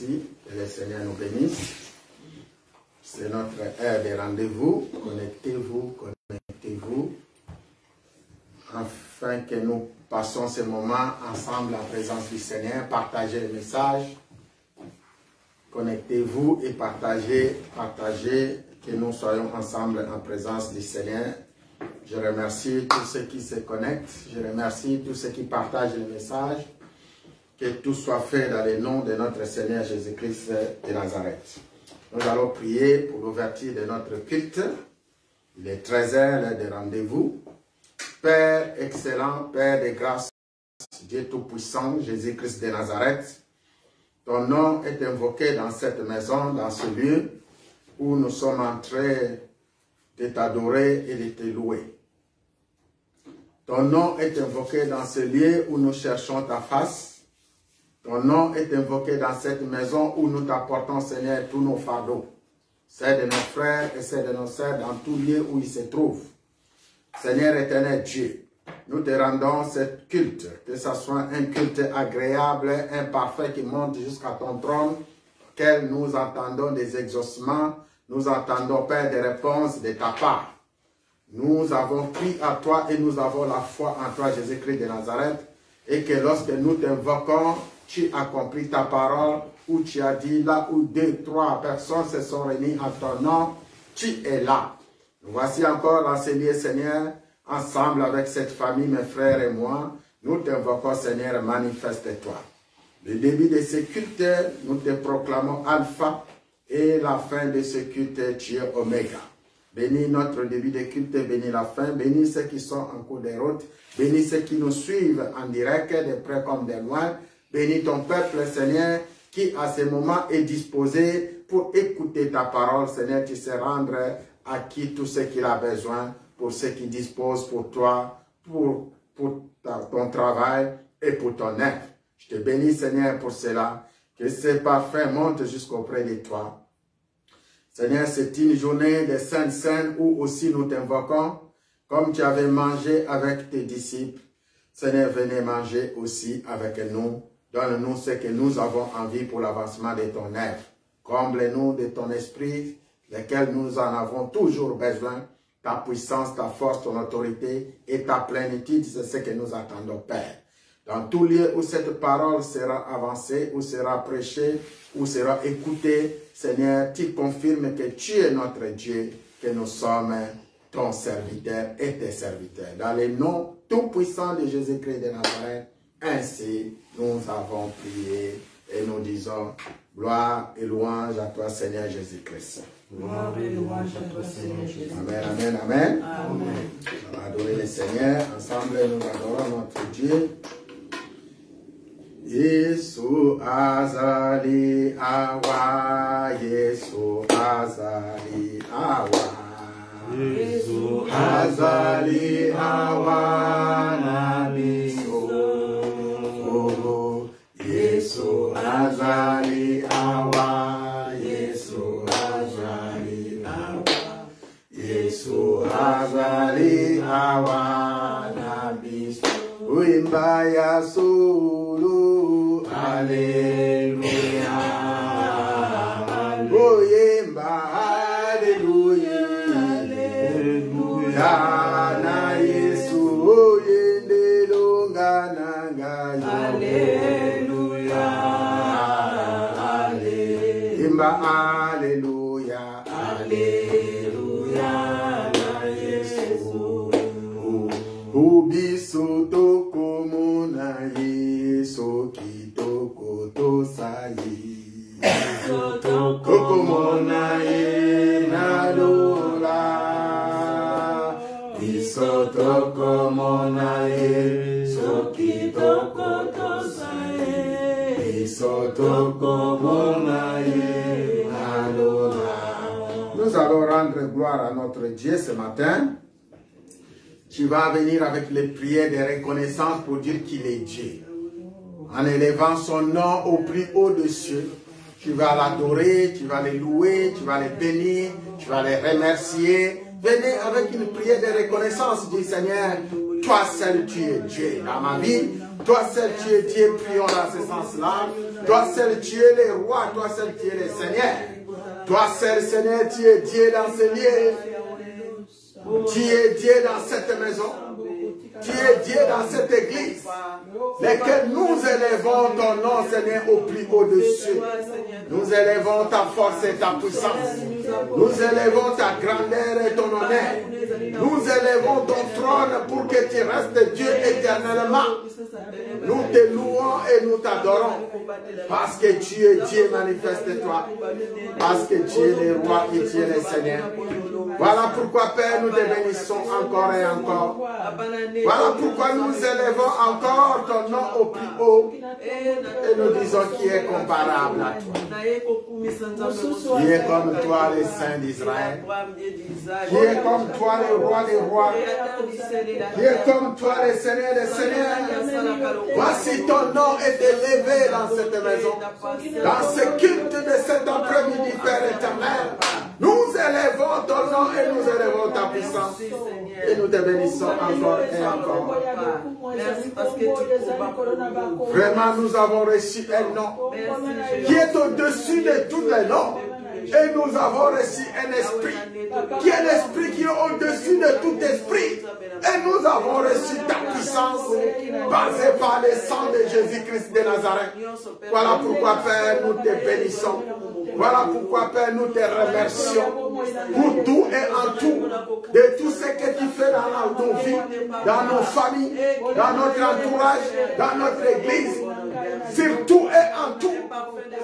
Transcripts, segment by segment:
ici. Que le Seigneur nous bénisse. C'est notre heure de rendez-vous. Connectez-vous, connectez-vous. Afin que nous passons ce moment ensemble en présence du Seigneur. Partagez le message. Connectez-vous et partagez, que nous soyons ensemble en présence du Seigneur. Je remercie tous ceux qui se connectent. Je remercie tous ceux qui partagent le message. Que tout soit fait dans le nom de notre Seigneur Jésus-Christ de Nazareth. Nous allons prier pour l'ouverture de notre culte. Il est 13h, l'heure de rendez-vous. Père excellent, Père de grâce, Dieu Tout-Puissant, Jésus-Christ de Nazareth, ton nom est invoqué dans cette maison, dans ce lieu où nous sommes en train de t'adorer et de te louer. Ton nom est invoqué dans ce lieu où nous cherchons ta face. Ton nom est invoqué dans cette maison où nous t'apportons, Seigneur, tous nos fardeaux. Ceux de nos frères et ceux de nos sœurs dans tout lieu où ils se trouvent. Seigneur éternel Dieu, nous te rendons cette culte, que ce soit un culte agréable, un parfait qui monte jusqu'à ton trône, auquel nous entendons des exaucements, nous entendons, Père, des réponses de ta part. Nous avons cru à toi et nous avons la foi en toi, Jésus-Christ de Nazareth, et que lorsque nous t'invoquons, tu accomplis ta parole, où tu as dit, là où 2, 3 personnes se sont réunies en ton nom, tu es là. Nous voici encore dans ce lieu, Seigneur, ensemble avec cette famille, mes frères et moi. Nous t'invoquons, Seigneur, manifeste-toi. Le début de ce culte, nous te proclamons Alpha, et la fin de ce culte, tu es Oméga. Bénis notre début de culte, bénis la fin, bénis ceux qui sont en cours de route, bénis ceux qui nous suivent en direct, de près comme de loin. Bénis ton peuple, Seigneur, qui à ce moment est disposé pour écouter ta parole. Seigneur, tu sais rendre à qui tout ce qu'il a besoin, pour ceux qui disposent pour toi, pour ton travail et pour ton œuvre. Je te bénis, Seigneur, pour cela. Que ce parfum monte jusqu'auprès de toi. Seigneur, c'est une journée de Sainte où aussi nous t'invoquons, comme tu avais mangé avec tes disciples. Seigneur, venez manger aussi avec nous. Donne-nous ce que nous avons envie pour l'avancement de ton œuvre. Comble-nous de ton esprit, lequel nous en avons toujours besoin. Ta puissance, ta force, ton autorité et ta plénitude, c'est ce que nous attendons, Père. Dans tout lieu où cette parole sera avancée, où sera prêchée, où sera écoutée, Seigneur, tu confirmes que tu es notre Dieu, que nous sommes ton serviteur et tes serviteurs. Dans le nom tout-puissant de Jésus-Christ de Nazareth, ainsi nous avons prié et nous disons gloire et louange à toi, Seigneur Jésus-Christ. Gloire et louange à toi, Seigneur Jésus. Amen, amen, amen. Amen. On va adorer le Seigneur. Ensemble, nous adorons notre Dieu. Yesu azali awa, Yesu azali awa. Yesu azali awa na biso. Yesu azali awa, Yesu azali awa. Yesu azali awa na biso. Uimba ya sulu, Alleluia. Uimba, Alleluia. Na Yesu, oyende longa nanga yo. Alleluia. Imba, Alleluia. Alleluia. Na Yesu. Ubiso toko mona Yesu kitoko tosayi. Toko mona ye na lola. Biso toko mona ye so kitoko tosayi. Biso toko mona ye na lola. Nous allons rendre gloire à notre Dieu ce matin. Tu vas venir avec les prières de reconnaissance pour dire qu'il est Dieu. En élevant son nom au plus haut des cieux, tu vas l'adorer, tu vas le louer, tu vas le bénir, tu vas le remercier. Venez avec une prière de reconnaissance du Seigneur. Toi seul tu es Dieu dans ma vie. Toi seul tu es Dieu, prions dans ce sens-là. Toi seul, tu es le roi. Toi seul, tu es le Seigneur. Toi seul, Seigneur, tu es Dieu dans ce lieu. Tu es Dieu dans cette maison. Tu es Dieu dans cette église. Lesquels nous élevons ton nom, Seigneur, au plus haut de cieux. Nous élevons ta force et ta puissance. Nous élevons ta grandeur et ton honneur. Nous élevons ton trône pour que tu restes Dieu éternellement. Nous te louons et nous t'adorons. Parce que tu es Dieu, manifeste-toi. Parce que tu es le roi et tu es le Seigneur. Voilà pourquoi, Père, nous te bénissons encore et encore. Voilà pourquoi nous élevons encore ton nom au plus haut. Et nous disons qu'il est comparable à toi. Qui est comme toi, le Saint d'Israël. Qui est comme toi, le roi des rois. Qui est comme toi, le Seigneur des seigneurs. Voici ton nom est élevé dans cette maison. Dans ce culte de cet après-midi, Père éternel. Nous élevons ton nom et nous élevons ta puissance. Et nous te bénissons encore et encore. Vraiment, nous avons reçu un nom qui est au-dessus de tous les noms. Et nous avons reçu un esprit qui est l'esprit qui est au-dessus de tout esprit. Et nous avons reçu ta puissance basée par le sang de Jésus-Christ de Nazareth. Voilà pourquoi, Père, nous te bénissons. Voilà pourquoi, Père, nous te remercions pour tout et en tout, de tout ce que tu fais dans nos vies, dans nos familles, dans notre entourage, dans notre église. Sur tout et en tout,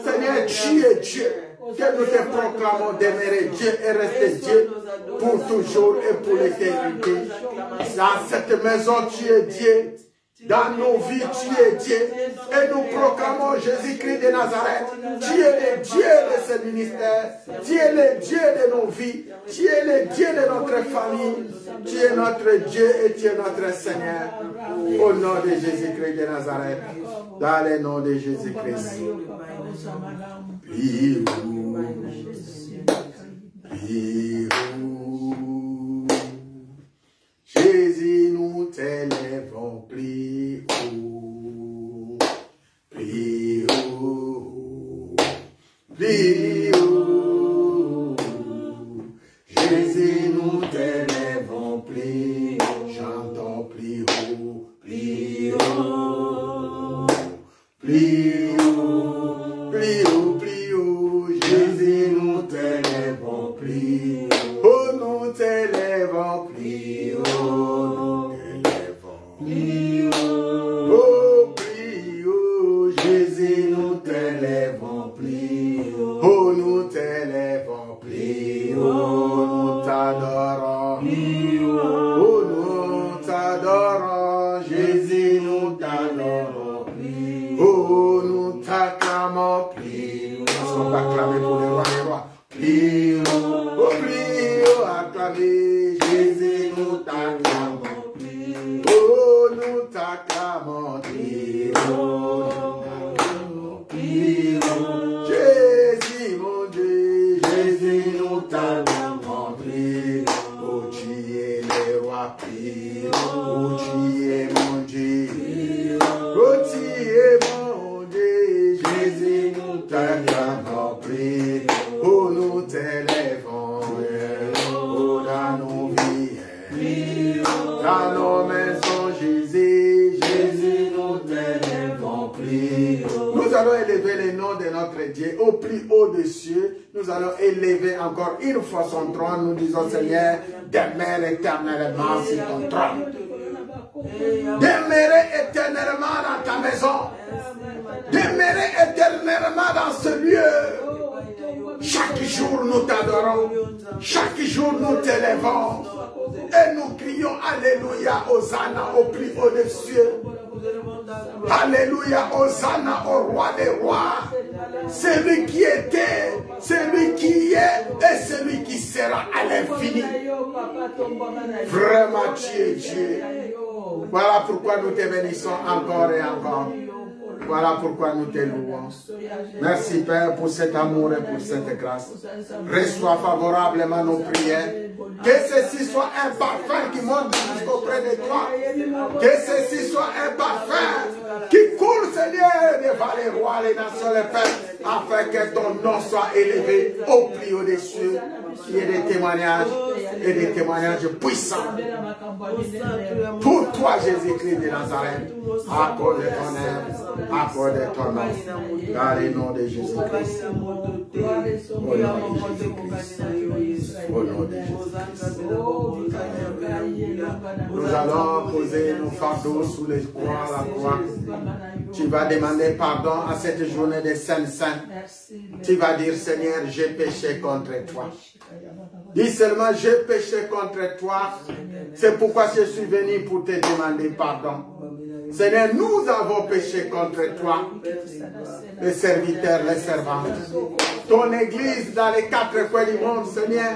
Seigneur, tu es Dieu. Que nous te proclamons demeurer Dieu et rester Dieu pour toujours et pour l'éternité. Dans cette maison, tu es Dieu. Dans nos vies, tu es Dieu. Et nous proclamons Jésus-Christ de Nazareth. Tu es le Dieu de ce ministère. Tu es le Dieu de nos vies. Tu es le Dieu de notre famille. Tu es notre Dieu et tu es notre Seigneur. Au nom de Jésus-Christ de Nazareth. Dans le nom de Jésus-Christ. Priez-vous. Priez-vous. Jésus, nous t'élèvons, plus haut, plus haut, plus haut. Jésus, nous t'élèvons, plus haut, chantons plus haut, plus haut, plus haut, plus haut, plus haut. Jésus, nous t'élèvons, plus haut. Oh, nous t'élèvons, plus haut, plus haut, oh, plus haut, Jésus, nous t'élèvons, plus haut, oh, nous t'élèvons, plus haut, nous t'adorons, plus haut, oh, nous t'adorons, Jésus, nous t'adorons, plus haut, oh, nous t'acclamons, plus haut. Est-ce qu'on va acclamer pour les rois des rois? Plus haut, oh, plus haut, acclamer, Jésus, nous t'acclamons. Oh, nous t'acclamons, plus haut, plus haut. Jésus, mon Dieu, Jésus, nous t'acclamons, plus haut. Oh, tu es le roi, plus haut. Oh, tu es mon Dieu. Oh, tu es mon Dieu, Jésus, nous t'acclamons, plus haut. Oh, nous t'élèvons, oh, dans nos vies, dans nos maisons, Jésus, Jésus, nous t'élèvons, plus haut. Nous allons élever le nom de notre Dieu au plus haut des cieux. Nous allons élever encore une fois son trône. Nous disons, Seigneur, demeure éternellement sur ton trône. Demeurer éternellement dans ta maison. Demeurer éternellement dans ce lieu. Chaque jour nous t'adorons. Chaque jour nous t'élèvons. Et nous crions Alléluia, Hosanna au plus haut des cieux. Alléluia, Hosanna au roi des rois. Celui qui était, celui qui est et celui qui sera à l'infini. Vraiment tu es Dieu. Voilà pourquoi nous te bénissons encore et encore. Voilà pourquoi nous te louons. Merci Père pour cet amour et pour cette grâce. Reçois favorablement nos prières. Que ceci soit un parfum qui monte jusqu'auprès de toi. Que ceci soit un parfum qui coule, Seigneur, devant les rois, les nations, les peuples, afin que ton nom soit élevé au plus haut des cieux. Qu'il y ait des témoignages et des témoignages puissants pour toi, Jésus-Christ de Nazareth. Accorde ton œuvre, accorde ton nom, dans le nom de Jésus-Christ. Au nom de Jésus-Christ. Au nom de Jésus-Christ. Nous allons poser nos fardeaux sous les croix, la croix. Tu vas demander pardon à cette journée des Saints Saints. Tu vas dire, Seigneur, j'ai péché contre toi. Dis seulement, j'ai péché contre toi. C'est pourquoi je suis venu pour te demander pardon. Seigneur, nous avons péché contre toi, les serviteurs, les servants. Ton église dans les quatre coins du monde, Seigneur.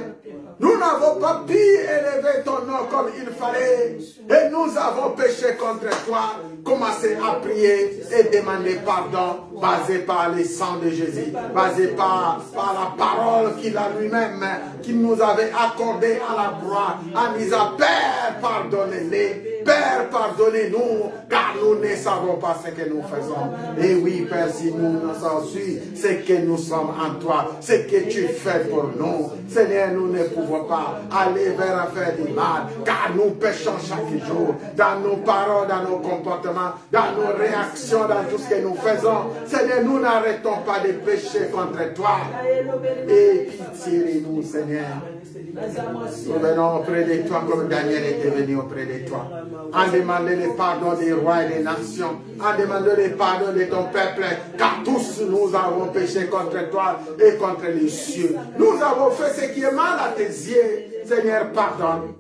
Nous n'avons pas pu élever ton nom comme il fallait. Et nous avons péché contre toi. Commencez à prier et demander pardon, basé par le sang de Jésus, basé par la parole qu'il a lui-même, qu'il nous avait accordée à la croix, en disant, Père, pardonnez-les, Père, pardonnez-nous, car nous ne savons pas ce que nous faisons. Et oui, Père, si nous nous en su, c'est que nous sommes en toi, ce que tu fais pour nous. Seigneur, nous ne pouvons pas aller vers un faire du mal, car nous péchons chaque jour, dans nos paroles, dans nos comportements, dans nos réactions, dans tout ce que nous faisons. Seigneur, nous n'arrêtons pas de pécher contre toi. Et pitié de nous, Seigneur. Nous venons auprès de toi comme Daniel était venu auprès de toi. En demandant le pardon des rois et des nations. En demandant le pardon de ton peuple. Car tous nous avons péché contre toi et contre les cieux. Nous avons fait ce qui est mal à tes yeux. Seigneur, pardonne.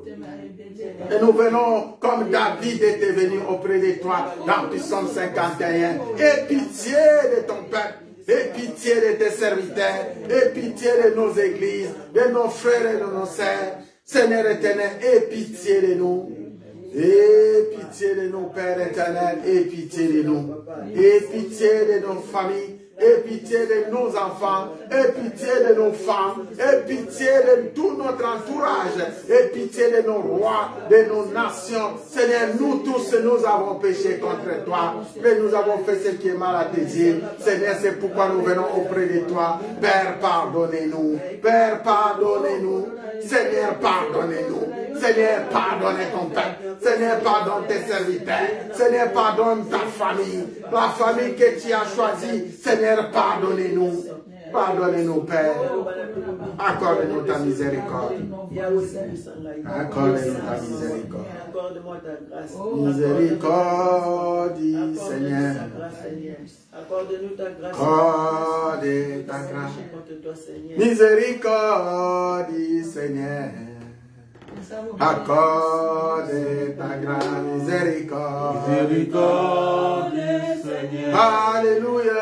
Et nous venons comme David était venu auprès de toi dans Psaume 51. Et pitié de ton peuple. Et pitié de tes serviteurs, et pitié de nos églises, de nos frères et de nos sœurs. Seigneur éternel, et pitié de nous. Et pitié de nos pères éternels, et pitié de nous. Et pitié de nos familles, et pitié de nos enfants, et pitié de nos femmes, et pitié de tout notre entourage, et pitié de nos rois, de nos nations. Seigneur, nous tous, nous avons péché contre toi, mais nous avons fait ce qui est mal à tes yeux. Seigneur, c'est pourquoi nous venons auprès de toi. Père, pardonnez-nous. Père, pardonnez-nous. Seigneur, pardonnez-nous. Seigneur, pardonne ton peuple. Seigneur, pardonne tes serviteurs. Seigneur, pardonne ta famille. La famille que tu as choisie. Seigneur, pardonnez-nous. Pardonnez-nous, Père. Accorde-nous ta miséricorde. Accorde-nous ta miséricorde. Miséricorde, Seigneur. Accorde-nous ta grâce. Accorde ta grâce. Miséricorde, Seigneur. Accorde ta grâce, miséricorde. Miséricorde, Seigneur. Alléluia.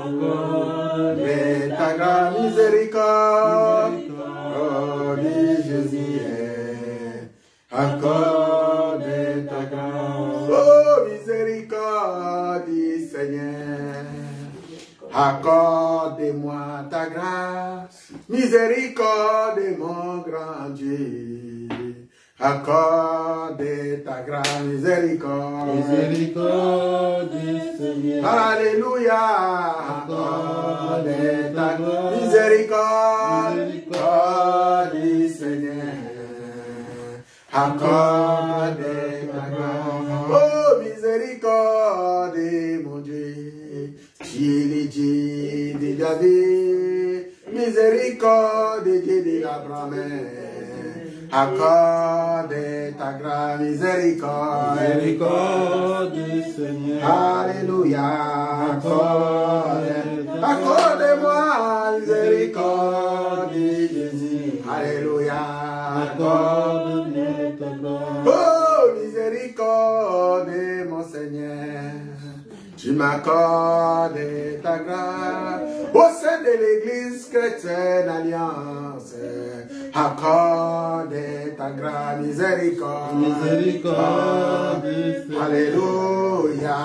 Accorde ta grâce, miséricorde. Oh, Jésus. Accorde ta grâce. Oh, miséricorde, Seigneur. Accorde-moi ta grâce, miséricorde, mon grand Dieu. Accorde ta grâce, miséricorde. Miséricorde, Seigneur. Alléluia. Accorde ta grâce, miséricorde. Accorde, Seigneur. Accorde ta grâce. Oh, miséricorde, mon Dieu. Chili de David, miséricorde de l'Abraham. Accorde ta grâce, miséricorde. Miséricorde, Seigneur. Alléluia. Accorde-moi miséricorde, Jésus. Alléluia. Accorde-nous ta grâce. Oh, miséricorde, mon Seigneur. Tu m'accordes ta grâce au sein de l'Église chrétienne alliance. Accorde ta grâce, miséricorde. Miséricorde, Alléluia.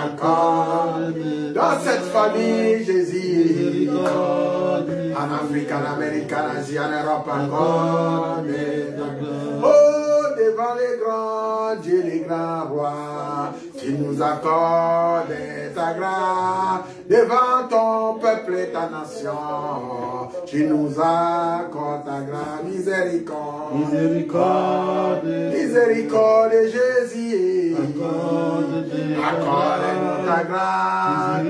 Accorde dans cette famille, Jésus. En Afrique, en Amérique, en Asie, en Europe, accorde ta grâce. Oh, devant les grands dieux, les grands rois, tu tu nous accordes ta grâce devant ton peuple et ta nation. Tu nous accordes ta grâce, miséricorde. Miséricorde. Miséricorde, Jésus. Accorde-nous ta grâce.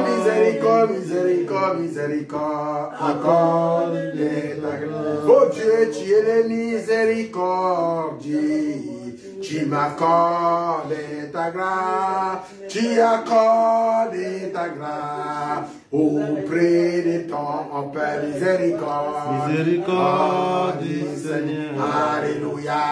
Miséricorde, miséricorde, miséricorde. Accorde ta grâce. Oh Dieu, tu es le miséricordieux. Tu m'accordes ta grâce, tu accordes ta grâce auprès de ton Père miséricorde. Miséricorde du Seigneur. Alléluia.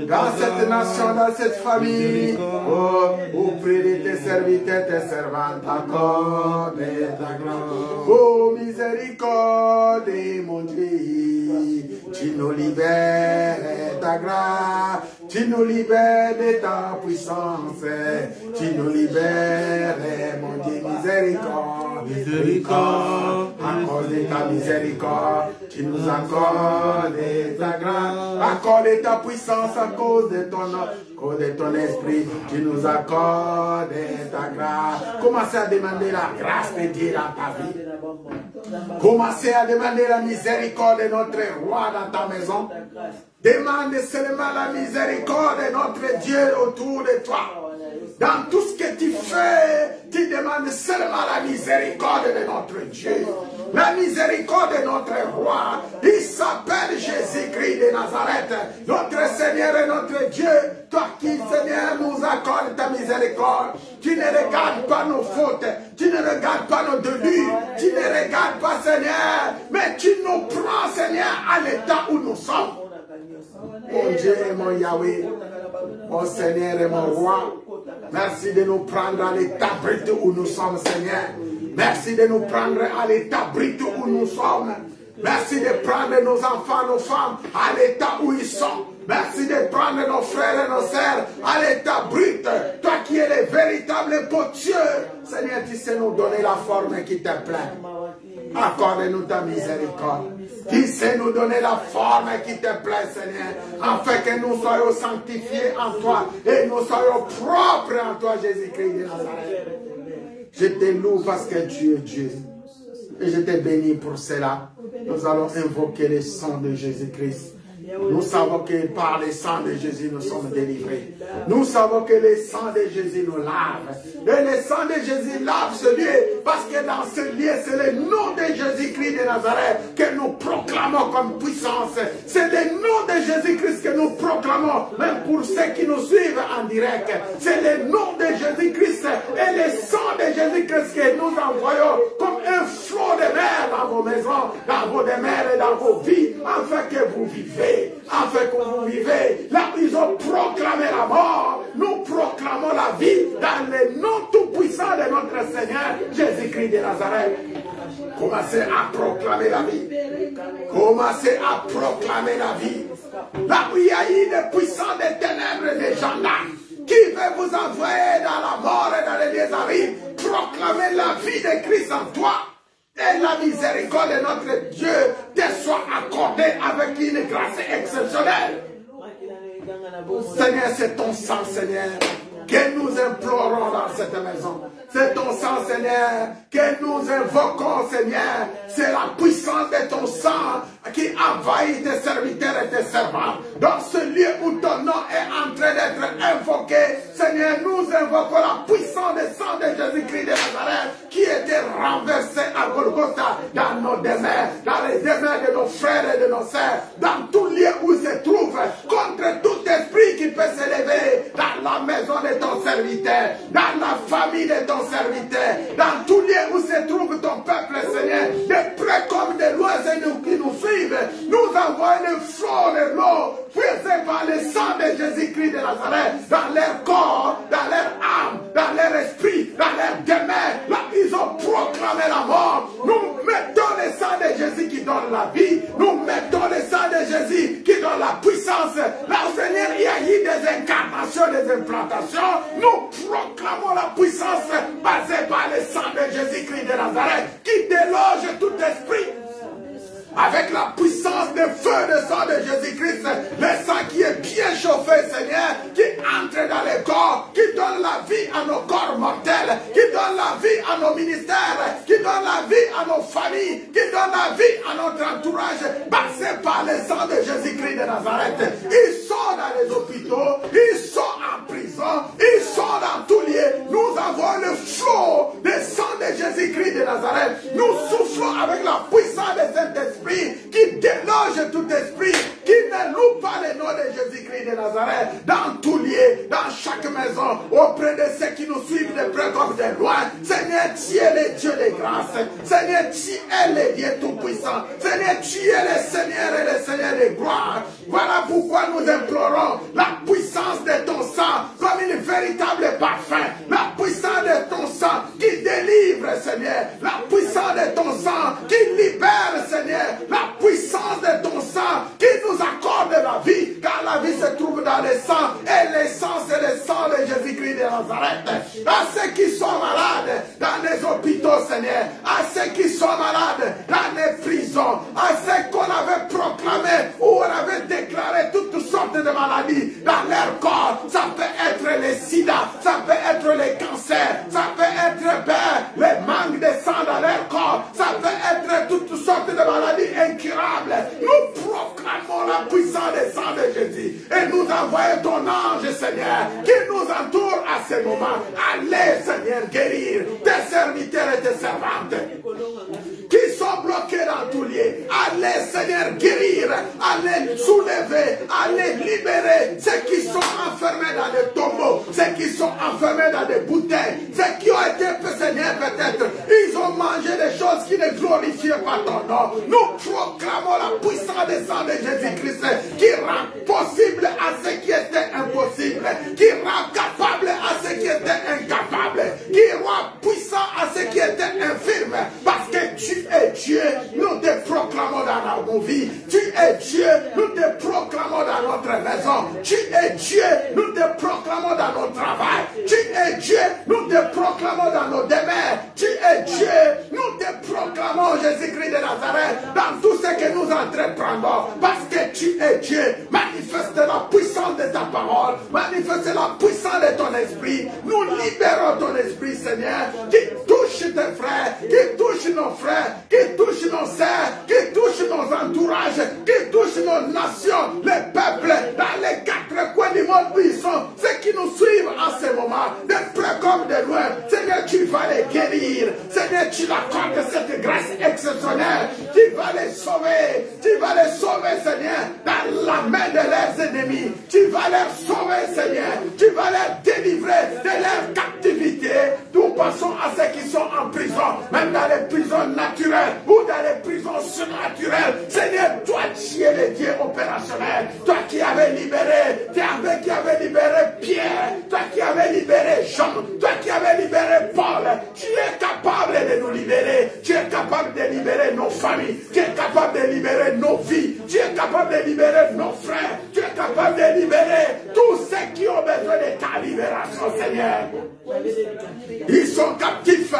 Dans cette nation, dans cette famille, oh, auprès de tes serviteurs, tes servantes, accorde ta grâce. Oh, miséricorde, mon Dieu, tu nous libères ta grâce, tu nous libères de ta puissance, tu nous libères, mon Dieu, miséricorde, miséricorde, accorde ta miséricorde, tu nous accordes ta grâce, accorde ta puissance à cause de ton esprit, tu nous accordes ta grâce. Commencez à demander la grâce de Dieu dans ta vie. Commencez à demander la miséricorde de notre roi dans ta maison. Demande seulement la miséricorde de notre Dieu autour de toi. Dans tout ce que tu fais, tu demandes seulement la miséricorde de notre Dieu. La miséricorde de notre roi. Il s'appelle Jésus-Christ de Nazareth. Notre Seigneur et notre Dieu. Toi qui, Seigneur, nous accorde ta miséricorde. Tu ne regardes pas nos fautes. Tu ne regardes pas nos délits. Tu ne regardes pas, Seigneur. Mais tu nous prends, Seigneur, à l'état où nous sommes. Mon Dieu et mon Yahweh, mon Seigneur et mon roi, merci de nous prendre à l'état brut où nous sommes, Seigneur. Merci de nous prendre à l'état brut où nous sommes. Merci de prendre nos enfants, nos femmes à l'état où ils sont. Merci de prendre nos frères et nos sœurs à l'état brut. Toi qui es le véritable potier, Seigneur, tu sais nous donner la forme qui te plaît. Accorde-nous ta miséricorde. Tu sais nous donner la forme qui te plaît, Seigneur, afin que nous soyons sanctifiés en toi et nous soyons propres en toi, Jésus-Christ de Nazareth. Je te loue parce que tu es Dieu. Et je te bénis pour cela. Nous allons invoquer le sang de Jésus-Christ. Nous savons que par le sang de Jésus, nous sommes délivrés. Nous savons que le sang de Jésus nous lave. Et le sang de Jésus lave ce lieu. Parce que dans ce lieu, c'est le nom de Jésus-Christ de Nazareth que nous proclamons comme puissance. C'est le nom de Jésus-Christ que nous proclamons, même pour ceux qui nous suivent en direct. C'est le nom de Jésus-Christ et le sang de Jésus-Christ que nous envoyons comme un flot de mer dans vos maisons, dans vos demeures et dans vos vies, afin que vous vivez. Afin que vous vivez. Là où ils ont proclamé la mort, nous proclamons la vie dans le nom tout-puissant de notre Seigneur Jésus-Christ de Nazareth. Commencez à proclamer la vie. Commencez à proclamer la vie. Là où il y a eu des puissants des ténèbres et des gendarmes qui veulent vous envoyer dans la mort et dans les désarrives, proclamez la vie de Christ en toi. Et la miséricorde de notre Dieu te soit accordée avec une grâce exceptionnelle. Seigneur, c'est ton sang, Seigneur, que nous implorons dans cette maison. C'est ton sang, Seigneur, que nous invoquons, Seigneur. C'est la puissance de ton sang qui envahit tes serviteurs et tes servants. Dans ce lieu où ton nom est en train d'être invoqué, Seigneur, nous invoquons la puissance du sang de Jésus-Christ de Nazareth qui était renversé à Golgotha dans nos demeures, dans les demeures de nos frères et de nos sœurs, dans tout lieu où se trouve, contre tout esprit qui peut s'élever dans la maison de ton serviteur, dans la famille de ton serviteur, dans tout lieu où se trouve ton peuple, Seigneur, de près comme de loin, c'est nous qui nous suivent. Nous envoyons le flot de l'eau, puisé par le sang de Jésus-Christ de Nazareth, dans leur corps, dans leur âme, dans leur esprit, dans leur demeure. Là, ils ont proclamé la mort. Nous mettons le sang de Jésus qui donne la vie. Nous mettons le sang de Jésus qui donne la puissance. Là, au Seigneur, il y a eu des incarnations, des implantations. Nous proclamons la puissance basée par le sang de Jésus-Christ de Nazareth qui déloge tout esprit. Avec la puissance de feu de sang de Jésus-Christ, le sang qui est bien chauffé, Seigneur, qui entre entrer dans les corps, qui donne la vie à nos corps mortels, qui donne la vie à nos ministères, qui donne la vie à nos familles, qui donne la vie à notre entourage, passé par le sang de Jésus-Christ de Nazareth. Ils sont dans les hôpitaux, ils sont en prison, ils sont dans tous lieux. Nous avons le flot du sang de Jésus-Christ de Nazareth. Nous soufflons avec la puissance de Saint-Esprit qui déloge tout esprit, qui ne loue pas le nom de Jésus-Christ de Nazareth, dans tous lieux, dans chaque maison, auprès de ceux qui nous suivent de près comme de loin. Seigneur, tu es le Dieu de grâce. Seigneur, tu es le Dieu tout-puissant. Seigneur, tu es le Seigneur et le Seigneur de gloire. Voilà pourquoi nous implorons la puissance de ton sang comme une véritable parfum. La puissance de ton sang qui délivre, Seigneur. La puissance de ton sang qui libère, Seigneur. La puissance de ton sang qui nous accorde la vie, car la vie se trouve dans le sang, et le sang c'est le sang de Jésus-Christ de Nazareth. À ceux qui sont malades dans les hôpitaux, Seigneur, à ceux qui sont malades dans les prisons, à ceux qu'on avait proclamé ou on avait déclaré toutes sortes de maladies dans leur corps, ça peut être le sida, ça peut être le cancer, ça peut être le manque de sang dans leur corps, ça peut être toutes sortes de maladies incurables. Nous proclamons la puissance du sang de Jésus et nous envoyons ton ange, Seigneur, qui nous entoure à ce moment. Allez, Seigneur, guérir tes serviteurs et tes servantes qui sont bloqués dans tout lieu. Allez, Seigneur, guérir, allez soulever, allez libérer ceux qui sont enfermés dans des tombeaux, ceux qui sont enfermés dans des bouteilles, ceux qui ont été, Seigneur, peut-être, ils ont mangé des choses qui ne glorifient pas ton nom. Nous proclamons la puissance du sang de Jésus-Christ qui rend possible à ce qui était impossible, qui rend capable à ce qui était incapable, qui rend puissant à ce qui était infirme, parce que tu es Dieu, nous te proclamons dans nos vies. Tu es Dieu, nous te proclamons dans notre maison. Tu es Dieu, nous te proclamons dans notre travail. Tu es Dieu, nous te proclamons dans nos demeures. Tu es Dieu, nous te proclamons, Jésus-Christ de Nazareth, dans tout ce que nous entreprenons, parce que tu es Dieu. Manifeste la puissance de ta parole, manifeste la puissance de ton esprit. Nous libérons ton esprit, Seigneur, qui touche tes frères, qui touche nos frères, qui touche nos sœurs, qui touche nos entourages, qui touche nos nations, les peuples, dans les quatre coins du monde où ils sont, ceux qui nous suivent en ce moment, de près comme de loin. Seigneur, tu vas les guérir. Seigneur, tu l'accordes cette grâce exceptionnelle. Tu vas les sauver. Tu vas les sauver, Seigneur, dans la main de leurs ennemis. Tu vas les sauver, Seigneur. Tu vas les délivrer de leur captivité. Nous passons à ceux qui sont en prison, même dans les prisons naturelles ou dans les prisons surnaturelles. Seigneur, toi tu es le Dieu opérationnel. Toi qui avais libéré, qui avais libéré Pierre, toi qui avais libéré Jean, toi qui avais libéré Paul, tu es capable de nous libérer. Tu es capable de libérer nos familles. Tu es capable de libérer nos vies. Tu es capable de libérer nos frères. Tu es capable de libérer tous ceux qui ont besoin de ta libération, Seigneur. Ils sont captifs.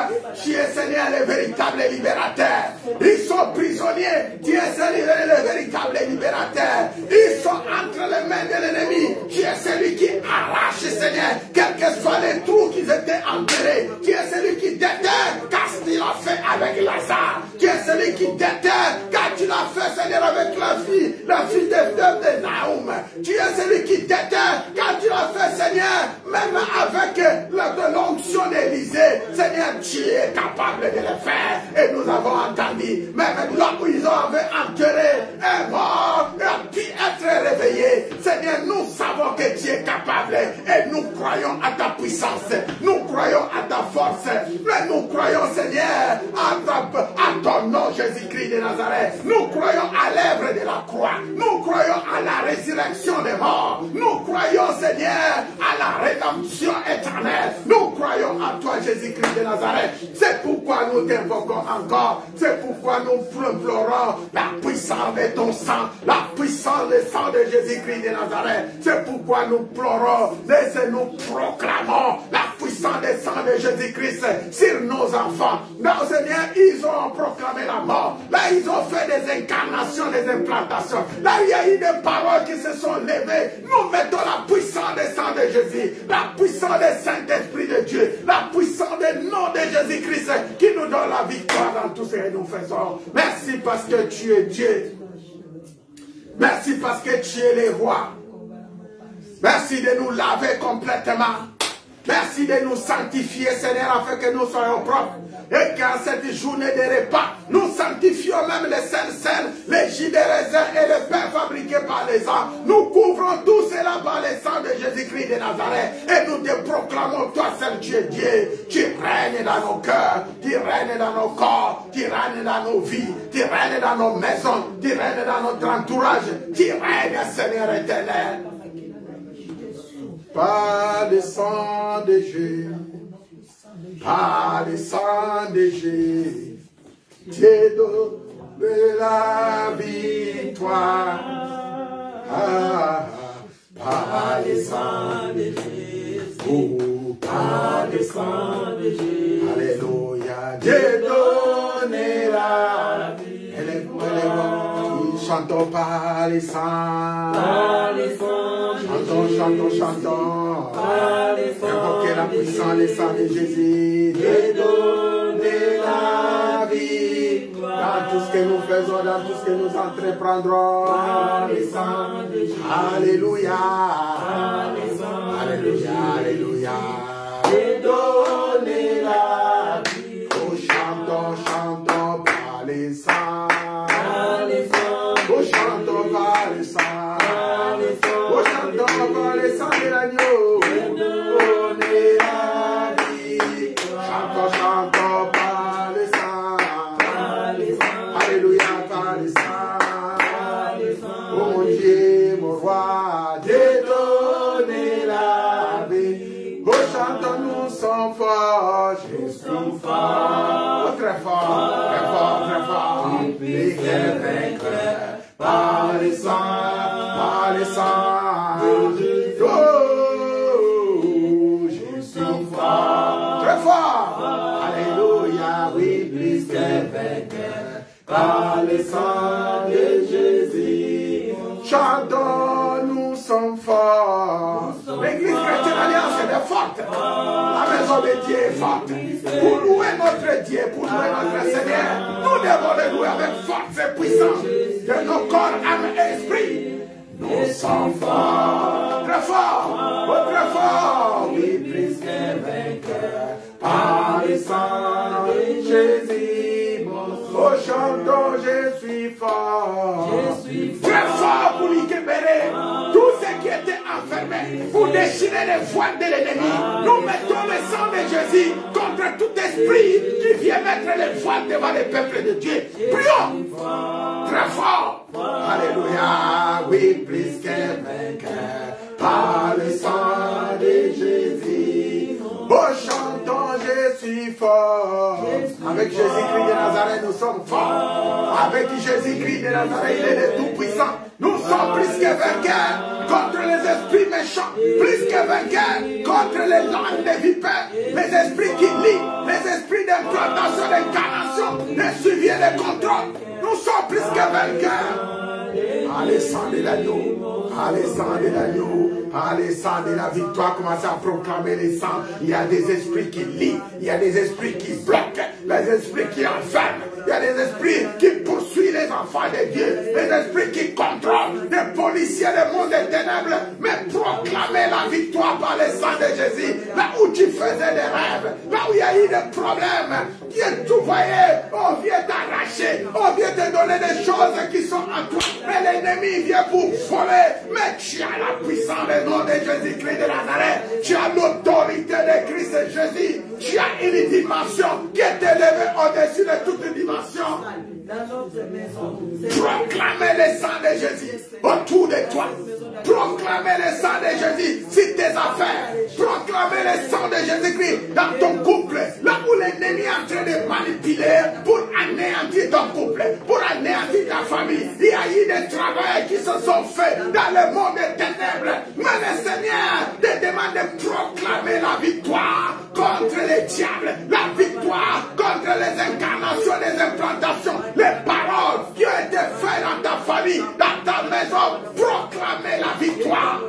Tu es, Seigneur, le véritable libérateur. Ils sont prisonniers. Tu es, Seigneur, le véritable libérateur. Ils sont entre les mains de l'ennemi. Tu es celui qui arrache, Seigneur, quels que soient les trous qui étaient enterrés. Tu es celui qui déterre, car tu l'as fait avec Lazare. Tu es celui qui déterre, car tu l'as fait, Seigneur, avec la fille de Naoum. Tu es celui qui déterre, car tu l'as fait, Seigneur, même avec l'onction d'Élysée. Seigneur, tu es capable de le faire. Et nous avons entendu, même là où ils avaient enterré un mort, il a pu être réveillé. Seigneur, nous savons que tu es capable et nous croyons à ta puissance, nous croyons à ta force, mais nous croyons, Seigneur, à ton nom, Jésus-Christ de Nazareth. Nous croyons à l'œuvre de la croix, nous croyons à la résurrection des morts, nous croyons, Seigneur, à la rédemption éternelle, nous croyons à toi, Jésus-Christ de Nazareth. C'est pourquoi nous t'invoquons encore, c'est pourquoi nous implorons la puissance de ton sang, la puissance du sang de Jésus-Christ de Nazareth. C'est pourquoi nous pleurons, nous proclamons la puissance puissance du sang de Jésus-Christ sur nos enfants. Là, Seigneur, ils ont proclamé la mort. Là, ils ont fait des incarnations, des implantations. Là, il y a eu des paroles qui se sont levées. Nous mettons la puissance du sang de Jésus, la puissance du Saint-Esprit de Dieu, la puissance du nom de Jésus-Christ qui nous donne la victoire dans tout ce que nous faisons. Merci parce que tu es Dieu. Merci parce que tu es le roi. Merci de nous laver complètement. Merci de nous sanctifier, Seigneur, afin que nous soyons propres. Et qu'en cette journée de repas, nous sanctifions même les scènes, les jus de raisin et le pain fabriqué par les hommes. Nous couvrons tout cela par le sang de Jésus-Christ de Nazareth. Et nous te proclamons, toi seul, tu es Dieu. Tu règnes dans nos cœurs, tu règnes dans nos corps, tu règnes dans nos vies, tu règnes dans nos maisons, tu règnes dans notre entourage. Tu règnes, Seigneur éternel. Par le sang de Jésus, par le sang de Jésus, Dieu donne la victoire. Par le sang de Jésus, par le sang de Jésus, alléluia, Dieu donne la victoire. Chantons par le sang, chantons. Invoquez la puissance du sang de Jésus. Dieu donne la vie dans tout ce que nous faisons, dans tout ce que nous entreprendrons. Par le sang de Jésus. Alléluia. Alléluia, alléluia. Dieu donne la vie. Oh, chantons par le sang. Oh, chantons par le sang. Oh, chantons par le sang de l'agneau. Donnez la vie. Chantons par le sang. Alléluia, par le sang. Oh, mon Dieu, mon roi, donnez la vie. Oh, chantons, nous sommes forts. Je suis fort. Oh, très fort, très fort, très fort. Plus que vainqueur. Par le sang, par le sang. Oh, je suis fort, très fort. Alléluia, oui, plus que vainqueur. Par le sang de Jésus. Chantons, nous sommes forts. L'église chrétienne alliance est forte. La maison de Dieu est forte. Pour louer notre Dieu, pour louer notre Seigneur, nous devons le louer avec force et puissance de nos corps, âme et esprit. Nous sommes forts, très forts, oh, très forts, oui, plus que vainqueurs, par le sang de Jésus. Oh, chantons, je suis fort, très fort pour libérer tout ce qui était enfermé, pour déchirer les voiles de l'ennemi. Nous mettons le sang de Jésus contre tout esprit qui vient mettre les voiles devant le peuple de Dieu. Prions, très fort. Alléluia, oui, plus que vainqueur, par le sang de Jésus. Oh, chantons, je suis fort. Avec Jésus-Christ de Nazareth, nous sommes forts. Avec Jésus-Christ de Nazareth, il est le Tout-Puissant. Nous sommes plus que vainqueurs contre les esprits méchants, plus que vainqueurs contre les langues des vipères, les esprits qui lient, les esprits d'implantation, d'incarnation, de suivi et de contrôle. Nous sommes plus que vainqueurs. Allez, sang de l'agneau, allez, sang de l'agneau, allez, sang de la victoire. Commencez à proclamer les sangs. Il y a des esprits qui lient, il y a des esprits qui bloquent, les esprits qui enferment, il y a des esprits qui poursuivent les enfants de Dieu, les esprits qui contrôlent, les policiers du monde des ténèbres. Mais proclamer la victoire par le sang de Jésus. Là où tu faisais des rêves, là où il y a eu des problèmes, Dieu tout voyait, on vient t'arracher, on vient te donner des choses qui sont en toi. Mais l'ennemi vient pour voler. Mais tu as la puissance du nom de Jésus-Christ de Nazareth. Tu as l'autorité de Christ Jésus. Tu as une dimension qui est élevée au-dessus de toute dimension. Proclamez le sang de Jésus autour de toi. Proclamez le sang de Jésus sur tes affaires. Proclamez le sang de Jésus-Christ dans ton couple. Là où l'ennemi est en train de manipuler pour anéantir ton couple, pour anéantir ta famille. Il y a eu des travaux qui se sont faits dans le monde des ténèbres. Mais le Seigneur te demande de proclamer la victoire contre les diables, la victoire contre les incarnations, les implantations, les paroles qui ont été faites dans ta famille, dans ta maison. Proclamer la victoire.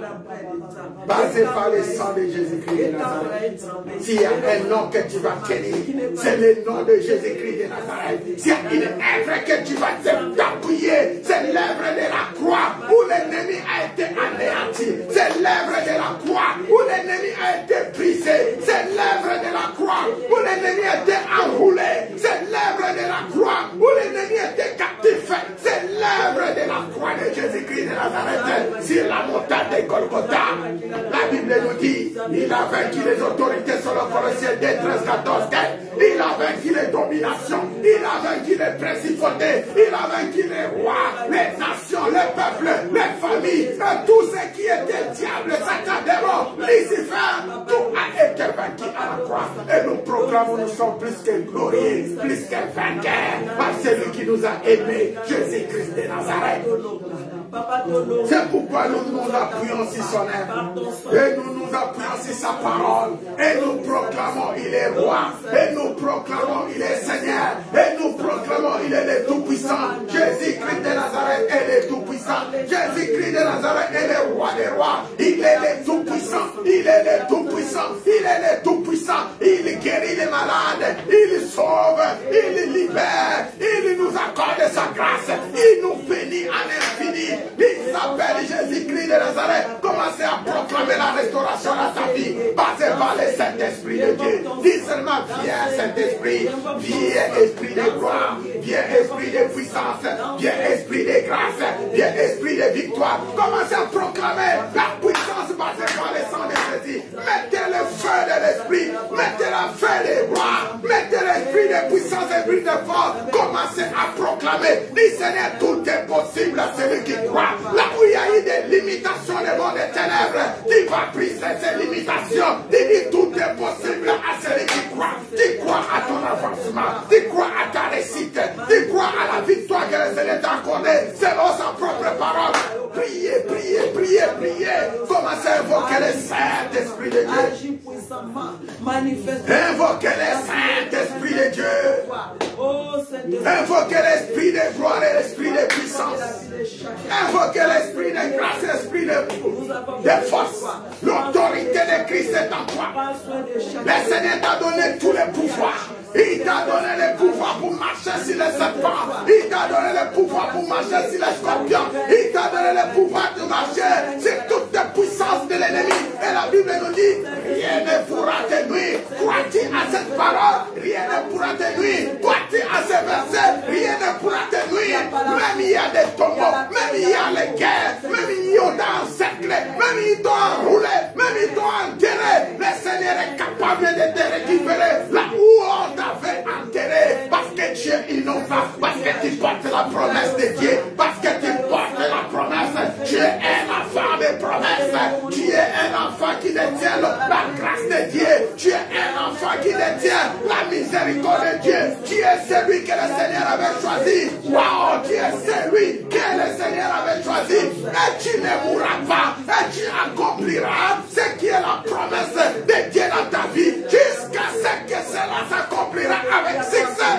Basé par le sang de Jésus-Christ de Nazareth. S'il y a un nom que tu vas tenir, c'est le nom de Jésus-Christ de Nazareth. S'il y a une œuvre que tu vas t'appuyer, c'est l'œuvre de la croix où l'ennemi a été anéanti. C'est l'œuvre de la croix où l'ennemi a été brisé. C'est l'œuvre de la croix où l'ennemi a été enroulé. C'est l'œuvre de la croix où l'ennemi a été captif. C'est l'œuvre de la croix de Jésus-Christ de Nazareth sur la montagne de Golgotha. La Bible nous dit, il a vaincu les autorités sur le Colossiens 2, 13, 14, 15. Il a vaincu les dominations, il a vaincu les principautés, il a vaincu les rois, les nations, les peuples, les familles, tout ce qui était diable, Satan, démon, Lucifer, tout a été vaincu à la croix. Et nous proclamons, nous sommes plus que glorieux, plus que vainqueurs par celui qui nous a aimés, Jésus-Christ de Nazareth. C'est pourquoi nous nous appuyons sur son œuvre. Et nous nous appuyons sur sa parole. Et nous proclamons il est roi. Et nous proclamons il est Seigneur. Et nous proclamons il est le Tout-Puissant. Jésus-Christ de Nazareth est le Tout-Puissant. Jésus-Christ de Nazareth est le roi des rois. Il est le Tout-Puissant. Il est le Tout-Puissant. Il est le Tout-Puissant. Il guérit les malades. Il sauve. Il libère. Il nous accorde sa grâce. Il nous bénit en infini. Il s'appelle Jésus-Christ de Nazareth. Commencez à proclamer la restauration à ta vie, basée par le Saint-Esprit de Dieu. Dis seulement, viens Saint-Esprit, viens Esprit de gloire, viens Esprit de puissance, viens Esprit de grâce, viens Esprit de victoire. Commencez à proclamer la puissance basée par le sang de Jésus. Mettez le feu de l'Esprit, mettez la feu de gloire, mettez l'Esprit de puissance, Esprit de force. Commencez à proclamer. Dis Seigneur, tout est possible à celui qui croit. Là où il y a eu des limitations des mondes des ténèbres, tu vas briser ces limitations. Dis tout est possible à celui qui croit. Tu crois à ton avancement, tu crois à ta réussite, tu crois à la victoire que le Seigneur t'a accordée selon sa propre parole. Priez, priez, priez, priez. Commencez à invoquer le Saint-Esprit de Dieu. Invoquez le Saint-Esprit de Dieu. Invoquez l'Esprit de gloire et l'Esprit de puissance. Invoquez l'Esprit de grâce et l'Esprit de force. L'autorité de Christ est en toi. Le Seigneur t'a donné tous les pouvoirs. Il t'a donné le pouvoir pour marcher sur les serpents. Il t'a donné le pouvoir pour marcher sur les scorpions. Il t'a donné le pouvoir de marcher sur toute la puissance de l'ennemi. Et la Bible nous dit, rien ne pourra te nuire. Crois-tu à cette parole? Rien ne pourra te nuire. Crois-tu à ces versets? Rien ne pourra te nuire. Même il y a des tombeaux, même il y a les guerres, même il y a des encerclés, même il doit enrouler, même il doit enterrer. Le Seigneur est capable de te récupérer là où on t'avait enterré. Parce que Dieu innova, parce que tu portes la promesse de Dieu, parce que tu portes la promesse. Tu es un enfant de promesse. Tu es un enfant qui détient la grâce de Dieu. Tu es un enfant qui détient la miséricorde de Dieu. Tu es celui que le Seigneur avait choisi. Wow, tu es celui que le Seigneur avait choisi. Et tu ne mourras pas. Et tu accompliras ce qui est la promesse de Dieu dans ta vie. Jusqu'à ce que cela s'accomplira avec succès.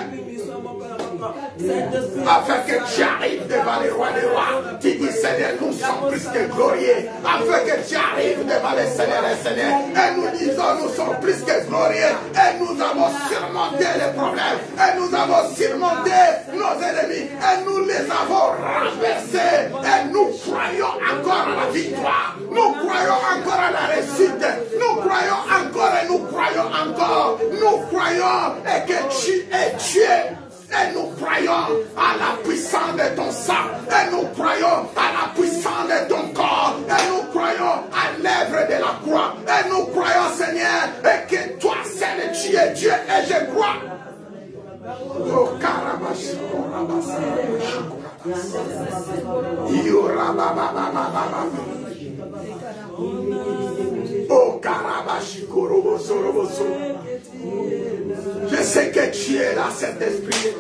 Afin que tu arrives devant les rois des rois, tu dis Seigneur, nous sommes plus que glorieux. Afin que tu arrives devant les seigneurs et seigneurs, et nous disons, nous sommes plus que glorieux. Et nous avons surmonté les problèmes, et nous avons surmonté nos ennemis, et nous les avons renversés. Et nous croyons encore à la victoire, nous croyons encore à la réussite, nous croyons encore et nous croyons encore. Nous croyons et que tu es Dieu. Et nous croyons à la puissance de ton sang. Et nous croyons à la puissance de ton corps. Et nous croyons à l'œuvre de la croix. Et nous croyons, Seigneur, et que toi seul tu es Dieu. Et je crois. Oh, Karabashi, Oh, Karabashi, Je sais que tu es là, Saint-Esprit.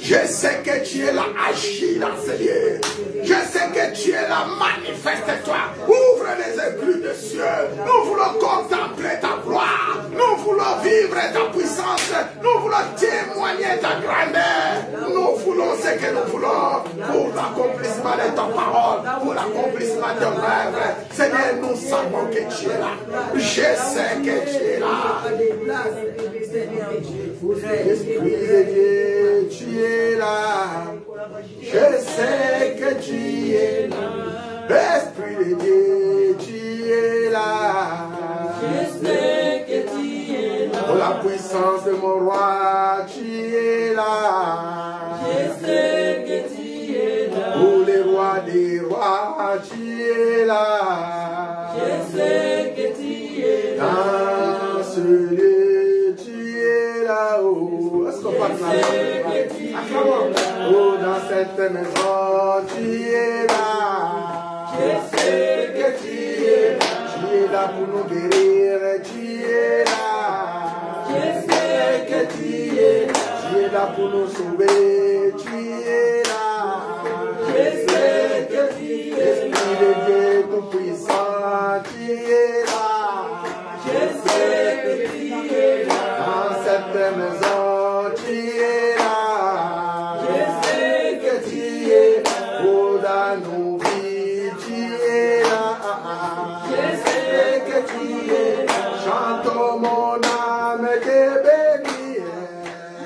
Je sais que tu es là, agis dans ce lieu. Je sais que tu es là, manifeste-toi. Ouvre les écluses des cieux. Nous voulons contempler ta gloire. Nous voulons vivre ta puissance. Nous voulons témoigner ta grandeur. Nous voulons ce que nous voulons pour l'accomplissement de ta parole, pour l'accomplissement de ton œuvre. Seigneur, nous savons que tu es là. Je sais que tu es là. Esprit de Dieu, tu es là. Je sais que tu es là. Esprit de Dieu, tu es là. Je sais que tu es là. Pour la puissance de mon roi, tu es là. Je sais que tu es là. Pour les rois des rois, tu es là. Je sais que tu es là. Dans ce lieu, tu es là-haut. Est-ce qu'on parle oh, dans cette maison, tu es là. Je sais que tu es là. Tu es là pour nous guérir, tu es là. Je sais que tu es là. Tu es là pour nous sauver, tu es là. Je sais que tu es là. Esprit de Dieu tout-puissant, tu es là. Je sais que tu es là. Dans cette maison, tu es là. Je sais que tu es là. Oh, dans nos vies, tu es là. Je sais que tu es là. Chantons mon âme te bénit.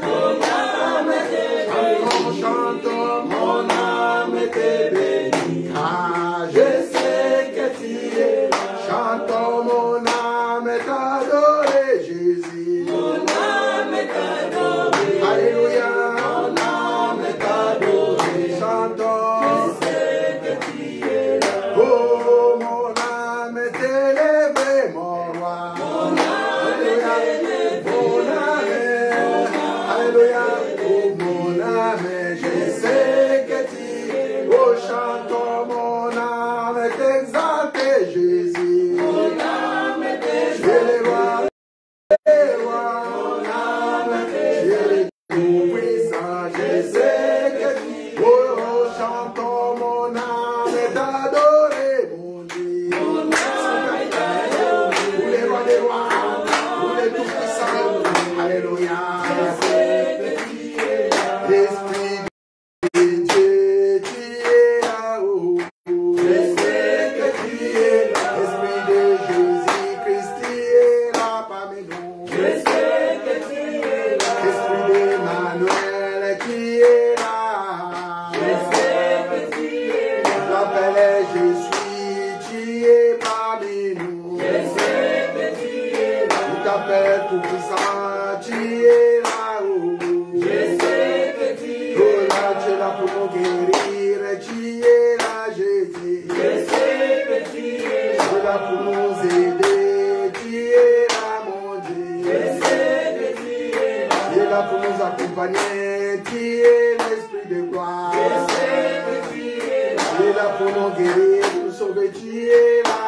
Mon âme te bénit. Chantons mon âme te bénit. Ah, je sais que tu es là. Chantons mon âme t'adorer, Jésus. Mon âme t'adore. Alléluia. Mon âme t'adorer. Chantons. Je sais que tu es là. Oh, mon âme t'élever, mon roi. Mon âme t'élever. Mon âme. Alléluia. Oh, mon âme, je sais que tu es. Oh, chantons mon âme t'exalter, Jésus. Mon âme Tu es le roi, le roi. Mon âme, tu es le tout-puissant. Je sais que tu es. Oh, chantons mon âme d'adorer, mon Dieu. Mon âme t'adore. Pour les rois des rois, pour les tout-puissants. Alléluia. Esprit de Dieu, tu es là-haut. Je sais que tu es là. Esprit de Jésus-Christ, tu es là parmi nous. Je sais que tu es là. Esprit d'Emmanuel, tu es là. Je sais que tu es là. L'appel je suis, tu es parmi nous. Je sais que tu es là. Il t'appelle tout puissant, tu es là-haut. Je sais que tu es Oh là, tu es là pour nous guérir, tu es là, Jésus. Je sais que tu es là. Tu es là pour nous aider, tu es là, mon Dieu. Je sais que tu es là. Tu es là pour nous accompagner, tu es l'Esprit de gloire. Je sais que tu es là. Tu es là pour nous guérir, pour nous sauver, tu es là.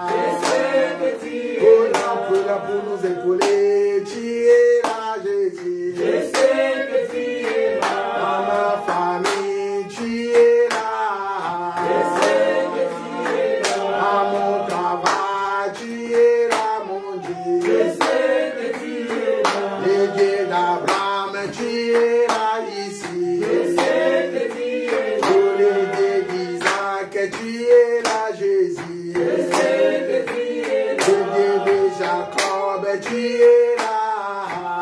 Je sais que tu es Oh là, tu es là pour nous épauler, tu es là, Jésus. Je sais que tu es là. Dans ma famille, tu es là. Je sais que tu es là. À mon travail, tu es là, mon Dieu. Je sais que tu es là. Le Dieu d'Abraham, tu es là ici. Je sais que tu es là. Pour le Dieu d'Isaac, tu es là, Jésus. Je sais que tu es là. Le Dieu de Jacob, tu es là.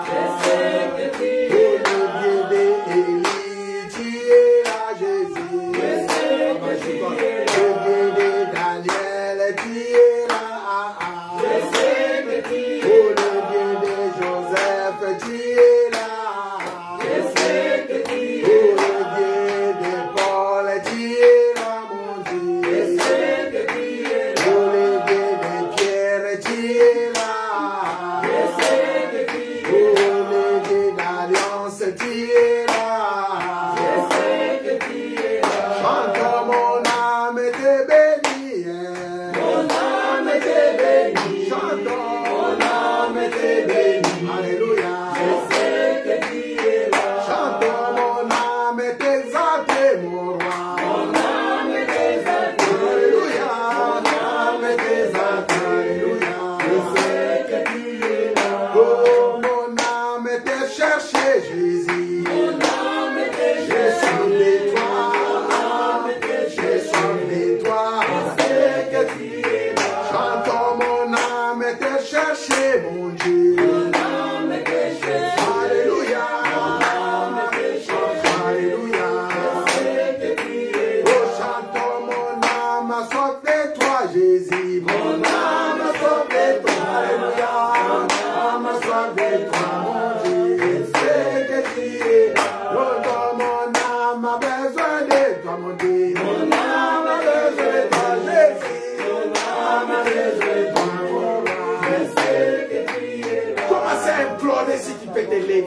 Je sais que tu es Pour là. le Dieu d'Élie, tu es là, Jésus. Je sais que tu es là. Le Dieu de Daniel, tu es là. Je sais que tu es Pour là. le Dieu de Joseph, tu es là. Je sais que tu Pour es le là. Dieu de Paul, tu es là, mon Je Dieu. sais que tu es là. Pour le Dieu de Pierre, tu es là. Je sais que tu es Pour là. le Dieu d'Alliance, tu es là. Je sais que tu es là. Chante mon âme te bénit. Mon âme te bénit. Chante mon âme te bénit. Alléluia.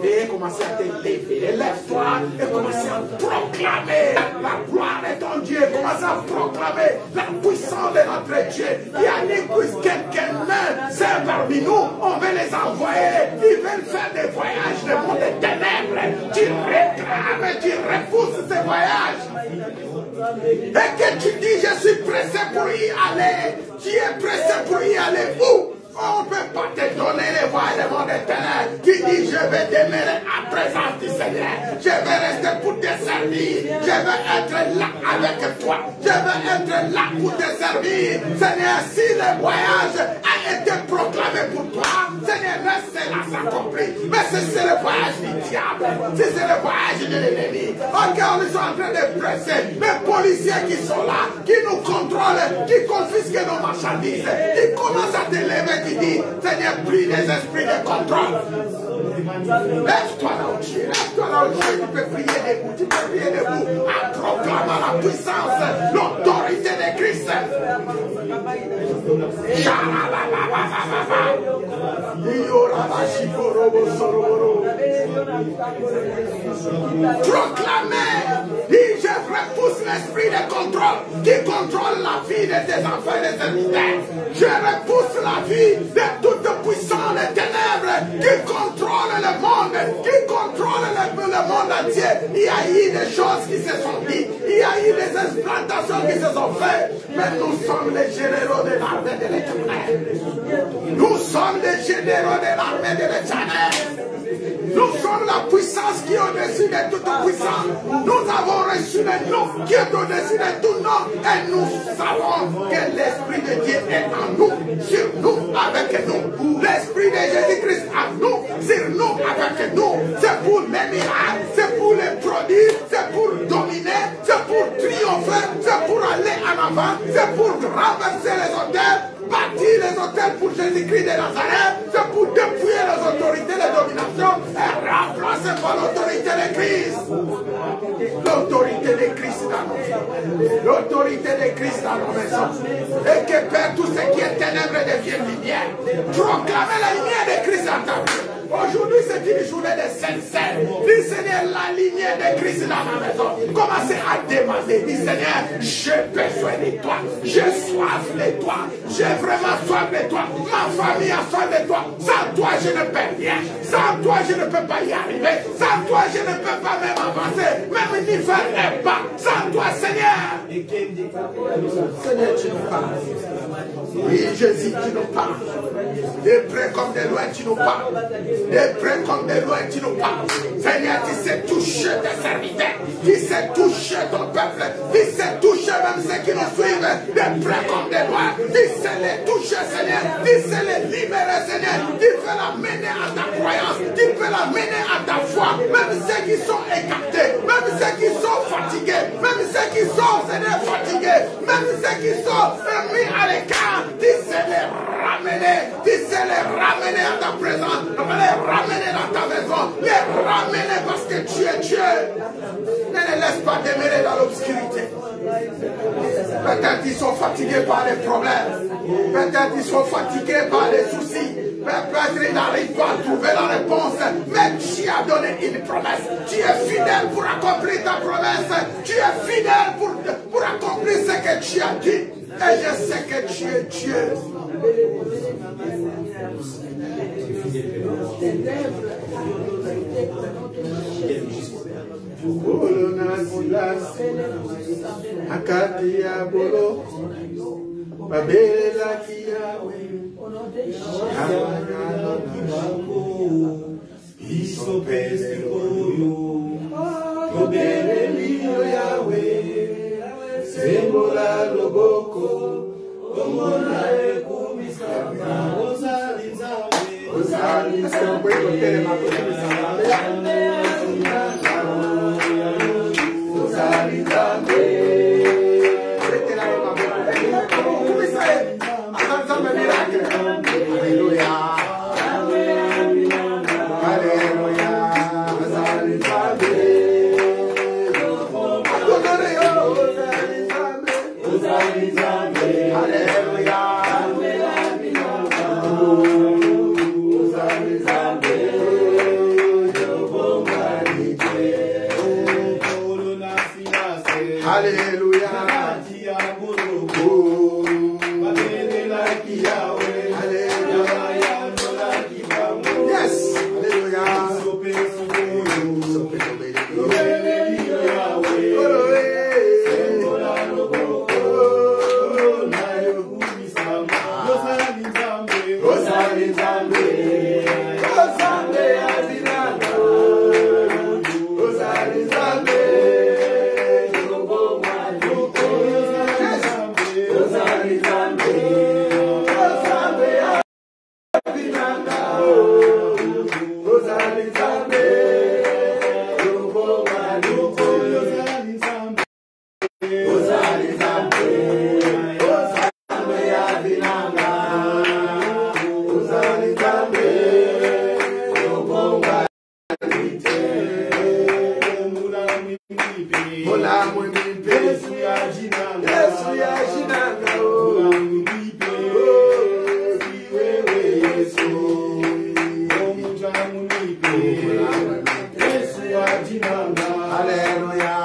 lever, commencer à te lever. Lève-toi et commencer à proclamer la gloire de ton Dieu. Commence à proclamer la puissance de notre Dieu. Il y a des puissances, quelqu'un c'est parmi nous, on veut les envoyer. Ils veulent faire des voyages de monde des ténèbres. Tu réclames, tu repousses ces voyages. Et que tu dis, je suis pressé pour y aller. Tu es pressé pour y aller où? On ne peut pas te donner les voies de mon éternel. Tu dis, je vais demeurer en présence du Seigneur. Je vais rester pour te servir. Je vais être là avec toi. Je vais être là pour te servir. Seigneur, si le voyage a été proclamé pour toi, Seigneur, laisse cela s'accomplir. Mais si c'est le voyage du diable, si c'est le voyage de l'ennemi, regarde, ils sont en train de presser les policiers qui sont là, qui nous contrôlent, qui confisquent nos marchandises, qui commencent à te lever. Qui dit, Seigneur, prie les esprits de contrôle. Lève-toi là où tu es, lève-toi là où tu es. Tu peux prier debout, tu peux prier debout, en proclamant la puissance, l'autorité de Christ. Proclamez, dis, je repousse l'esprit de contrôle qui contrôle la vie de tes enfants et de tes militaires. Je repousse la vie de toute puissance des ténèbres qui contrôle le monde, qui contrôle le monde entier. Il y a eu des choses qui se sont dites, il y a eu des explantations qui se sont faites, mais nous sommes les généraux de l'armée de l'Éternel. Nous sommes les généraux de l'armée de l'Éternel. Nous sommes la puissance qui est au-dessus de toute puissance. Nous avons reçu le nom qui est au-dessus de tout nom. Et nous savons que l'Esprit de Dieu est en nous, sur nous, avec nous. L'Esprit de Jésus-Christ en nous, sur nous, avec nous. C'est pour les miracles, c'est pour les produits, c'est pour dominer, c'est pour triompher, c'est pour aller en avant, c'est pour renverser les hôtels. Bâtir les hôtels pour Jésus-Christ de Nazareth, c'est pour dépouiller les autorités de domination et remplacer par l'autorité de Christ. L'autorité de Christ dans nos vies. L'autorité de Christ dans nos maisons. Et que Père, tout ce qui est ténèbres devienne lumière. Proclamez la lumière de Christ dans ta vie. Aujourd'hui, c'est une journée de sincère. Dis Seigneur, la lumière de Christ dans ma maison. Commencez à demander. Dis Seigneur, j'ai besoin de toi. J'ai soif de toi. J'ai vraiment soif de toi. Ma famille a soif de toi. Sans toi, je ne peux rien. Sans toi, je ne peux pas y arriver. Sans toi, je ne peux pas même avancer. Même ni faire un pas. Sans toi, Seigneur. Seigneur, tu nous parles. Oui, Jésus, tu nous parles. De près comme de loin, tu nous parles. De près comme de loin, tu nous parles. Seigneur, tu sais toucher tes serviteurs. Tu sais toucher ton peuple. Tu sais toucher même ceux qui nous suivent. De près comme de loin. Tu sais les toucher, Seigneur. Tu sais les libérer, Seigneur. Tu peux l'amener à ta croyance. Tu peux l'amener à ta foi. Même ceux qui sont écartés. Même ceux qui sont fatigués. Même ceux qui sont, Seigneur, fatigués. Même ceux qui sont mis à l'écart. Tu sais les ramener. Tu sais les ramener à ta présence. Les ramener dans ta maison. Les ramener parce que tu es Dieu. Ne les laisse pas demeurer dans l'obscurité. Peut-être qu'ils sont fatigués par les problèmes. Peut-être qu'ils sont fatigués par les soucis. Peut-être qu'ils n'arrivent pas à trouver la réponse. Mais tu as donné une promesse. Tu es fidèle pour accomplir ta promesse. Tu es fidèle pour accomplir ce que tu as dit. Et je sais que tu es Dieu. Alléluia. Yes. Alléluia.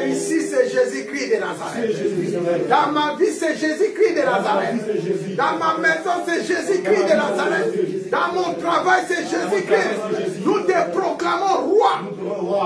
Ici, c'est Jésus-Christ de Nazareth. Dans ma vie, c'est Jésus-Christ de Nazareth. Dans ma maison, c'est Jésus-Christ de Nazareth. Dans mon travail, c'est Jésus-Christ. Nous te proclamons roi.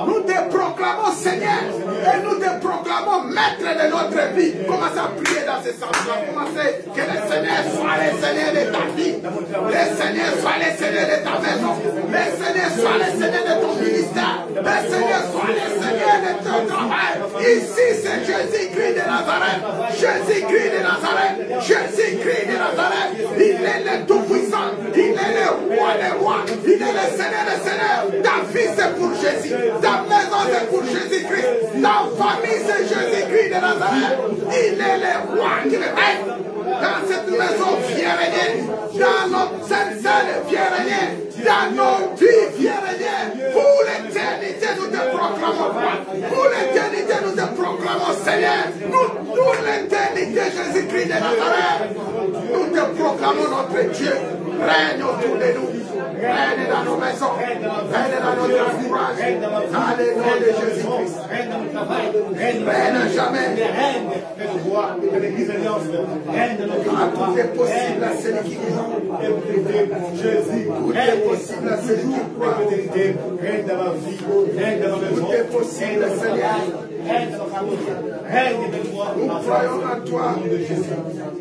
Nous te proclamons Seigneur. Et nous te proclamons maître de notre vie. Commencez à prier dans ce sens-là. Commencez que le Seigneur soit le Seigneur de ta vie. Le Seigneur soit le Seigneur de ta maison. Le Seigneur soit le Seigneur de ton ministère. Le Seigneur soit le Seigneur de ton travail. Ici, c'est Jésus-Christ de Nazareth. Jésus-Christ de Nazareth. Jésus-Christ de Nazareth. Il est le Tout-Puissant. Il est le Roi des Rois. Il est le Seigneur des Seigneurs. Ta vie, c'est pour Jésus. Ta maison, c'est pour Jésus-Christ. Ta famille, c'est Jésus-Christ de Nazareth. Il est le Roi qui règne. Dans cette maison, viens régner. Dans notre Sainte-Sainte, viens régner. Dans nos vies, viens régner. Pour l'éternité, nous te proclamons roi. Pour l'éternité, nous te proclamons Seigneur. Nous, pour l'éternité, Jésus-Christ de Nazareth, nous te proclamons notre Dieu. Règne autour de nous. Règne dans nos maisons. Règne dans notre entourage. Dans le nom de Jésus-Christ. Règne jamais. Tout est possible à celui qui croit. Tout est possible à celui qui croit. Tout est possible, Seigneur. Nous croyons en toi.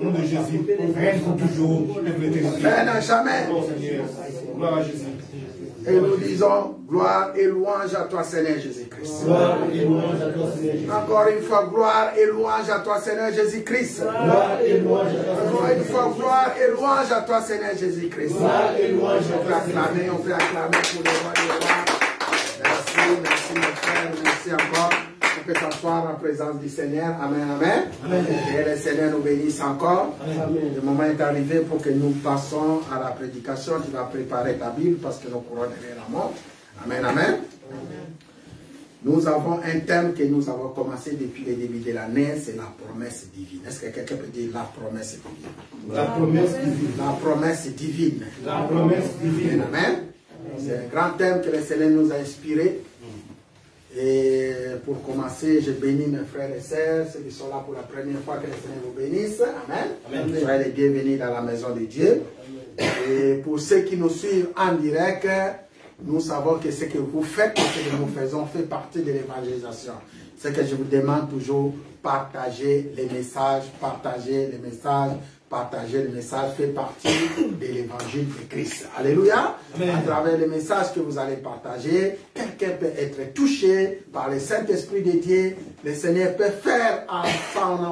Nom de Jésus, règne pour toujours et pour l'éternité. Règne à jamais. Gloire à Jésus. Et nous disons gloire et louange à toi, Seigneur Jésus-Christ. Gloire et louange à toi, Seigneur Jésus. Encore une fois, gloire et louange à toi, Seigneur Jésus-Christ. Gloire et louange à toi, Encore une fois, gloire et louange à toi, Seigneur Jésus-Christ. gloire et louange à On peut toi, acclamer, on peut acclamer pour le roi des rois. Merci, merci mon frère, merci encore. On peut s'asseoir en présence du Seigneur. Amen, amen. Amen. Et le Seigneur nous bénisse encore. Amen. Le moment est arrivé pour que nous passions à la prédication. Tu vas préparer ta Bible parce que nous courons derrière la mort. Amen, amen. Amen. Nous avons un thème que nous avons commencé depuis le début de l'année, c'est la promesse divine. Est-ce que quelqu'un peut dire la promesse divine? La promesse divine. La promesse divine. La promesse divine. Amen. C'est un grand thème que le Seigneur nous a inspiré. Et pour commencer, je bénis mes frères et sœurs, ceux qui sont là pour la première fois, que le Seigneur vous bénisse. Amen. Amen. Soyez les bienvenus dans la maison de Dieu. Et pour ceux qui nous suivent en direct, nous savons que ce que vous faites, ce que nous faisons, fait partie de l'évangélisation. Ce que je vous demande toujours, partagez les messages, partagez les messages, partager le message fait partie de l'évangile de Christ. Alléluia. Amen. À travers les messages que vous allez partager, quelqu'un peut être touché par le Saint-Esprit de Dieu. Le Seigneur peut faire à son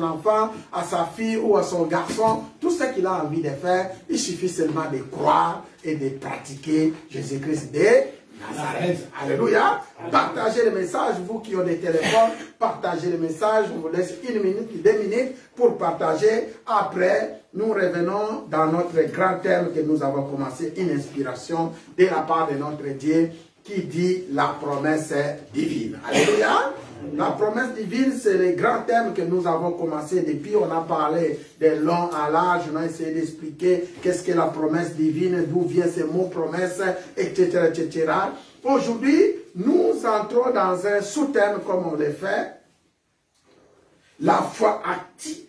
enfant, à sa fille ou à son garçon, tout ce qu'il a envie de faire. Il suffit seulement de croire et de pratiquer Jésus-Christ de Nazareth. Alléluia. Partagez le message, vous qui avez des téléphones, partagez le message. Je vous laisse 1 minute, 2 minutes pour partager. Après, nous revenons dans notre grand thème que nous avons commencé, une inspiration de la part de notre Dieu qui dit la promesse divine. Alléluia. La promesse divine, c'est le grand thème que nous avons commencé depuis. On a parlé de long à large. On a essayé d'expliquer qu'est-ce que la promesse divine, d'où vient ce mot promesse, etc., etc. Aujourd'hui, nous entrons dans un sous-thème comme on le fait. La foi active,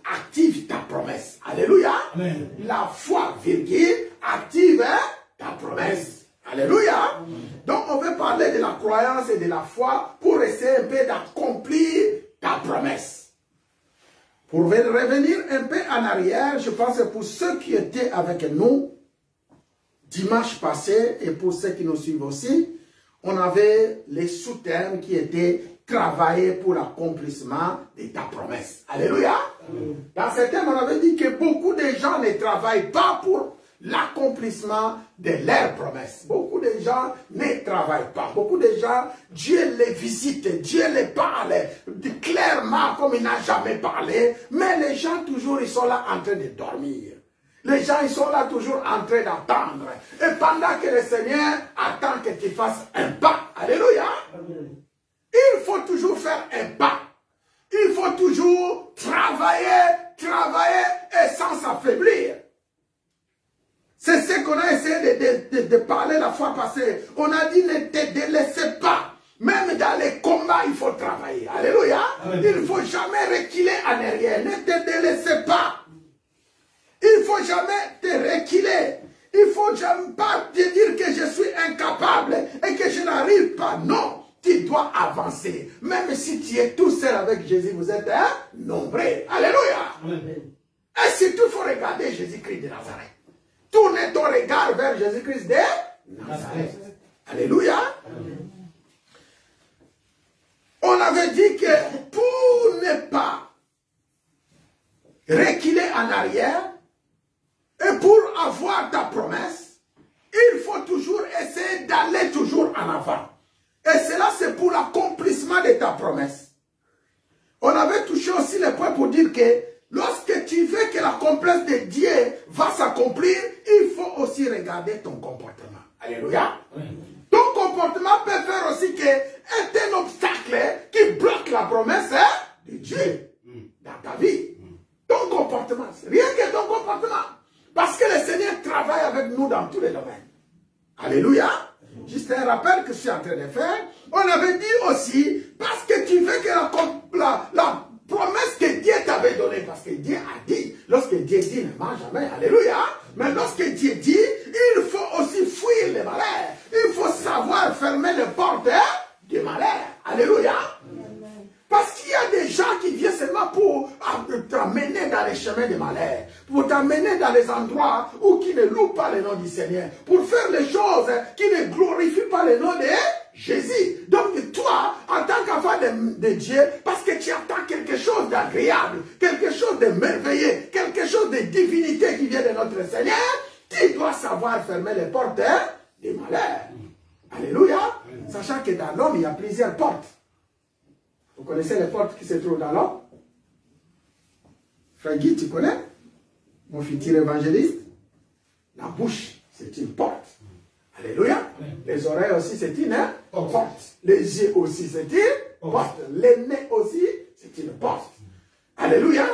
active ta promesse. Alléluia. Amen. La foi, active ta promesse. Alléluia. Donc, on veut parler de la croyance et de la foi pour essayer un peu d'accomplir ta promesse. Pour revenir un peu en arrière, je pense que pour ceux qui étaient avec nous dimanche passé et pour ceux qui nous suivent aussi, on avait les sous-thèmes qui étaient travailler pour l'accomplissement de ta promesse. Alléluia. Dans ce thème, on avait dit que beaucoup de gens ne travaillent pas pour l'accomplissement de leurs promesses. Beaucoup de gens ne travaillent pas. Beaucoup de gens, Dieu les visite, Dieu les parle clairement comme il n'a jamais parlé. Mais les gens toujours, ils sont là en train de dormir. Les gens, ils sont là toujours en train d'attendre. Et pendant que le Seigneur attend que tu fasses un pas. Alléluia. Il faut toujours faire un pas. Il faut toujours travailler et sans s'affaiblir. C'est ce qu'on a essayé de parler la fois passée. On a dit ne te délaissez pas. Même dans les combats, il faut travailler. Alléluia. Amen. Il ne faut jamais reculer en arrière. Ne te délaissez pas. Il ne faut jamais te reculer. Il ne faut jamais pas te dire que je suis incapable et que je n'arrive pas. Non. Tu dois avancer. Même si tu es tout seul avec Jésus, vous êtes nombreux. Alléluia. Amen. Et surtout, il faut regarder Jésus-Christ de Nazareth. Tournez ton regard vers Jésus-Christ de Nazareth. Alléluia. Amen. On avait dit que pour ne pas reculer en arrière et pour avoir ta promesse, il faut toujours essayer d'aller toujours en avant. Et cela, c'est pour l'accomplissement de ta promesse. On avait touché aussi le point pour dire que lorsque tu veux que la promesse de Dieu va s'accomplir, il faut aussi regarder ton comportement. Alléluia. Oui. Ton comportement peut faire aussi que est un obstacle qui bloque la promesse de Dieu dans ta vie. Ton comportement, c'est rien que ton comportement. Parce que le Seigneur travaille avec nous dans tous les domaines. Alléluia. Juste un rappel que je suis en train de faire. On avait dit aussi, parce que tu veux que la promesse que Dieu t'avait donnée, parce que Dieu a dit, lorsque Dieu dit ne mange jamais, alléluia, mais lorsque Dieu dit, il faut aussi fuir les malheurs. Il faut savoir fermer les portes du malheur. Alléluia. Parce qu'il y a des gens qui viennent seulement pour t'amener dans les chemins des malheurs, pour t'amener dans les endroits où qui ne louent pas le nom du Seigneur, pour faire les choses qui ne glorifient pas le nom de Jésus. Donc toi, en tant qu'enfant de Dieu, parce que tu attends quelque chose d'agréable, quelque chose de merveilleux, quelque chose de divinité qui vient de notre Seigneur, tu dois savoir fermer les portes des malheurs. Alléluia. Sachant que dans l'homme, il y a plusieurs portes. Vous connaissez les portes qui se trouvent dans l'homme? Frère Guy, tu connais? Mon futur évangéliste? La bouche, c'est une porte. Alléluia. Les oreilles aussi, c'est une porte. Les yeux aussi, c'est une porte. Les nez aussi, c'est une porte. Alléluia.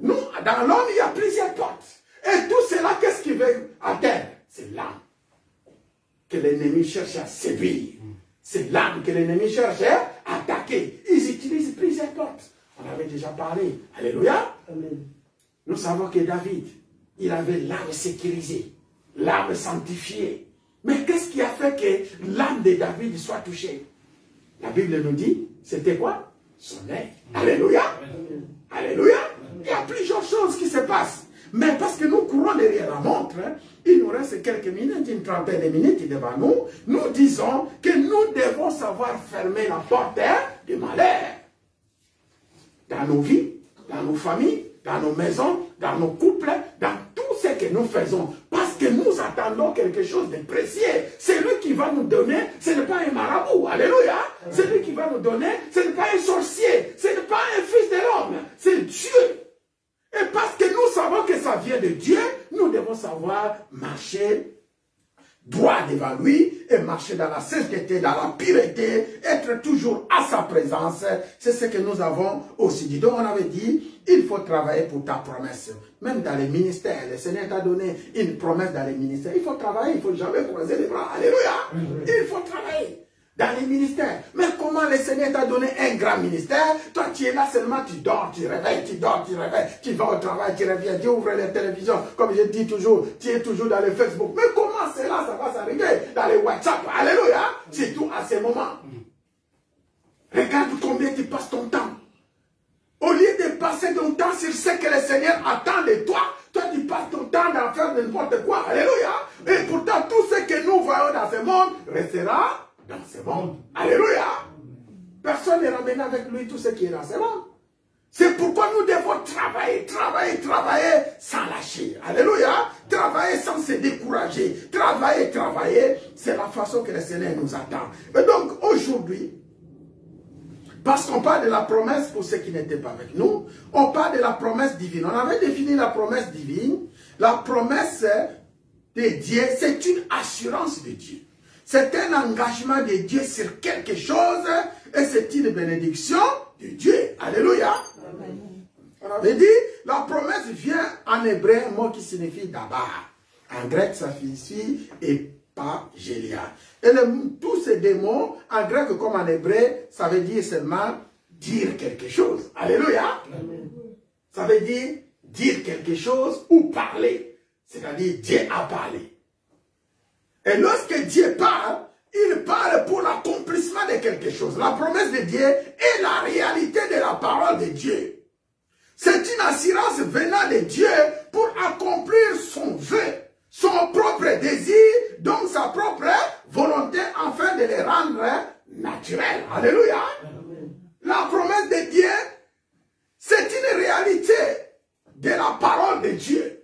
Nous, dans l'homme, il y a plusieurs portes. Et tout cela, qu'est-ce qui veut atteindre? C'est l'âme. Que le l'ennemi cherche à séduire. C'est l'âme que l'ennemi cherche à attaquer. Ils utilisent plusieurs portes. On avait déjà parlé. Alléluia. Amen. Nous savons que David, il avait l'âme sécurisée, l'âme sanctifiée. Mais qu'est-ce qui a fait que l'âme de David soit touchée? La Bible nous dit, c'était quoi? Son œil. Alléluia. Amen. Alléluia. Amen. Il y a plusieurs choses qui se passent. Mais parce que nous courons derrière la montre, il nous reste quelques minutes, une trentaine de minutes devant nous, nous disons que nous devons savoir fermer la porte du malheur. Dans nos vies, dans nos familles, dans nos maisons, dans nos couples, dans tout ce que nous faisons. Parce que nous attendons quelque chose de précieux. C'est lui qui va nous donner, ce n'est pas un marabout. Alléluia. C'est lui qui va nous donner, ce n'est pas un sorcier, ce n'est pas un fils de l'homme, c'est Dieu. Et parce que nous savons que ça vient de Dieu, nous devons savoir marcher droit devant lui et marcher dans la sainteté, dans la pureté, être toujours à sa présence. C'est ce que nous avons aussi dit. Donc on avait dit, il faut travailler pour ta promesse. Même dans les ministères, le Seigneur t'a donné une promesse dans les ministères. Il faut travailler, il ne faut jamais croiser les bras. Alléluia. Il faut travailler. Dans les ministères. Mais comment le Seigneur t'a donné un grand ministère? Toi, tu es là seulement, tu dors, tu réveilles, tu dors, tu réveilles, tu vas au travail, tu reviens, tu ouvres les télévisions. Comme je dis toujours, tu es toujours dans le Facebook. Mais comment cela, ça va s'arriver? Dans les WhatsApp. Alléluia. C'est tout à ces moments. Regarde combien tu passes ton temps. Au lieu de passer ton temps sur ce que le Seigneur attend de toi, toi tu passes ton temps dans faire n'importe quoi. Alléluia. Et pourtant, tout ce que nous voyons dans ce monde restera dans ce monde. Alléluia. Personne n'est ramené avec lui tout ce qui est dans ce monde. C'est pourquoi nous devons travailler, travailler, travailler sans lâcher. Alléluia. Travailler sans se décourager. Travailler, travailler. C'est la façon que le Seigneur nous attend. Et donc aujourd'hui, parce qu'on parle de la promesse pour ceux qui n'étaient pas avec nous, on parle de la promesse divine. On avait défini la promesse divine. La promesse de Dieu, c'est une assurance de Dieu. C'est un engagement de Dieu sur quelque chose et c'est une bénédiction de Dieu. Alléluia. Amen. On avait dit, la promesse vient en hébreu, un mot qui signifie d'abord. En grec, ça signifie epagélia. Et tous ces deux mots, en grec comme en hébreu, ça veut dire seulement dire quelque chose. Alléluia. Amen. Ça veut dire quelque chose ou parler. C'est-à-dire Dieu a parlé. Et lorsque Dieu parle, il parle pour l'accomplissement de quelque chose. La promesse de Dieu est la réalité de la parole de Dieu. C'est une assurance venant de Dieu pour accomplir son vœu, son propre désir, donc sa propre volonté, afin de les rendre naturels. Alléluia. Amen. La promesse de Dieu, c'est une réalité de la parole de Dieu.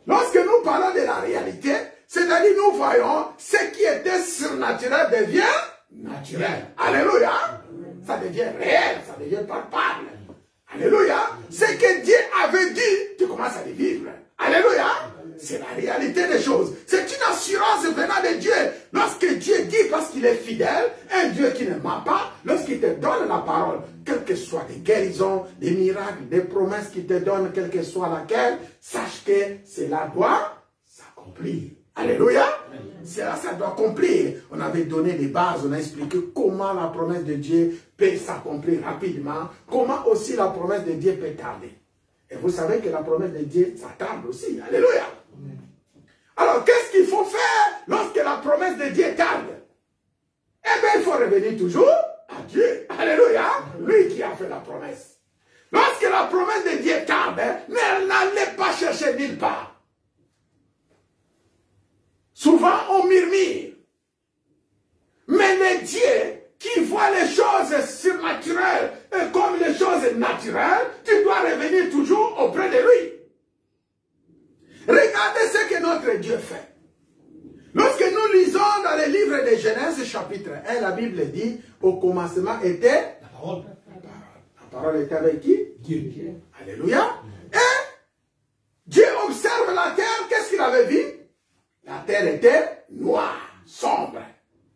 Lorsque nous parlons de la réalité, c'est-à-dire nous voyons ce qui était surnaturel devient naturel. Alléluia. Ça devient réel, ça devient palpable. Alléluia. Ce que Dieu avait dit, tu commences à le vivre. Alléluia. C'est la réalité des choses. C'est une assurance venant de Dieu. Lorsque Dieu dit, parce qu'il est fidèle, un Dieu qui ne ment pas, lorsqu'il te donne la parole, quelles que soient des guérisons, des miracles, des promesses qu'il te donne, quelle que soit laquelle, sache que cela doit s'accomplir. Alléluia. Ça doit accomplir. On avait donné les bases, on a expliqué comment la promesse de Dieu peut s'accomplir rapidement, comment aussi la promesse de Dieu peut tarder. Et vous savez que la promesse de Dieu, ça tarde aussi. Alléluia. Alors, qu'est-ce qu'il faut faire lorsque la promesse de Dieu tarde? Eh bien, il faut revenir toujours à Dieu. Alléluia. Lui qui a fait la promesse. Lorsque la promesse de Dieu tarde, n'allez pas chercher nulle part. Souvent, on murmure. Mais le Dieu qui voit les choses surnaturelles et comme les choses naturelles, tu dois revenir toujours auprès de lui. Regardez ce que notre Dieu fait. Lorsque nous lisons dans le livre de Genèse chapitre 1, la Bible dit, au commencement était la parole. La parole était avec qui? Dieu. Alléluia. Et Dieu observe la terre, qu'est-ce qu'il avait vu? La terre était noire, sombre.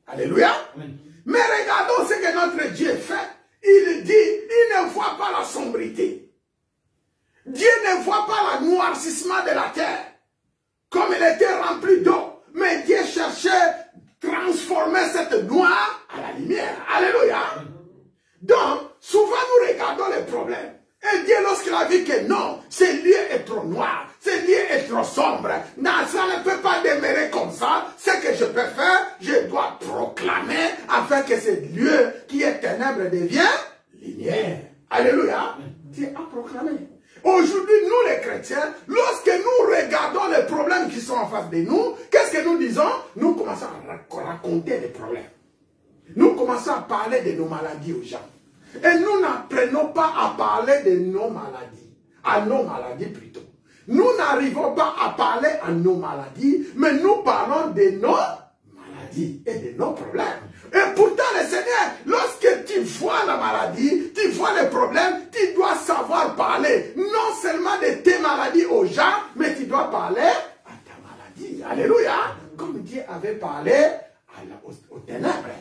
Alléluia. Amen. Mais regardons ce que notre Dieu fait. Il dit, il ne voit pas la sombrité. Dieu ne voit pas le noircissement de la terre. Comme elle était remplie d'eau. Mais Dieu cherchait transformer cette noire à la lumière. Alléluia. Donc, souvent nous regardons les problèmes. Et Dieu, lorsqu'il a vu que non, ce lieu est trop noir, ce lieu est trop sombre, non, ça ne peut pas demeurer comme ça. Ce que je peux faire, je dois proclamer afin que ce lieu qui est ténèbre devienne lumière. Alléluia. Dieu a proclamé. Aujourd'hui, nous les chrétiens, lorsque nous regardons les problèmes qui sont en face de nous, qu'est-ce que nous disons? Nous commençons à raconter les problèmes. Nous commençons à parler de nos maladies aux gens. Et nous n'apprenons pas à parler de nos maladies, à nos maladies plutôt. Nous n'arrivons pas à parler à nos maladies, mais nous parlons de nos maladies et de nos problèmes. Et pourtant, le Seigneur, lorsque tu vois la maladie, tu vois les problèmes, tu dois savoir parler non seulement de tes maladies aux gens, mais tu dois parler à ta maladie. Alléluia. Comme Dieu avait parlé aux ténèbres.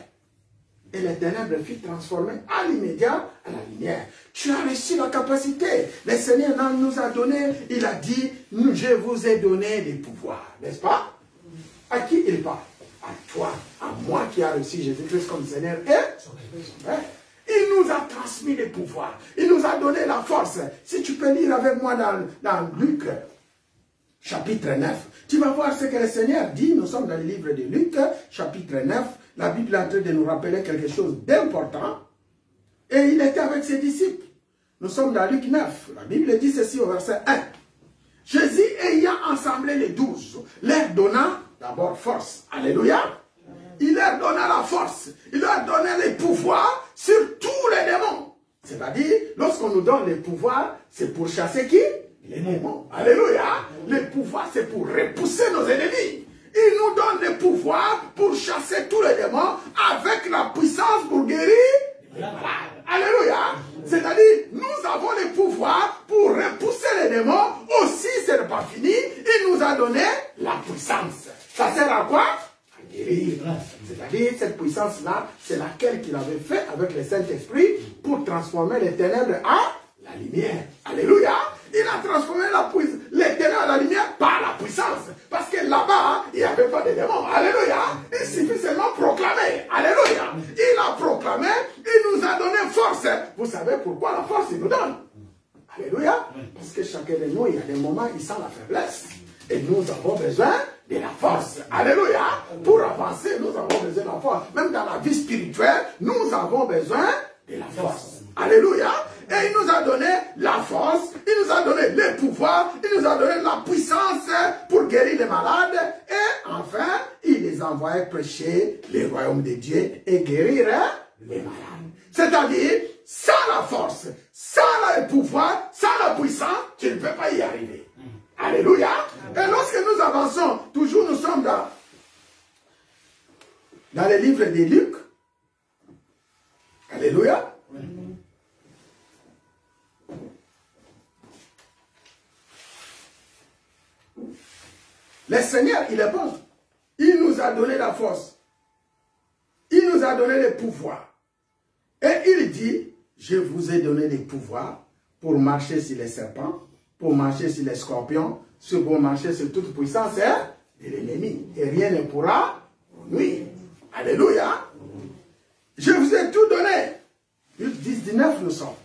Et les ténèbres furent transformées à l'immédiat à la lumière. Tu as reçu la capacité. Le Seigneur nous a donné, il a dit, je vous ai donné des pouvoirs. N'est-ce pas? À qui il parle? À toi, à moi qui a reçu Jésus-Christ comme Seigneur. Et il nous a transmis des pouvoirs. Il nous a donné la force. Si tu peux lire avec moi dans Luc, chapitre 9, tu vas voir ce que le Seigneur dit. Nous sommes dans le livre de Luc, chapitre 9. La Bible est en train de nous rappeler quelque chose d'important. Et il était avec ses disciples. Nous sommes dans Luc 9. La Bible dit ceci au verset 1. Jésus ayant assemblé les 12, leur donna d'abord force. Alléluia. Il leur donna la force. Il leur donna les pouvoirs sur tous les démons. C'est-à-dire, lorsqu'on nous donne les pouvoirs, c'est pour chasser qui? Les démons. Alléluia. Les pouvoirs, c'est pour repousser nos ennemis. Il nous donne les pouvoirs pour chasser tous les démons avec la puissance pour guérir les malades. Alléluia. C'est-à-dire, nous avons les pouvoirs pour repousser les démons. Aussi, ce n'est pas fini. Il nous a donné la puissance. Ça sert à quoi? À guérir. C'est-à-dire, cette puissance-là, c'est laquelle qu'il avait fait avec le Saint-Esprit pour transformer les ténèbres à la lumière. Alléluia. Il a transformé les ténèbres à la lumière par la puissance. Parce que là-bas, il n'y avait pas de démons. Alléluia. Il suffit seulement proclamer. Alléluia. Il a proclamé, il nous a donné force. Vous savez pourquoi la force il nous donne? Alléluia. Parce que chacun de nous, il y a des moments, il sent la faiblesse. Et nous avons besoin de la force. Alléluia. Pour avancer, nous avons besoin de la force. Même dans la vie spirituelle, nous avons besoin de la force. Alléluia. Et il nous a donné la force, il nous a donné les pouvoirs, il nous a donné la puissance pour guérir les malades. Et enfin, il les envoyait prêcher le royaume de Dieu et guérir les malades. C'est-à-dire, sans la force, sans le pouvoir, sans la puissance, tu ne peux pas y arriver. Alléluia. Et lorsque nous avançons, toujours nous sommes dans le livre de Luc. Alléluia. Le Seigneur, il est bon. Il nous a donné la force. Il nous a donné le pouvoir. Et il dit, je vous ai donné des pouvoirs pour marcher sur les serpents, pour marcher sur les scorpions, pour marcher sur toute puissance de l'ennemi. Et rien ne pourra vous nuire. Alléluia. Je vous ai tout donné. Luc 10, 19 nous sommes.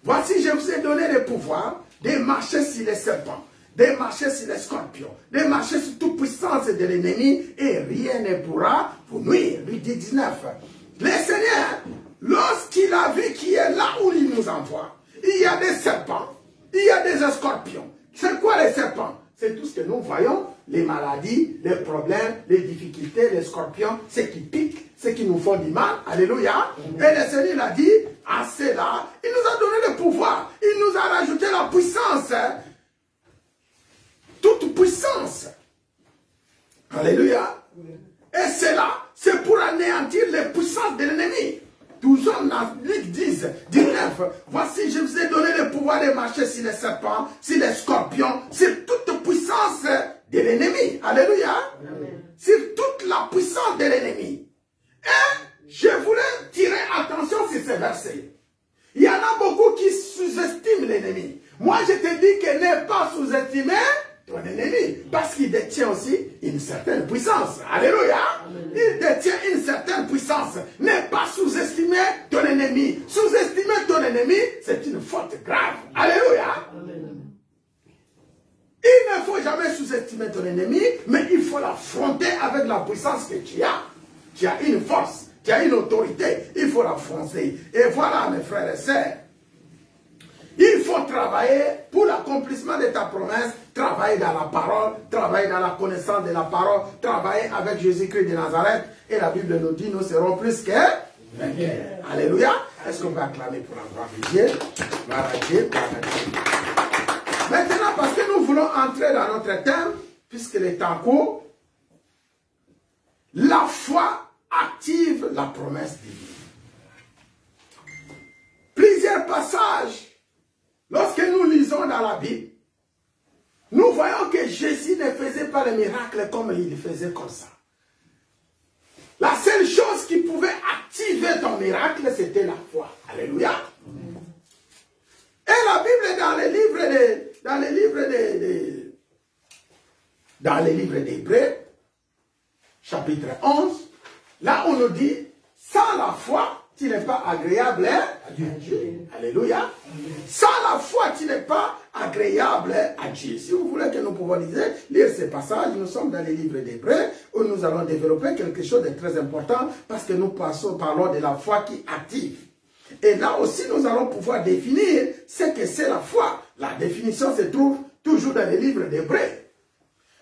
Voici, je vous ai donné le pouvoir de marcher sur les serpents, de marcher sur les scorpions, de marcher sur toute puissance de l'ennemi et rien ne pourra vous nuire. Luc 10, 19. Le Seigneur, lorsqu'il a vu qu'il est là où il nous envoie, il y a des serpents, il y a des scorpions. C'est quoi les serpents? C'est tout ce que nous voyons, les maladies, les problèmes, les difficultés, les scorpions, ce qui pique, ce qui nous font du mal. Alléluia. Et le Seigneur il a dit, à cela, il nous a donné le pouvoir. Il nous a rajouté la puissance. Toute puissance. Alléluia. Et cela, c'est pour anéantir les puissances de l'ennemi. Toujours dans Luc 10, 19. Voici, je vous ai donné le pouvoir de marcher sur les serpents, sur les scorpions, sur toute puissance de l'ennemi. Alléluia. Sur toute la puissance de l'ennemi. Et je voulais tirer attention sur ces versets. Il y en a beaucoup qui sous-estiment l'ennemi. Moi, je te dis que n'est pas sous-estimer ton ennemi. Parce qu'il détient aussi une certaine puissance. Alléluia. Il détient une certaine puissance. N'aie pas sous-estimer ton ennemi. Sous-estimer ton ennemi, c'est une faute grave. Alléluia. Il ne faut jamais sous-estimer ton ennemi, mais il faut l'affronter avec la puissance que tu as. Tu as une force, tu as une autorité. Il faut l'affronter. Et voilà, mes frères et sœurs. Il faut travailler pour l'accomplissement de ta promesse, travailler dans la parole, travailler dans la connaissance de la parole, travailler avec Jésus-Christ de Nazareth. Et la Bible nous dit, nous serons plus que vainqueurs. Alléluia. Est-ce qu'on peut acclamer pour la gloire de Dieu? Gloire à Dieu, gloire à Dieu. Maintenant, parce que nous voulons entrer dans notre thème, puisque le temps court, la foi active la promesse divine. Plusieurs passages. Lorsque nous lisons dans la Bible, nous voyons que Jésus ne faisait pas les miracles comme il faisait comme ça. La seule chose qui pouvait activer ton miracle, c'était la foi. Alléluia. Et la Bible, dans les livres d'Hébreux, chapitre 11, là on nous dit, sans la foi, tu n'es pas agréable à Dieu. Alléluia. Sans la foi, tu n'es pas agréable à Dieu. Si vous voulez que nous pouvons lire ces passages, nous sommes dans les livres d'Hébreux où nous allons développer quelque chose de très important parce que nous parlons de la foi qui active. Et là aussi, nous allons pouvoir définir ce que c'est la foi. La définition se trouve toujours dans les livres d'Hébreux.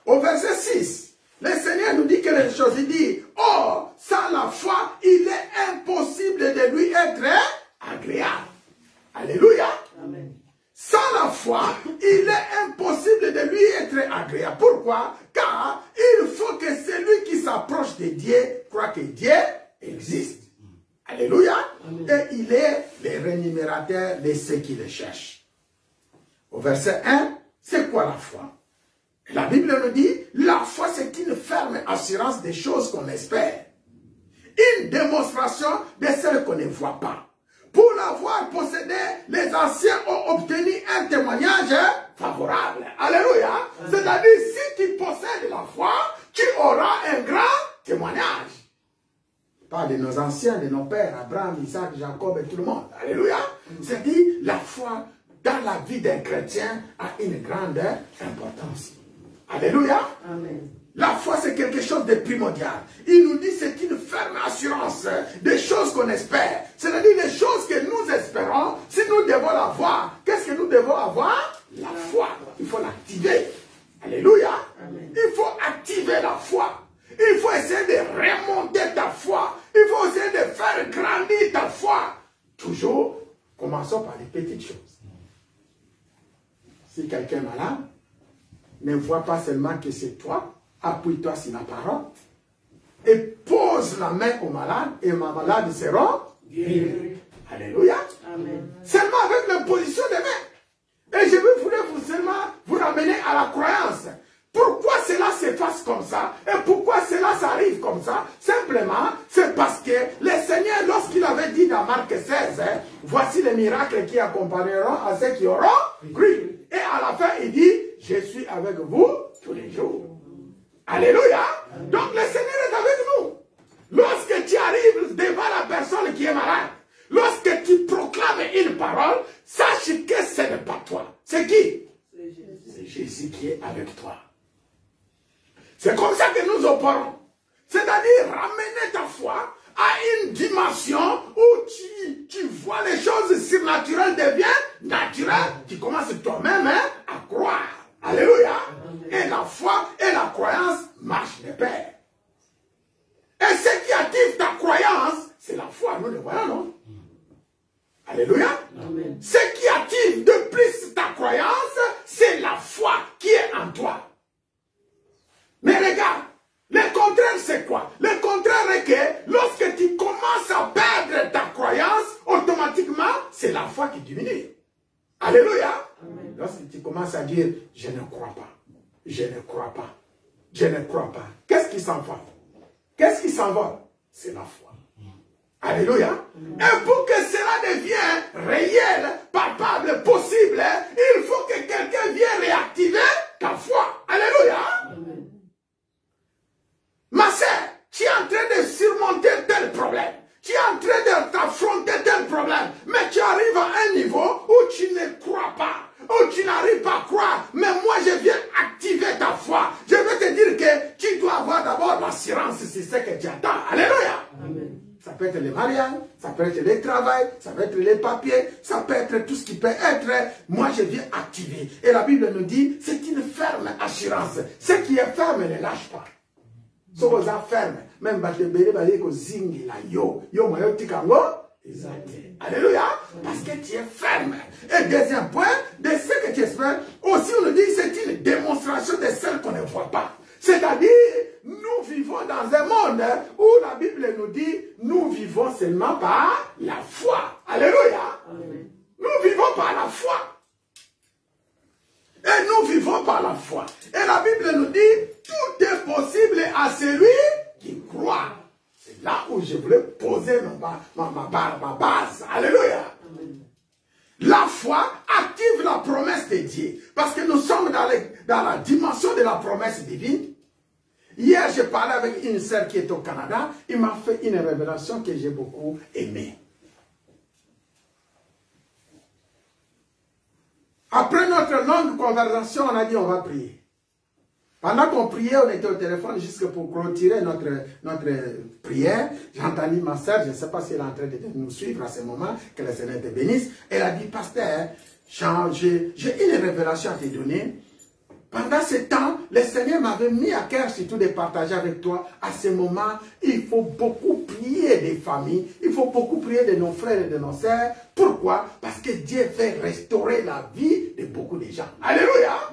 Au verset 6. Le Seigneur nous dit quelque chose, il dit, « Or, sans la foi, il est impossible de lui être agréable. » Alléluia. Amen. Sans la foi, il est impossible de lui être agréable. Pourquoi? Car il faut que celui qui s'approche de Dieu croit que Dieu existe. Alléluia. Amen. Et il est le rémunérateur de ceux qui le cherchent. Au verset 1, c'est quoi la foi? La Bible nous dit, la foi c'est une ferme assurance des choses qu'on espère. Une démonstration de celles qu'on ne voit pas. Pour l'avoir possédé, les anciens ont obtenu un témoignage favorable. Alléluia. C'est-à-dire, si tu possèdes la foi, tu auras un grand témoignage. Pas de nos anciens, de nos pères, Abraham, Isaac, Jacob et tout le monde. Alléluia. C'est-à-dire, la foi dans la vie d'un chrétien a une grande importance. Alléluia. Amen. La foi, c'est quelque chose de primordial. Il nous dit c'est une ferme assurance des choses qu'on espère. C'est-à-dire les choses que nous espérons, si nous devons l'avoir, qu'est-ce que nous devons avoir? La foi. Il faut l'activer. Alléluia. Amen. Il faut activer la foi. Il faut essayer de remonter ta foi. Il faut essayer de faire grandir ta foi. Toujours, commençons par les petites choses. Si quelqu'un est malade, ne vois pas seulement que c'est toi, appuie-toi sur la parole et pose la main au malade et ma malade sera guérie. Alléluia. Amen. Seulement avec l'imposition des mains. Et je voulais seulement vous ramener à la croyance. Pourquoi cela se passe comme ça et pourquoi cela s'arrive comme ça? Simplement, c'est parce que le Seigneur, lorsqu'il avait dit dans Marc 16, voici les miracles qui accompagneront à ceux qui auront cru. Et à la fin, il dit, je suis avec vous tous les jours. Alléluia. Donc le Seigneur est avec nous. Lorsque tu arrives devant la personne qui est malade, lorsque tu proclames une parole, sache que ce n'est pas toi. C'est qui? C'est Jésus qui est avec toi. C'est comme ça que nous opérons. C'est-à-dire ramener ta foi à une dimension où tu vois les choses surnaturelles deviennent naturelles. Tu commences toi-même à croire. Alléluia. Et la foi et la croyance marchent de pair. Et ce qui active ta croyance, c'est la foi. Nous le voyons, non? Alléluia. Amen. Ce qui active de plus ta croyance, c'est la foi qui est en toi. Mais regarde, le contraire c'est quoi? Le contraire est que lorsque tu commences à perdre ta croyance, automatiquement, c'est la foi qui diminue. Alléluia. Amen. Lorsque tu commences à dire, je ne crois pas, je ne crois pas, je ne crois pas. Qu'est-ce qui s'envole? Qu'est-ce qui s'envole? C'est la foi. Alléluia. Et pour que cela devienne réel, palpable, possible, il faut que quelqu'un vienne réactiver ta foi. être les mariages, ça peut être les travails, ça peut être les papiers, ça peut être tout ce qui peut être. Moi, je viens activer. Et la Bible nous dit, c'est une ferme assurance. Ce qui est ferme ne lâche pas. Ce qui est ferme, même si vous avez zingi la yo, yo mayo tikango, alléluia, parce que tu es ferme. Et deuxième point, de ce que tu espères, aussi on nous dit, c'est une démonstration de celle qu'on ne voit pas. C'est-à-dire, nous vivons dans un monde où la Bible nous dit, nous vivons seulement par la foi. Alléluia. Amen. Nous vivons par la foi. Et nous vivons par la foi. Et la Bible nous dit, tout est possible à celui qui croit. C'est là où je voulais poser ma base. Alléluia. Amen. La foi active la promesse de Dieu. Parce que nous sommes dans la dimension de la promesse divine. Hier, j'ai parlé avec une sœur qui est au Canada. Il m'a fait une révélation que j'ai beaucoup aimée. Après notre longue conversation, on a dit on va prier. Pendant qu'on priait, on était au téléphone jusque pour clôturer notre prière. J'ai entendu ma sœur, je ne sais pas si elle est en train de nous suivre à ce moment, que le Seigneur te bénisse. Elle a dit, pasteur, j'ai une révélation à te donner. Pendant ce temps, le Seigneur m'avait mis à cœur surtout de partager avec toi. À ce moment, il faut beaucoup prier des familles. Il faut beaucoup prier de nos frères et de nos sœurs. Pourquoi? Parce que Dieu veut restaurer la vie de beaucoup de gens. Alléluia!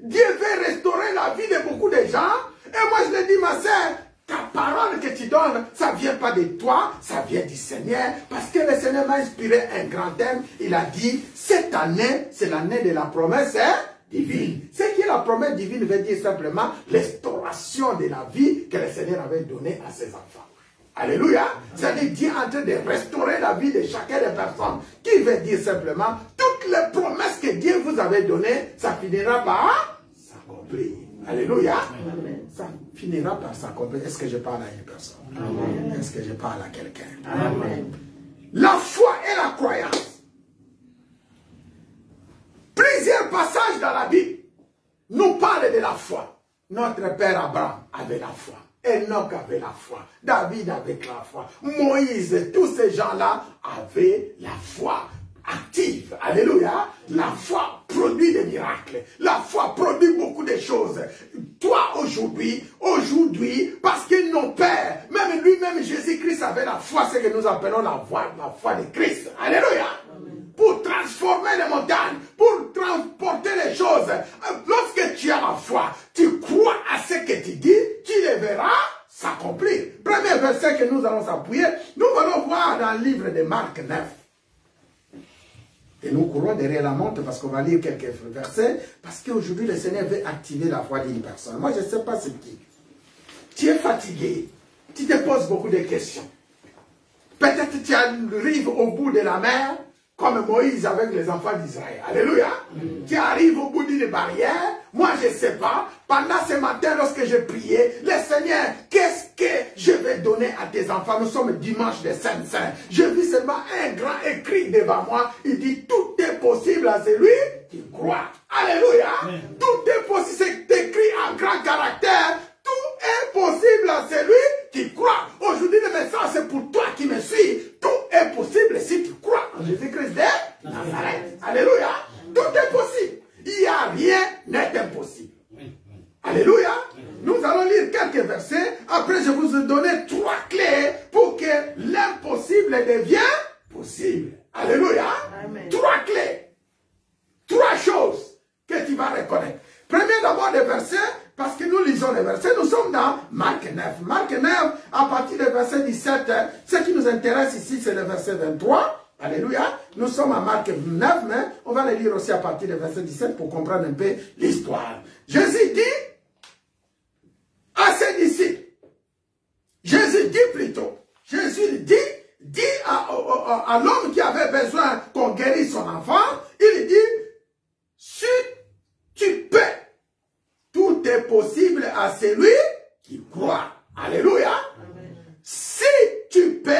Dieu veut restaurer la vie de beaucoup de gens. Et moi, je le dis, ma sœur, ta parole que tu donnes, ça ne vient pas de toi, ça vient du Seigneur. Parce que le Seigneur m'a inspiré un grand thème. Il a dit, cette année, c'est l'année de la promesse divine. Ce qui est la promesse divine veut dire simplement restauration de la vie que le Seigneur avait donnée à ses enfants. Alléluia. C'est-à-dire Dieu est en train de restaurer la vie de chacune des personnes. Qui veut dire simplement, toutes les promesses que Dieu vous avait données, ça finira par s'accomplir. Alléluia. Amen. Ça finira par s'accomplir. Est-ce que je parle à une personne? Est-ce que je parle à quelqu'un? La foi et la croyance. Plusieurs passages dans la Bible nous parlent de la foi. Notre père Abraham avait la foi. Enoch avait la foi. David avait la foi. Moïse, tous ces gens-là avaient la foi active. Alléluia. La foi produit des miracles. La foi produit beaucoup de choses. Toi, aujourd'hui, parce que nos pères, même lui-même, Jésus-Christ avait la foi, ce que nous appelons la foi de Christ. Alléluia. Pour transformer les montagnes, pour transporter les choses. Lorsque tu as la foi, tu crois à ce que tu dis, tu les verras s'accomplir. Premier verset que nous allons s'appuyer, nous allons voir dans le livre de Marc 9. Et nous courons derrière la montre parce qu'on va lire quelques versets, parce qu'aujourd'hui le Seigneur veut activer la foi d'une personne. Moi je ne sais pas ce qui. Tu es fatigué, tu te poses beaucoup de questions. Peut-être tu arrives au bout de la mer, comme Moïse avec les enfants d'Israël. Alléluia. Tu arrives au bout d'une barrière. Moi, je ne sais pas. Pendant ce matin, lorsque je priais, le Seigneur, qu'est-ce que je vais donner à tes enfants? Nous sommes dimanche des Saints. Je vis seulement un grand écrit devant moi. Il dit, tout est possible à celui qui croit. Alléluia. Tout est possible. C'est écrit en grand caractère. Tout est possible à celui qui croit. Aujourd'hui, le message, c'est pour toi qui me suis. Tout est possible si tu crois en Jésus-Christ de Nazareth. Alléluia. Tout est possible. Il n'y a rien n'est impossible. Alléluia. Nous allons lire quelques versets. Après, je vous ai donné 3 clés pour que l'impossible devienne possible. Alléluia. Amen. 3 clés. 3 choses que tu vas reconnaître. Premier d'abord des versets, parce que nous lisons les versets, nous sommes dans Marc 9. Marc 9, à partir du verset 17, ce qui nous intéresse ici, c'est le verset 23. Alléluia. Nous sommes à Marc 9, mais on va le lire aussi à partir du verset 17 pour comprendre un peu l'histoire. Jésus dit à ses disciples, Jésus dit à l'homme qui avait besoin qu'on guérisse son enfant, il dit, si tu peux, tout est possible à celui qui croit. Alléluia. Amen. Si tu peux,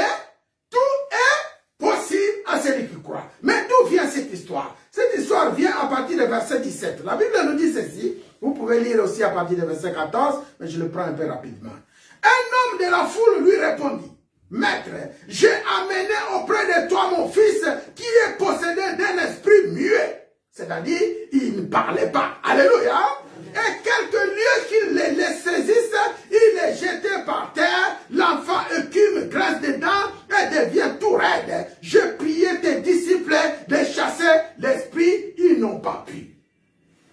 tout est possible à celui qui croit. Mais d'où vient cette histoire? Cette histoire vient à partir du verset 17. La Bible nous dit ceci. Vous pouvez lire aussi à partir du verset 14, mais je le prends un peu rapidement. Un homme de la foule lui répondit, Maître, j'ai amené auprès de toi mon fils qui est possédé d'un esprit muet. C'est-à-dire, il ne parlait pas. Alléluia. Et quelques lieux qu'il les saisisse, il est jeté par terre. L'enfant écume, graisse dedans et devient tout raide. Je priais tes disciples de chasser l'esprit, ils n'ont pas pu.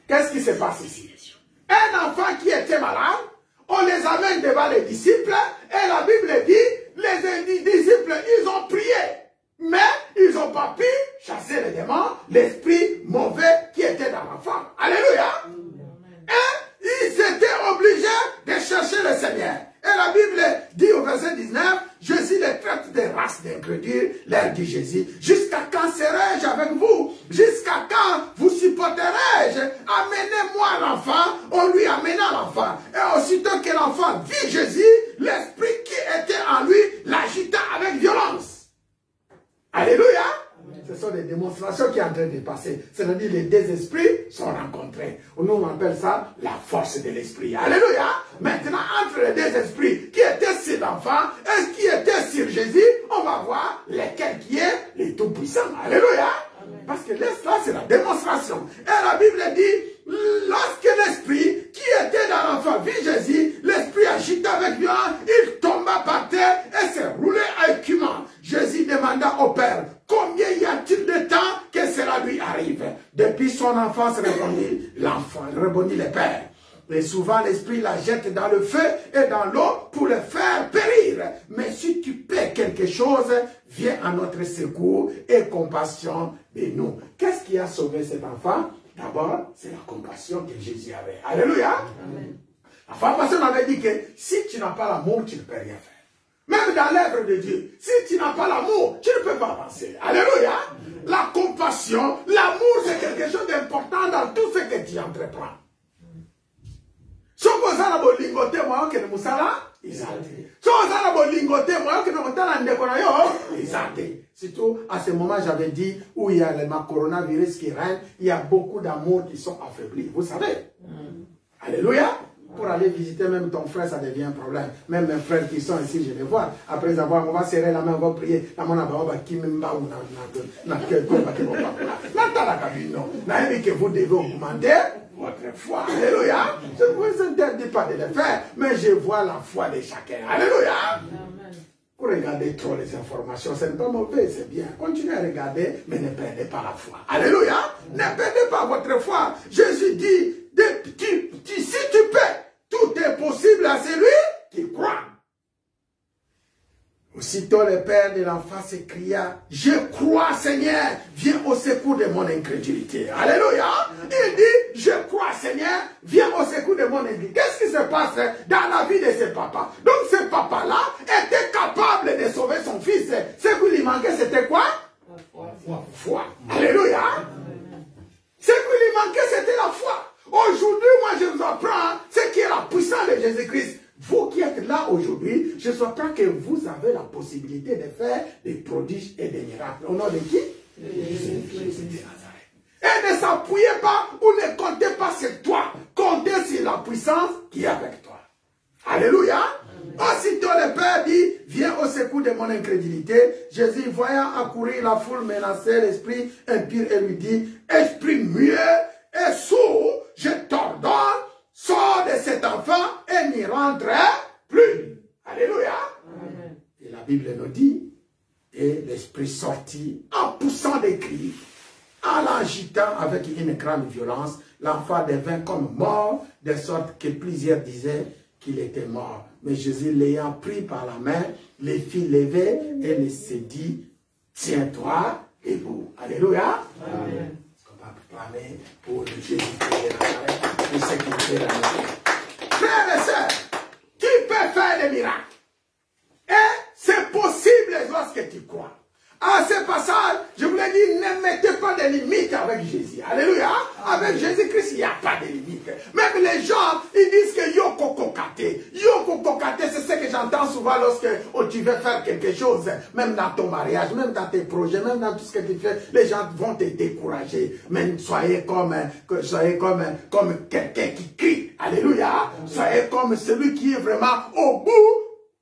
Qu'est-ce qui se passe ici? Un enfant qui était malade, on les amène devant les disciples et la Bible dit, les disciples, ils ont prié. Mais ils n'ont pas pu chasser les démons, l'esprit mauvais qui était dans l'enfant. Alléluia. Et ils étaient obligés de chercher le Seigneur. Et la Bible dit au verset 19, Jésus les traite des races d'incrédules, leur dit Jésus, jusqu'à quand serai-je avec vous? Jusqu'à quand vous supporterai-je? Amenez-moi l'enfant. On lui amena l'enfant. Et aussitôt que l'enfant vit Jésus, l'esprit qui était en lui l'agita avec violence. Alléluia. Ce sont des démonstrations qui sont en train de passer. C'est-à-dire les deux esprits sont rencontrés. Nous on appelle ça la force de l'esprit. Alléluia. Maintenant, entre les deux esprits qui étaient sur l'enfant et qui étaient sur Jésus, on va voir lequel qui est le tout-puissant. Alléluia. Parce que là, c'est la démonstration. Et la Bible dit, lorsque l'esprit qui était dans l'enfant vit Jésus, l'esprit agita avec violence, il tomba par terre et s'est roulé à écumant. Jésus demanda au Père, combien y a-t-il de temps que cela lui arrive? Depuis son enfance, répondit l'enfant, répondit le Père. Et souvent l'esprit la jette dans le feu et dans l'eau pour le faire périr. Mais si tu paies quelque chose, viens à notre secours et compassion de nous. Qu'est-ce qui a sauvé cet enfant? D'abord, c'est la compassion que Jésus avait. Alléluia. Amen. La femme pasteur avait dit que si tu n'as pas l'amour, tu ne peux rien faire. Même dans l'œuvre de Dieu, si tu n'as pas l'amour, tu ne peux pas avancer. Alléluia. La compassion, l'amour, c'est quelque chose d'important dans tout ce que tu entreprends. Si vous avez un lingoté, moi, que nous sommes surtout à ce moment, j'avais dit, où il y a le coronavirus qui règne, il y a beaucoup d'amour qui sont affaiblis. Vous savez. Alléluia. Pour aller visiter même ton frère, ça devient un problème. Même mes frères qui sont ici, je les vois. Après avoir, on va serrer la main, on va prier. La main, on va qui même pas, que vous devez augmenter votre foi. Alléluia. Je ne vous interdis pas de le faire, mais je vois la foi de chacun. Alléluia. Vous regardez trop les informations, ce n'est pas mauvais, c'est bien. Continuez à regarder, mais ne perdez pas la foi. Alléluia. Ne perdez pas votre foi. Jésus dit, si tu peux, tout est possible à celui qui croit. Aussitôt le père de l'enfant s'écria, je crois Seigneur, viens au secours de mon incrédulité. Alléluia. Il dit, je crois Seigneur, viens au secours de mon incrédulité. Qu'est-ce qui se passe dans la vie de ce papa? Donc ce papa-là était capable de sauver son fils. Ce qui lui manquait, c'était quoi? La foi. Alléluia. Ce qui lui manquait, c'était la foi. Aujourd'hui, moi, je vous apprends ce qui est la puissance de Jésus-Christ. Vous qui êtes là aujourd'hui, je vous apprends que vous avez la possibilité de faire des prodiges et des miracles. Au nom de qui? Jésus-Christ de Nazareth. Et ne s'appuyez pas ou ne comptez pas sur toi. Comptez sur la puissance qui est avec toi. Alléluia. Aussitôt le Père dit, viens au secours de mon incrédulité. Jésus, voyant accourir la foule, menaçait l'esprit impur et lui dit, esprit muet et sourd, je t'ordonne, sors de cet enfant et n'y rentre plus. Alléluia. Amen. Et la Bible nous dit, et l'esprit sortit en poussant des cris, en l'agitant avec une grande violence, l'enfant devint comme mort, de sorte que plusieurs disaient qu'il était mort. Mais Jésus, l'ayant pris par la main, les fit lever et les se dit, tiens-toi debout. Alléluia. Amen. Proclamer pour le Jésus de Nazareth, pour ce qu'il fait dans notre vie. Frères et sœurs, tu peux faire des miracles. Et c'est possible lorsque tu crois. À ce passage, je voulais dire, ne mettez pas de limites avec Jésus. Alléluia. Avec Jésus-Christ, il n'y a pas de limites. Même les gens, ils disent que yoko kokate. Yoko kokate, c'est ce que j'entends souvent lorsque tu veux faire quelque chose. Même dans ton mariage, même dans tes projets, même dans tout ce que tu fais, les gens vont te décourager. Même soyez comme quelqu'un qui crie. Alléluia. Soyez comme celui qui est vraiment au bout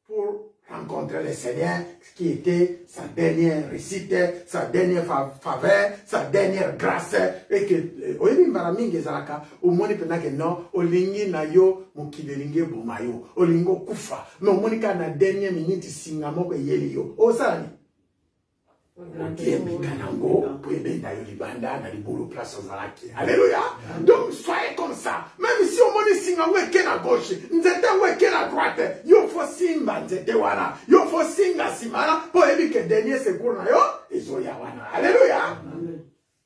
pour rencontrer le Seigneur, qui était sa dernière réussite, sa dernière faveur, sa dernière grâce, et que, au moins, que non, au lingi na yo, mokidelinge bomayo, au lingo kufa, mais au moins, na dernière minute, singamo, que yeli yo, o sani. Alléluia. Donc soyez comme ça. Même si on monte singa weke na gauche, nzete weke na droite, yo faut simba nzete wana, yo faut singa simana pour éviter que dernier secours na yo izoya wana. Alléluia.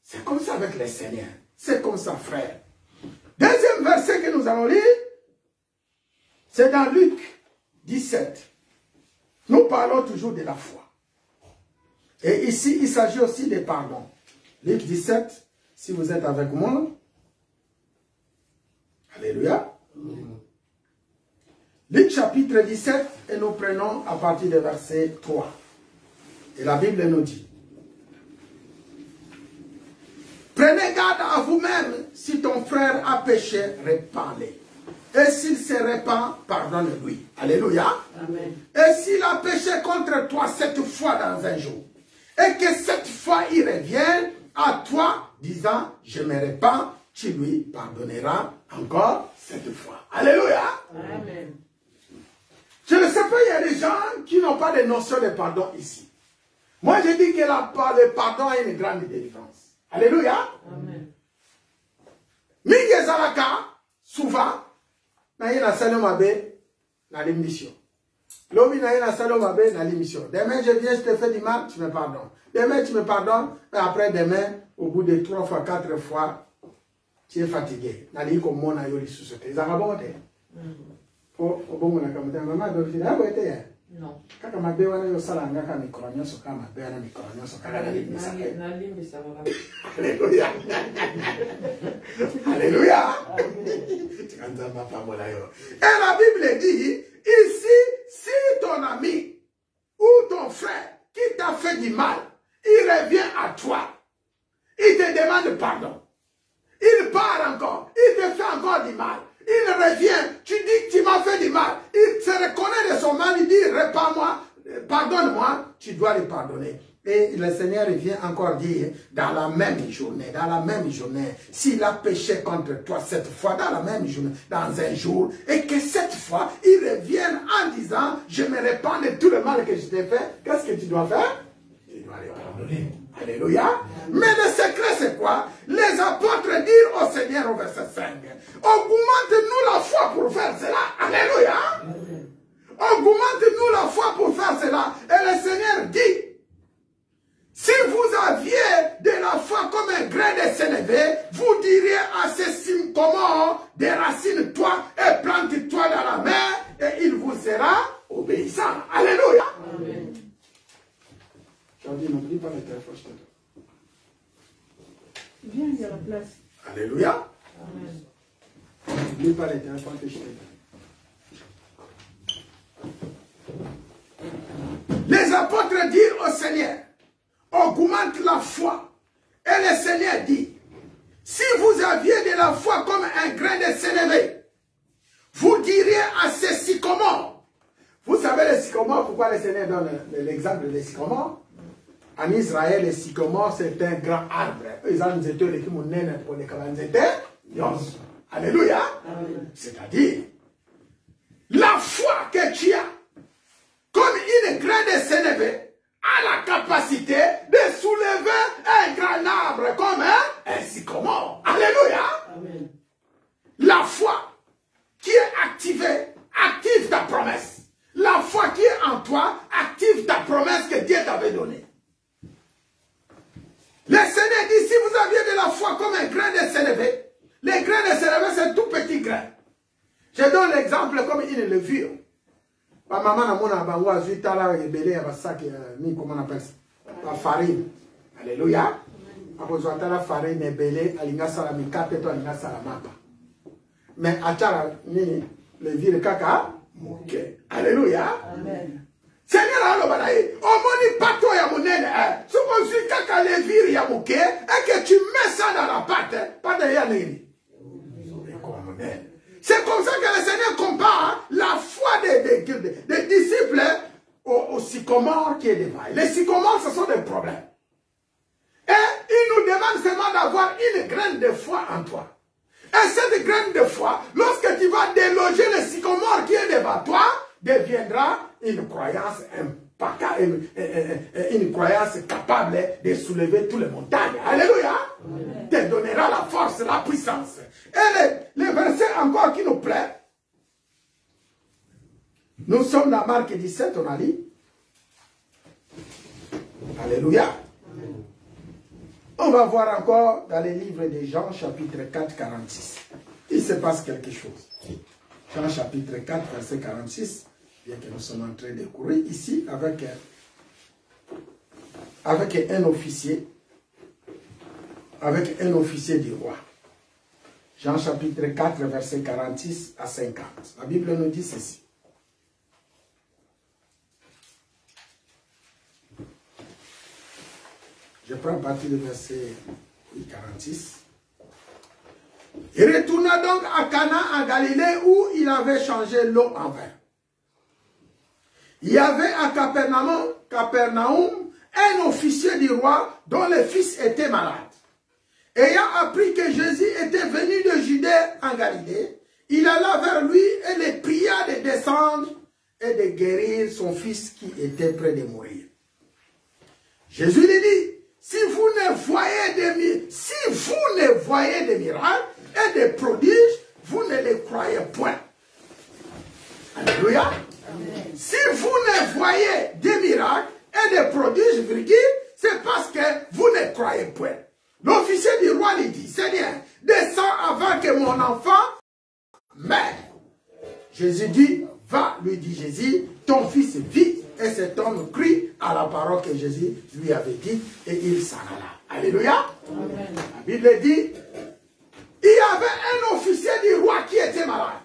C'est comme ça avec le Seigneur. C'est comme ça, frère. Deuxième verset que nous allons lire, c'est dans Luc 17. Nous parlons toujours de la foi. Et ici, il s'agit aussi de pardon. Luc 17, si vous êtes avec moi. Alléluia. Luc chapitre 17, et nous prenons à partir du verset 3. Et la Bible nous dit, prenez garde à vous-même, si ton frère a péché, répands-le. Et s'il se répand, pardonne-lui. Alléluia. Amen. Et s'il a péché contre toi 7 fois dans un jour, et que cette fois il revienne à toi, disant, je me répands, tu lui pardonneras encore 7 fois. Alléluia. Amen. Je ne sais pas, il y a des gens qui n'ont pas de notion de pardon ici. Moi, je dis que le pardon a une grande délivrance. Alléluia. Amen. Mingezalaka, souvent, na yena salomabe na l'émission. L'homme na yena salomabe na l'émission. Demain, je viens, je te fais du mal, tu me pardonnes. Demain, tu me pardonnes, et après demain, au bout de 3 fois, 4 fois, tu es fatigué. Na li comme mon ayo li sous-sauté. Ils ont raconté. Oh, bon, on a comme maman, non. Quand ma bé wana yo sala ngaka mikronyo so kama bé na mikronyo so kala na limisa. Alléluia. Alléluia. Et la Bible dit ici, si ton ami ou ton frère qui t'a fait du mal, il revient à toi, il te demande pardon, il part encore, il te fait encore du mal. Il revient, tu dis que tu m'as fait du mal. Il se reconnaît de son mal, il dit, répands-moi, pardonne-moi, tu dois le pardonner. Et le Seigneur vient encore dire, dans la même journée, s'il a péché contre toi 7 fois, dans la même journée, dans un jour, et que cette fois, il revienne en disant, je me répands de tout le mal que je t'ai fait, qu'est-ce que tu dois faire? Tu dois le pardonner. Alléluia. Mais le secret, c'est quoi? Les apôtres dirent au Seigneur au verset 5, augmente-nous la foi pour faire cela. Alléluia. Augmente-nous la foi pour faire cela. Et le Seigneur dit, si vous aviez de la foi comme un grain de sénévé, vous diriez à ce sycomore, déracine-toi et plante-toi dans la mer, et il vous sera obéissant. Alléluia. Amen. N'oublie pas le téléphone. Viens, il y a la place. Alléluia. Amen. N'oublie pas le téléphone que je t'ai dit. Les apôtres dirent au Seigneur, augmente la foi. Et le Seigneur dit, si vous aviez de la foi comme un grain de sénévé, vous diriez à ces sycomores. Vous savez les sycomores, pourquoi le Seigneur donne l'exemple des sycomores? En Israël, les sycomores, c'est un grand arbre. Ils ont des étoiles qui m'ont donné pour les calanzetés. Alléluia. C'est-à-dire, la foi que tu as, comme une graine de sénévé, a la capacité de soulever un grand arbre comme un sycomore. Alléluia. Amen. La foi qui est activée, active ta promesse. La foi qui est en toi, active ta promesse que Dieu t'avait donnée. Le Seigneur dit, si vous aviez de la foi comme un grain de sénévé, les grains de sénévé, c'est un tout petit grain. Je donne l'exemple comme une levure. Ma maman a mon abangwa, zuitala, ebele, abasaki, comment on appelle ça? La farine. Alléluia. Après, la farine, ebele, alinga salami, kate, to alinga salamapa. Mais, atara, nini, levure kaka, moke. Alléluia. Amen. Seigneur alobanaye, omoni pato ya monene, sokozui kaka levire ya moke, et que tu mets ça dans la pâte, pas de ya nini. C'est comme ça que le Seigneur compare la foi des disciples sycomore qui est devant. Les sycomores, ce sont des problèmes. Et il nous demande seulement d'avoir une graine de foi en toi. Et cette graine de foi, lorsque tu vas déloger le sycomore qui est devant toi, deviendra une croyance une croyance capable de soulever toutes les montagnes. Alléluia. Te donnera la force, la puissance. Et le verset encore qui nous plaît, nous sommes dans Marc 17, on a dit. Alléluia. On va voir encore dans les livres de Jean, chapitre 4, 46. Il se passe quelque chose. Jean, chapitre 4, verset 46. Bien que nous sommes en train de courir ici avec un officier. Avec un officier du roi. Jean, chapitre 4, verset 46 à 50. La Bible nous dit ceci. Je prends partie du verset 46. Il retourna donc à Cana en Galilée où il avait changé l'eau en vin. Il y avait à Capernaum un officier du roi dont le fils était malade. Ayant appris que Jésus était venu de Judée en Galilée, il alla vers lui et le pria de descendre et de guérir son fils qui était près de mourir. Jésus lui dit, si vous ne voyez des miracles et des prodiges, vous ne les croyez point. Alléluia. Amen. Si vous ne voyez des miracles et des prodiges, c'est parce que vous ne croyez point. L'officier du roi lui dit, Seigneur, descends avant que mon enfant meure. Jésus dit, va, lui dit Jésus, ton fils vit. Et cet homme crie à la parole que Jésus lui avait dit et il s'en alla. Alléluia. Amen. La Bible dit, il y avait un officier du roi qui était malade.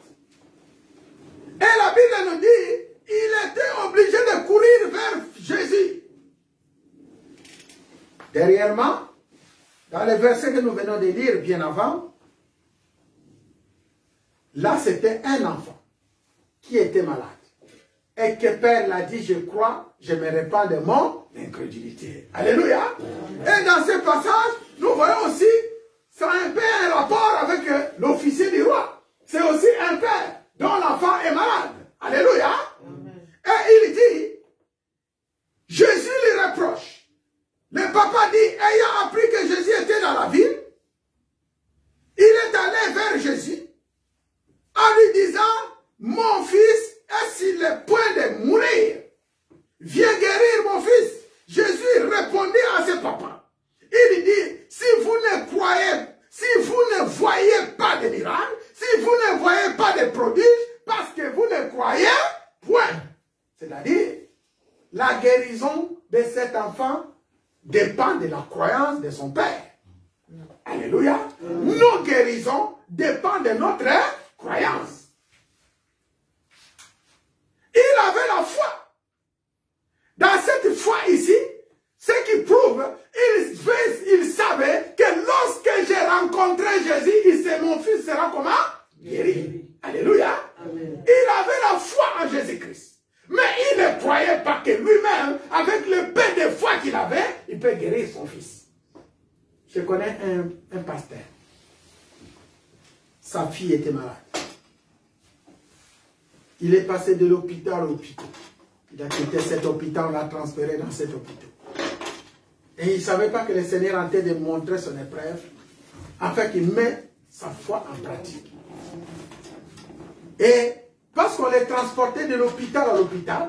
Et la Bible nous dit, il était obligé de courir vers Jésus. Derrièrement, dans le verset que nous venons de lire bien avant, là c'était un enfant qui était malade. Et que Père l'a dit, je crois, je me répands de mon incrédulité. Alléluia. Et dans ce passage, nous voyons aussi, ça a un peu un rapport avec l'officier du roi. C'est aussi un père dont l'enfant est malade. Alléluia. Et il dit, Jésus lui reproche. Le papa dit, ayant appris que Jésus était dans la ville, il est allé vers Jésus en lui disant, mon fils est sur le point de mourir. Viens guérir mon fils. Jésus répondit à ce papa. Il lui dit, si vous ne voyez pas de miracles, si vous ne voyez pas de prodiges, parce que vous ne croyez point. C'est-à-dire, la guérison de cet enfant dépend de la croyance de son père. Alléluia. Nos guérisons dépendent de notre croyance. Il avait la foi. Dans cette foi ici, ce qui prouve, il savait que lorsque j'ai rencontré Jésus, mon fils sera comment? Guéri. Alléluia. Amen. Il avait la foi en Jésus-Christ. Mais il ne croyait pas que lui-même, avec le peu de foi qu'il avait, il peut guérir son fils. Je connais un pasteur. Sa fille était malade. Il est passé de l'hôpital à l'hôpital. Il a quitté cet hôpital, on l'a transféré dans cet hôpital. Et il ne savait pas que le Seigneur est en train de montrer son épreuve, afin qu'il mette sa foi en pratique. Et parce qu'on les transportait de l'hôpital à l'hôpital,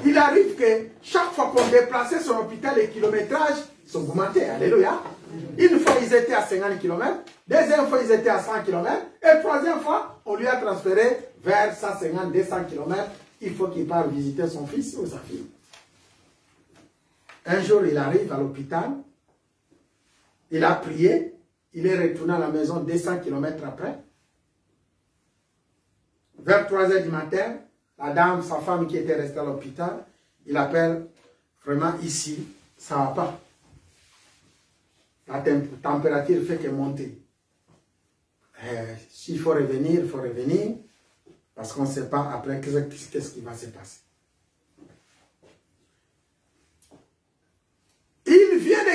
il arrive que chaque fois qu'on déplaçait son hôpital, les kilométrages s'augmentaient. Alléluia. Une fois, ils étaient à 50 km. Deuxième fois, ils étaient à 100 km. Et troisième fois, on lui a transféré vers 150, 200 km. Il faut qu'il parte visiter son fils ou sa fille. Un jour, il arrive à l'hôpital. Il a prié. Il est retourné à la maison 200 km après. Vers 3 h du matin, la dame, sa femme qui était restée à l'hôpital, il appelle, vraiment ici, ça ne va pas. La température fait que monter. S'il faut revenir, il faut revenir, parce qu'on ne sait pas après qu'est-ce qui va se passer.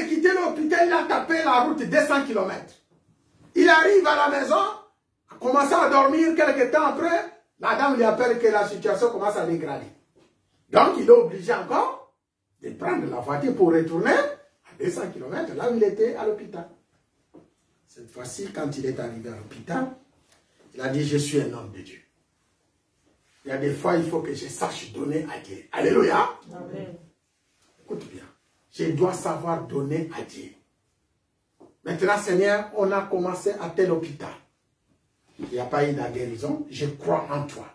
de quitter l'hôpital, il a tapé la route 200 km. Il arrive à la maison, a commencé à dormir. Quelques temps après, la dame lui appelle que la situation commence à dégrader. Donc, il est obligé encore de prendre la voiture pour retourner à 200 km, là où il était à l'hôpital. Cette fois-ci, quand il est arrivé à l'hôpital, il a dit, je suis un homme de Dieu. Il y a des fois, il faut que je sache donner à Dieu. Alléluia. Amen. Écoute bien. Je dois savoir donner à Dieu. Maintenant, Seigneur, on a commencé à tel hôpital. Il n'y a pas eu de guérison. Je crois en toi.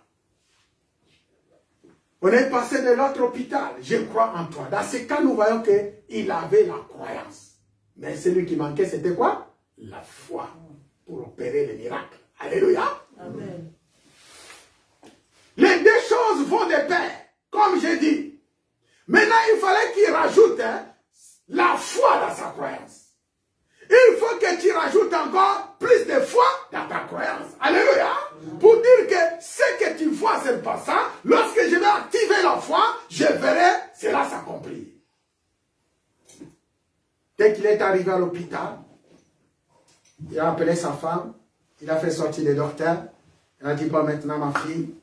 On est passé de l'autre hôpital. Je crois en toi. Dans ce cas, nous voyons qu'il avait la croyance. Mais celui qui manquait, c'était quoi? La foi pour opérer les miracles. Alléluia. Amen. Les deux choses vont de pair, comme j'ai dit. Maintenant, il fallait qu'il rajoute la foi dans sa croyance. Il faut que tu rajoutes encore plus de foi dans ta croyance. Alléluia. Pour dire que ce que tu vois, c'est pas ça. Lorsque je vais activer la foi, je verrai cela s'accomplir. Dès qu'il est arrivé à l'hôpital, il a appelé sa femme, il a fait sortir les docteurs. Il a dit, bon, maintenant, ma fille,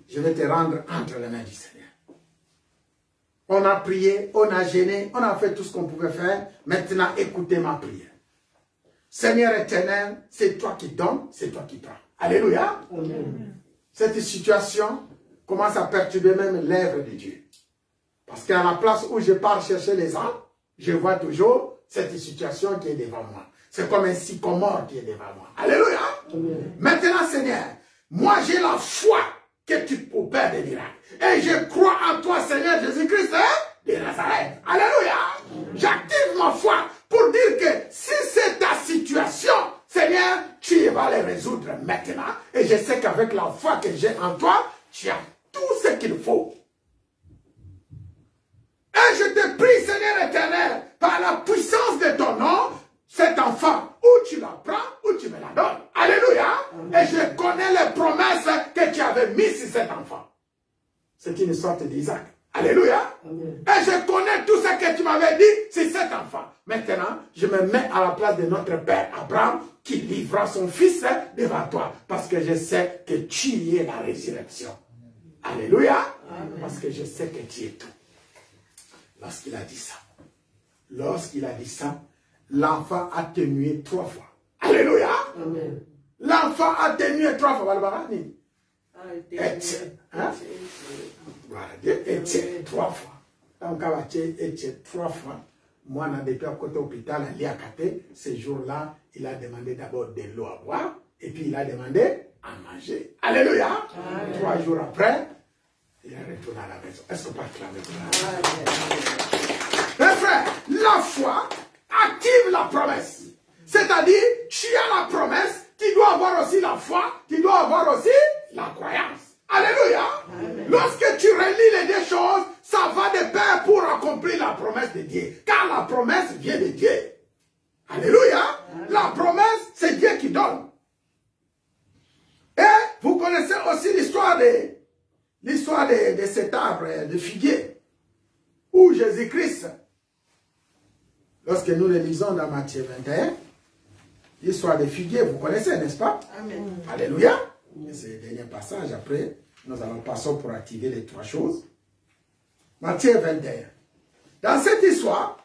je vais te rendre entre les mains du Seigneur. On a prié, on a gêné, on a fait tout ce qu'on pouvait faire. Maintenant, écoutez ma prière. Seigneur éternel, c'est toi qui donnes, c'est toi qui prends. Alléluia. Amen. Cette situation commence à perturber même l'œuvre de Dieu. Parce qu'à la place où je pars chercher les âmes, je vois toujours cette situation qui est devant moi. C'est comme un sycomore qui est devant moi. Alléluia. Amen. Maintenant, Seigneur, moi j'ai la foi que tu opères des miracles. Et je crois en toi, Seigneur Jésus-Christ de Nazareth. Alléluia. J'active ma foi pour dire que si c'est ta situation, Seigneur, tu vas les résoudre maintenant. Et je sais qu'avec la foi que j'ai en toi, tu as tout ce qu'il faut. Et je te prie, Seigneur éternel, par la puissance de ton nom, cet enfant, ou tu la prends, ou tu me la donnes. Alléluia. Et je connais les promesses que tu avais mises sur cet enfant. C'est une sorte d'Isaac. Alléluia. Amen. Et je connais tout ce que tu m'avais dit sur cet enfant. Maintenant, je me mets à la place de notre père Abraham qui livra son fils devant toi. Parce que je sais que tu es la résurrection. Alléluia. Amen. Parce que je sais que tu es tout. Lorsqu'il a dit ça, l'enfant a tenué 3 fois. Alléluia. L'enfant a tenué 3 fois. Et 3 fois. Donc, et 3 fois. Moi, depuis à côté hôpital, à Liakate, ce jour-là, il a demandé d'abord de l'eau à boire, et puis il a demandé à manger. Alléluia. Amen. 3 jours après, il est retourné à la maison. Est-ce qu'on peut acclamer pour la mes frères, la foi active la promesse. C'est-à-dire, tu as la promesse, tu dois avoir aussi la foi, tu dois avoir aussi la croyance. Alléluia. Amen. Lorsque tu relis les deux choses, ça va de pair pour accomplir la promesse de Dieu. Car la promesse vient de Dieu. Alléluia. Amen. La promesse, c'est Dieu qui donne. Et vous connaissez aussi l'histoire de cet arbre de figuier. Où Jésus-Christ, lorsque nous le lisons dans Matthieu 21, l'histoire des figuiers, vous connaissez, n'est-ce pas? Amen. Alléluia. C'est le dernier passage. Après, nous allons passer pour activer les 3 choses. Matthieu 21. Dans cette histoire,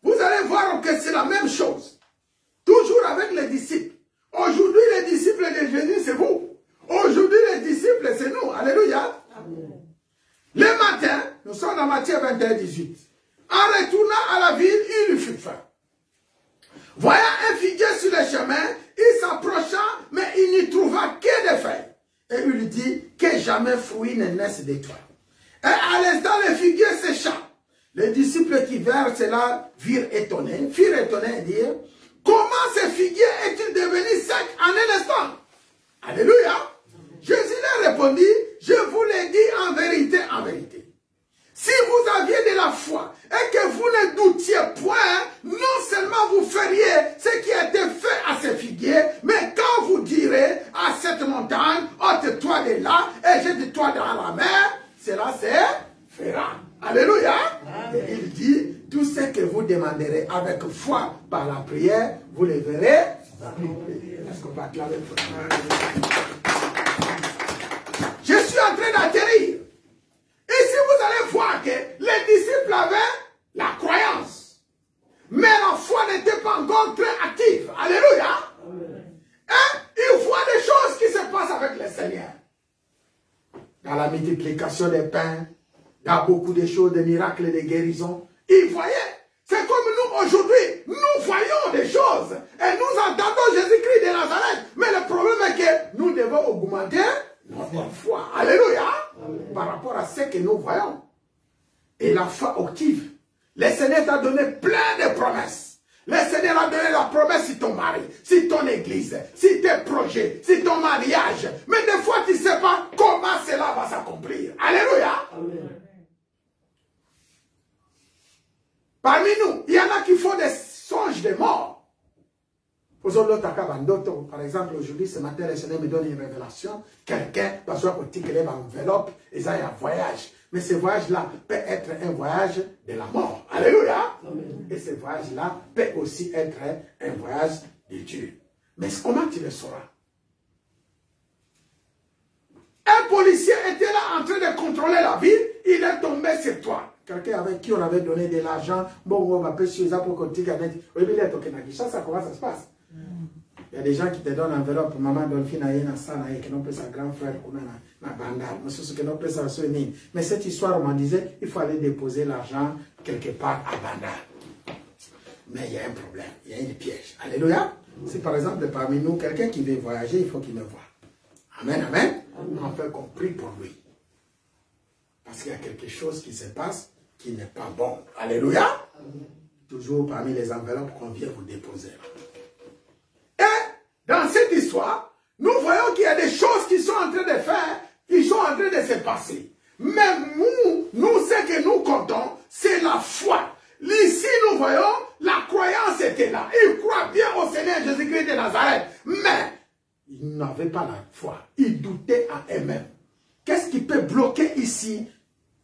vous allez voir que c'est la même chose. Toujours avec les disciples. Aujourd'hui, les disciples de Jésus, c'est vous. Aujourd'hui, les disciples, c'est nous. Alléluia. Amen. Le matin, nous sommes dans Matthieu 21, 18. En retournant à la ville, il fut faim. Voyant un figuier sur le chemin, il s'approcha, mais il n'y trouva que des feuilles. Et il lui dit que jamais fruit ne naisse de toi. Et à l'instant, le figuier sécha. Les disciples qui virent cela firent étonnés et dirent, comment ce figuier est-il devenu sec en un instant? Alléluia. Jésus leur répondit, je vous l'ai dit en vérité, en vérité. Si vous aviez de la foi et que vous ne doutiez point, non seulement vous feriez ce qui a été fait à ce figuier, mais quand vous direz à cette montagne, ôte-toi de là et jette-toi dans la mer, cela se fera. Alléluia. Amen. Et il dit, tout ce que vous demandez demanderez avec foi par la prière, vous les verrez. Est-ce qu'on va acclamer pour Je suis en train d'atterrir. Ici, vous allez voir que les disciples avaient la croyance. Mais la foi n'était pas encore très active. Alléluia. Et il voit des choses qui se passent avec le Seigneur. Dans la multiplication des pains, dans beaucoup de choses, des miracles, des guérisons. Ils voyaient. C'est comme nous aujourd'hui. Nous voyons des choses. Et nous entendons Jésus-Christ de Nazareth. Mais le problème est que nous devons augmenter notre foi. Alléluia. Par rapport à ce que nous voyons. Et la foi active. Le Seigneur t'a donné plein de promesses. Le Seigneur a donné la promesse sur ton mari, sur ton église, sur tes projets, sur ton mariage. Mais des fois, tu ne sais pas comment cela va s'accomplir. Alléluia. Amen. Parmi nous, il y en a qui font des songes de mort. Par exemple, aujourd'hui, ce matin, le Seigneur me donne une révélation. Quelqu'un va soit au ticket enveloppe et ça y a un voyage. Mais ce voyage-là peut être un voyage de la mort. Alléluia. Amen. Et ce voyage-là peut aussi être un voyage de Dieu. Mais comment tu le sauras? Un policier était là en train de contrôler la ville. Il est tombé sur toi. Quelqu'un avec qui on avait donné de l'argent. Bon, on va payer ça pour qu'on t'y gagne. Ça, comment ça se passe? Il y a des gens qui te donnent enveloppe, maman donne finalement ça, qui n'ont pas sa grand frère, mais cette histoire, on m'en disait, il faut aller déposer l'argent quelque part à Bandar. Mais il y a un problème, il y a une piège. Alléluia. Si par exemple, parmi nous, quelqu'un qui veut voyager, il faut qu'il me voie. Amen, amen. On fait qu'on prie pour lui. Parce qu'il y a quelque chose qui se passe qui n'est pas bon. Alléluia. Toujours parmi les enveloppes qu'on vient vous déposer. Dans cette histoire, nous voyons qu'il y a des choses qui sont en train de faire, qui sont en train de se passer. Mais nous, ce que nous comptons, c'est la foi. Ici, nous voyons, la croyance était là. Ils croient bien au Seigneur Jésus-Christ de Nazareth. Mais, ils n'avaient pas la foi. Ils doutaient en eux-mêmes. Qu'est-ce qui peut bloquer ici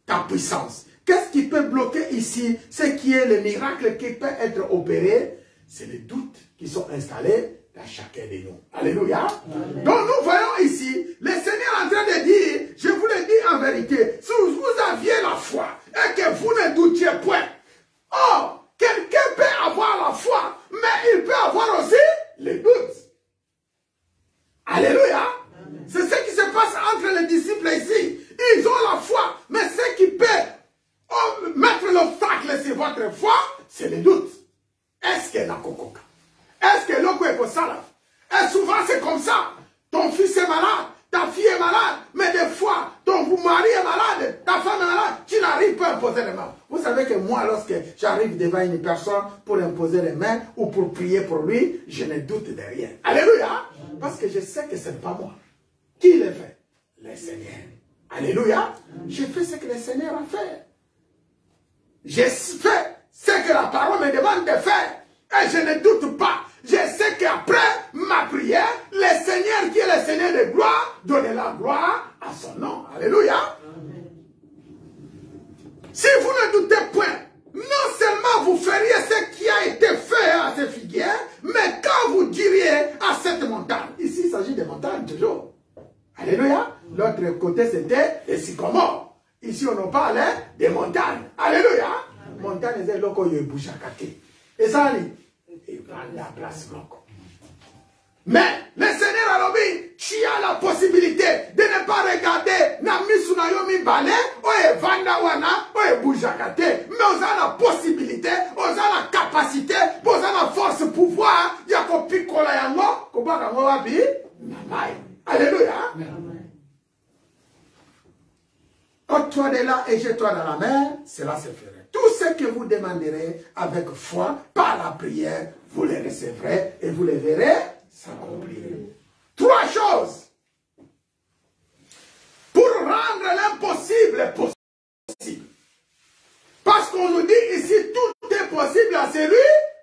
ta puissance? Qu'est-ce qui peut bloquer ici ce qui est le miracle qui peut être opéré? C'est les doutes qui sont installés dans chacun de nous. Alléluia. Amen. Donc nous voyons ici, le Seigneur est en train de dire, je vous le dis en vérité, si vous aviez la foi et que vous ne doutiez point, oh, quelqu'un peut avoir la foi, mais il peut avoir aussi les doutes. Alléluia. C'est ce qui se passe entre les disciples ici. Ils ont la foi, mais ce qui peut mettre l'obstacle sur votre foi, c'est les doutes. Est-ce que la cococa? Est-ce que l'eau est pour ça? Et souvent c'est comme ça. Ton fils est malade, ta fille est malade, mais des fois, ton mari est malade, ta femme est malade, tu n'arrives pas à imposer les mains. Vous savez que moi, lorsque j'arrive devant une personne pour imposer les mains ou pour prier pour lui, je ne doute de rien. Alléluia. Parce que je sais que ce n'est pas moi. Qui le fait? Le Seigneur. Alléluia. J'ai fait ce que le Seigneur a fait. J'ai fait ce que la parole me demande de faire. Et je ne doute pas. Je sais qu'après ma prière, le Seigneur qui est le Seigneur de gloire, donne la gloire à son nom. Alléluia. Amen. Si vous ne doutez point, non seulement vous feriez ce qui a été fait à ces figuières, mais quand vous diriez à cette montagne, ici il s'agit de montagnes toujours. Alléluia. L'autre côté c'était les sycomores. Ici on en parle des montagnes. Alléluia. Montagne c'est l'oko yebouchakake. Et ça dit, il prend la place encore. Mais le Seigneur a dit, tu as la possibilité de ne pas regarder Namisu Nayomi Bale, ou Vanda Wana, ou Boujakate. Mais on a la possibilité, on a la capacité, on a la force, pouvoir, il y a qu'on pique la yango, qu'on va dans la vie. Alléluia. Ôte-toi de là et jette-toi dans la mer, cela se ferait. Tout ce que vous demanderez avec foi, par la prière, vous les recevrez et vous les verrez s'accomplir. Trois choses. Pour rendre l'impossible possible. Parce qu'on nous dit ici, tout est possible à celui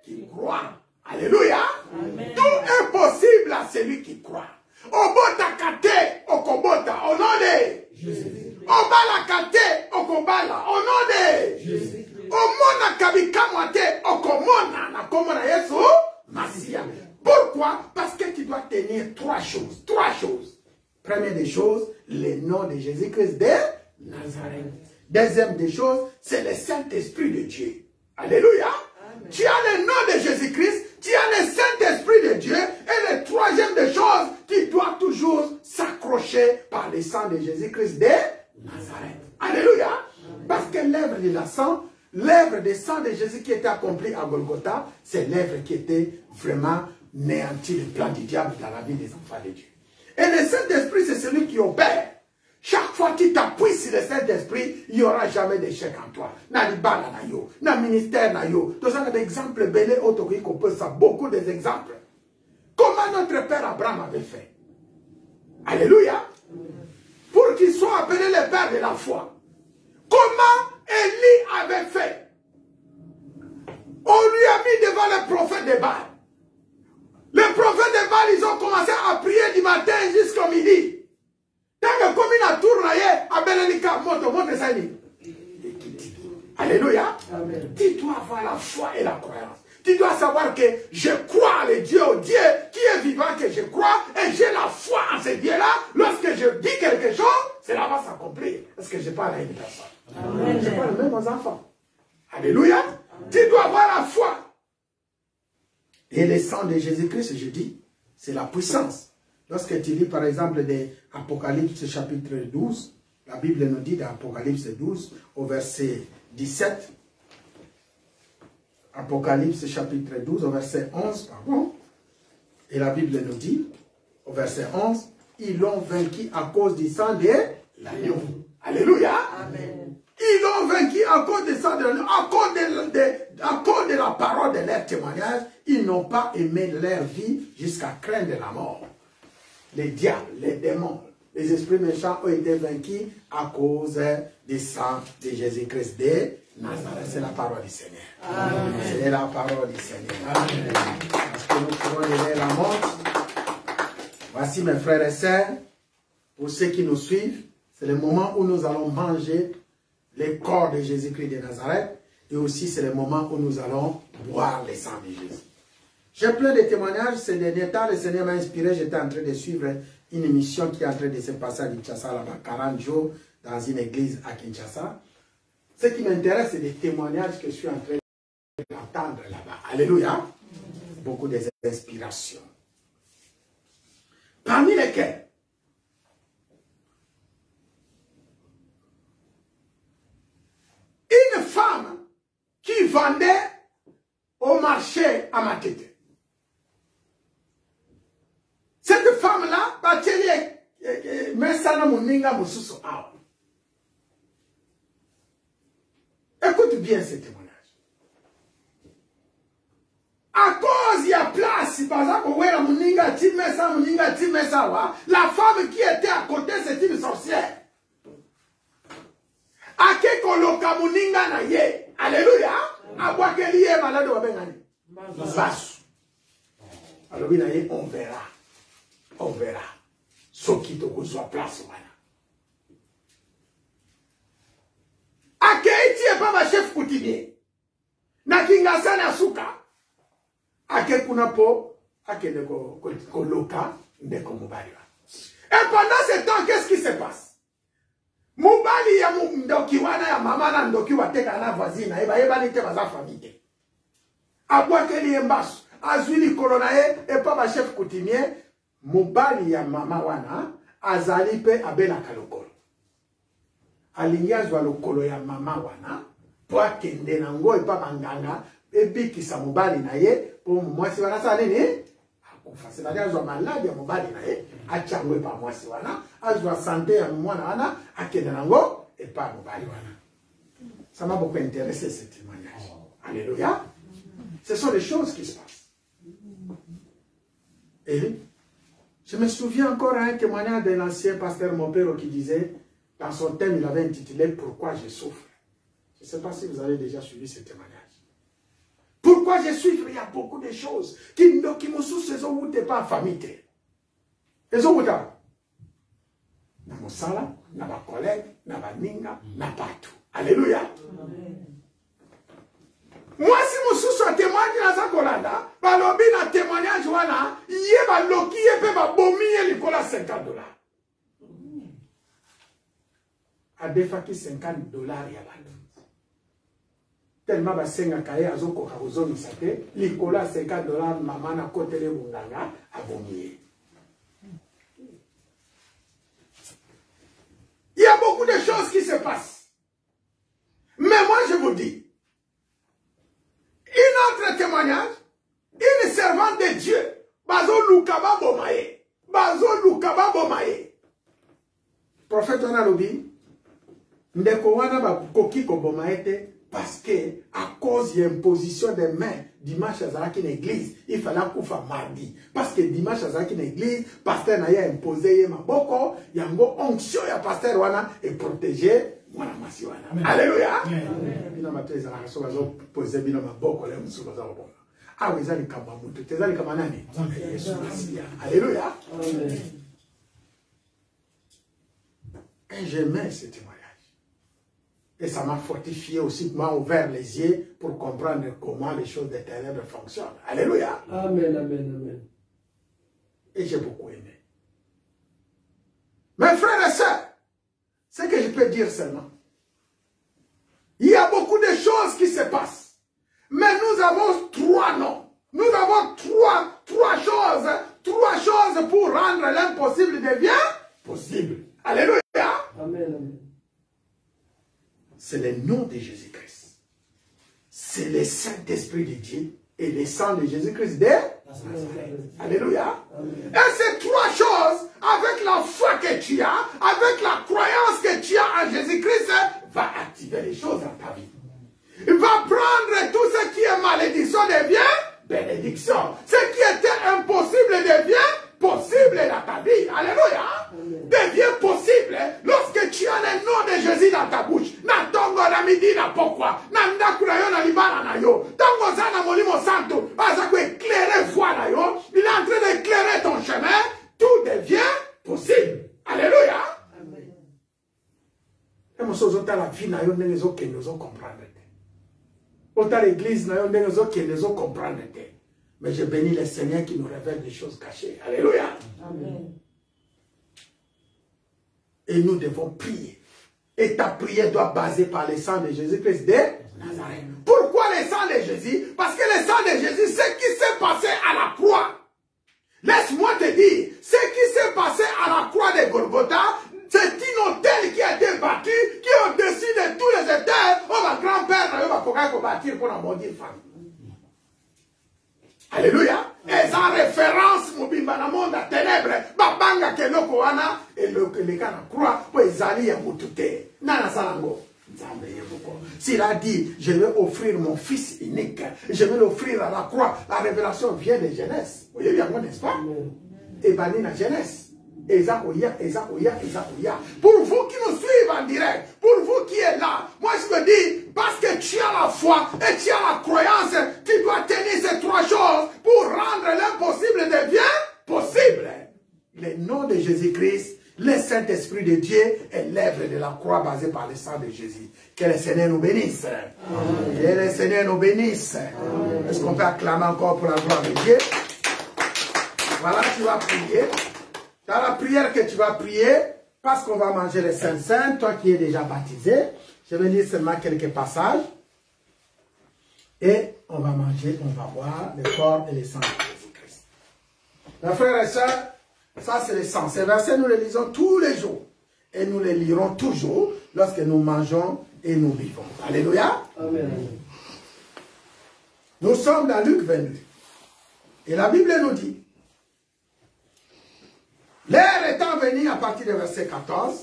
qui croit. Alléluia. Amen. Tout est possible à celui qui croit. Obota kate, okobota, au nom de Jésus. Obala kate, okobala, au nom de Jésus. Omona kabikamwate, okomona. choses. Trois choses. Première des choses, le nom de Jésus-Christ de Nazareth. Deuxième des choses, c'est le Saint-Esprit de Dieu. Alléluia. Amen. Tu as le nom de Jésus-Christ, tu as le Saint-Esprit de Dieu. Et le troisième des choses, tu dois toujours s'accrocher par le sang de Jésus-Christ de Nazareth. Alléluia. Amen. Parce que l'œuvre de la sang, l'œuvre de sang de Jésus qui était accomplie à Golgotha, c'est l'œuvre qui était vraiment néanti le plan du diable dans la vie des enfants de Dieu. Et le Saint-Esprit, c'est celui qui opère. Chaque fois que tu t'appuies sur le Saint-Esprit, il n'y aura jamais d'échec en toi. Na libala na yo, na ministère na yo. Tous ces exemples belés autorisés qu'on peut ça, beaucoup d'exemples. Comment notre père Abraham avait fait. Alléluia. Pour qu'il soit appelé le père de la foi. Comment Élie avait fait. On lui a mis devant le prophète de Baal. Les prophètes de Baal, ils ont commencé à prier du matin jusqu'au midi. Tant que comme il a tourné, alléluia. Amen. Tu dois avoir la foi et la croyance. Tu dois savoir que je crois le Dieu au Dieu qui est vivant, que je crois, et j'ai la foi en ce Dieu-là. Lorsque je dis quelque chose, cela va s'accomplir. Parce que je parle à une personne. Je parle même aux enfants. Alléluia. Amen. Tu dois avoir la foi. Et le sang de Jésus-Christ, je dis, c'est la puissance. Lorsque tu lis par exemple des Apocalypse chapitre 12, la Bible nous dit dans Apocalypse 12 au verset 17, Apocalypse chapitre 12 au verset 11, pardon, et la Bible nous dit au verset 11, ils l'ont vaincu à cause du sang de l'agneau. Alléluia. Amen. Ils l'ont vaincu à cause du sang de l'agneau, à cause de la parole de leur témoignage. Ils n'ont pas aimé leur vie jusqu'à craindre la mort. Les diables, les démons, les esprits méchants ont été vaincus à cause du sang de Jésus-Christ de Nazareth. C'est la parole du Seigneur. C'est la parole du Seigneur. Amen. Parce que nous pouvons lever la montre. Voici mes frères et sœurs, pour ceux qui nous suivent, c'est le moment où nous allons manger le corps de Jésus-Christ de Nazareth. Et aussi c'est le moment où nous allons boire le sang de Jésus. J'ai plein de témoignages. Ces derniers temps, le Seigneur m'a inspiré. J'étais en train de suivre une émission qui est en train de se passer à Kinshasa, là-bas, 40 jours, dans une église à Kinshasa. Ce qui m'intéresse, c'est des témoignages que je suis en train d'entendre là-bas. Alléluia. Beaucoup d'inspirations. Parmi lesquels, une femme qui vendait au marché à Matete. Cette femme-là, écoute bien ce témoignage. À cause il y a place, la femme qui était à côté, c'est une sorcière. Alléluia. On verra. On verra. Ce qui te reçoit place. Akeiti est pas ma chef coutumier. Nakingasa na suka. Ake kunapo. Ake neko koloka. Ndeko mubali. Et pendant ce temps, qu'est-ce qui se passe? Mubali ya mdoki wana ya mama na ndoki wateka na voisine. Eba nite baza famille. Abwake li embasu. Azwili kolonae. Et pas ma chef coutumier. Mubali ya mama wana azali pe abela kalokolo. Alinyazwa lokolo ya mama wana po akende na ngo epa manganga ebikisa mubali na ye po mwasi wana sa nini akufa. C'est-à-dire azwa maladi ya mubali na ye achangwe pa mwasi wana, azwa santé ya mwana wana akende na ngo epa mubali wana. Ça m'a beaucoup intéressé ce témoignage. Alléluia. Ce sont les choses qui se passent. Et je me souviens encore à un témoignage de l'ancien pasteur Mopero qui disait, dans son thème, il avait intitulé « Pourquoi je souffre ». Je ne sais pas si vous avez déjà suivi ce témoignage. Pourquoi je souffre? Il y a beaucoup de choses qui me souffrent, où tu n'es pas en famille. Et où tu es? Dans mon sala, dans ma collègue, dans ma ninga, dans partout. Alléluia. Moi, si mon sous témoigne dans sa colanda, balobi na témoignage wana, yé ba loki yé pe ba bomi yé likola $50. A defaki $50 ya bato. Tellement ba senga kaye azoko karuzo misate, likola $50 maman na kotele bunganga abomi. Il y a beaucoup de choses qui se passent. Mais moi je vous dis, un autre témoignage, une servante de Dieu, Bazo Lukaba Bomaye, Bazo Lukaba Bomaye. Prophète Onalobi, Ndeko wana ba koki ko bomaete parce que à cause de l'imposition des mains dimanche à Zaki l'église, il fallait koufa mardi. Parce que dimanche à Zaki l'église, pasteur n'a pas imposé maboko, yango onction ya pasteur wana est protégé. Alléluia. Bino mateza na so bazo poser bino maboko le musu bazo bonga. Ah oui, zali kama mutu, tezali kama nani? Yesu Masia. Alléluia. Et j'aimais ce témoignage. Et ça m'a fortifié aussi, m'a ouvert les yeux pour comprendre comment les choses des ténèbres fonctionnent. Alléluia. Amen, amen, amen. Et j'ai beaucoup aimé. Mes frères et sœurs, ce que je peux dire seulement, il y a beaucoup de choses qui se passent. Mais nous avons 3 noms. Nous avons trois choses pour rendre l'impossible devient possible. Alléluia. Amen, amen. C'est le nom de Jésus-Christ. C'est le Saint-Esprit de Dieu et le sang de Jésus-Christ de Nazareth. Alléluia. Amen. Et ces 3 choses, avec la foi que tu as, avec la croyance que tu as en Jésus-Christ, va activer les choses dans ta vie. Il va prendre tout ce qui est malédiction devient bénédiction. Ce qui était impossible devient possible dans ta vie. Alléluia. Devient possible lorsque tu as le nom de Jésus dans ta bouche. Na tongo na midi na pokwa. Na ndakura yo na libana na yo. Tongo zana molimo santo. Baza ko éclairer voie na yo. Il est en train d'éclairer ton chemin. Tout devient possible. Alléluia. Amen. Et mon sozo ta la vie na yo ndenge zo kende zo comprendre. Ota l'église na yo ndenge zo kende zo comprendre. Mais je bénis le Seigneur qui nous révèle des choses cachées. Alléluia. Amen. Et nous devons prier. Et ta prière doit baser par le sang de Jésus-Christ de Nazareth. Pourquoi le sang de Jésus? Parce que le sang de Jésus, c'est ce qui s'est passé à la croix. Laisse-moi te dire, ce qui s'est passé à la croix de Golgotha, c'est un hôtel qui a été bâti, qui est au-dessus de tous les étages. Oh, ma grand-père, on va pouvoir bâtir pour la maudire femme. Alléluia. Et en référence, Mobimba na monde à ténèbres, babanga kenoko wana, et le kana croix, pour ezali ya mutute. Nana salango. S'il a dit, je vais offrir mon fils unique, je vais l'offrir à la croix, la révélation vient de Genèse. Vous voyez bien, n'est-ce pas? Et banni la Genèse. Ezakoya. Pour vous qui nous suivez en direct, pour vous qui êtes là, moi je me dis, parce que tu as la foi et tu as la croyance, tu dois tenir ces 3 choses pour rendre l'impossible devient possible. Le nom de Jésus-Christ, le Saint-Esprit de Dieu et l'œuvre de la croix basée par le sang de Jésus. Que le Seigneur nous bénisse. Amen. Que le Seigneur nous bénisse. Est-ce qu'on peut acclamer encore pour la gloire de Dieu? Voilà, tu vas prier. Dans la prière que tu vas prier, parce qu'on va manger les Saint-Saints, toi qui es déjà baptisé, je vais lire seulement quelques passages. Et on va manger, on va boire le corps et le sang de Jésus-Christ. Mes frères et sœurs, ça c'est le sang. Ces versets, nous les lisons tous les jours. Et nous les lirons toujours lorsque nous mangeons et nous vivons. Alléluia. Amen. Nous sommes dans Luc 22. Et la Bible nous dit, l'heure étant venue à partir du verset 14,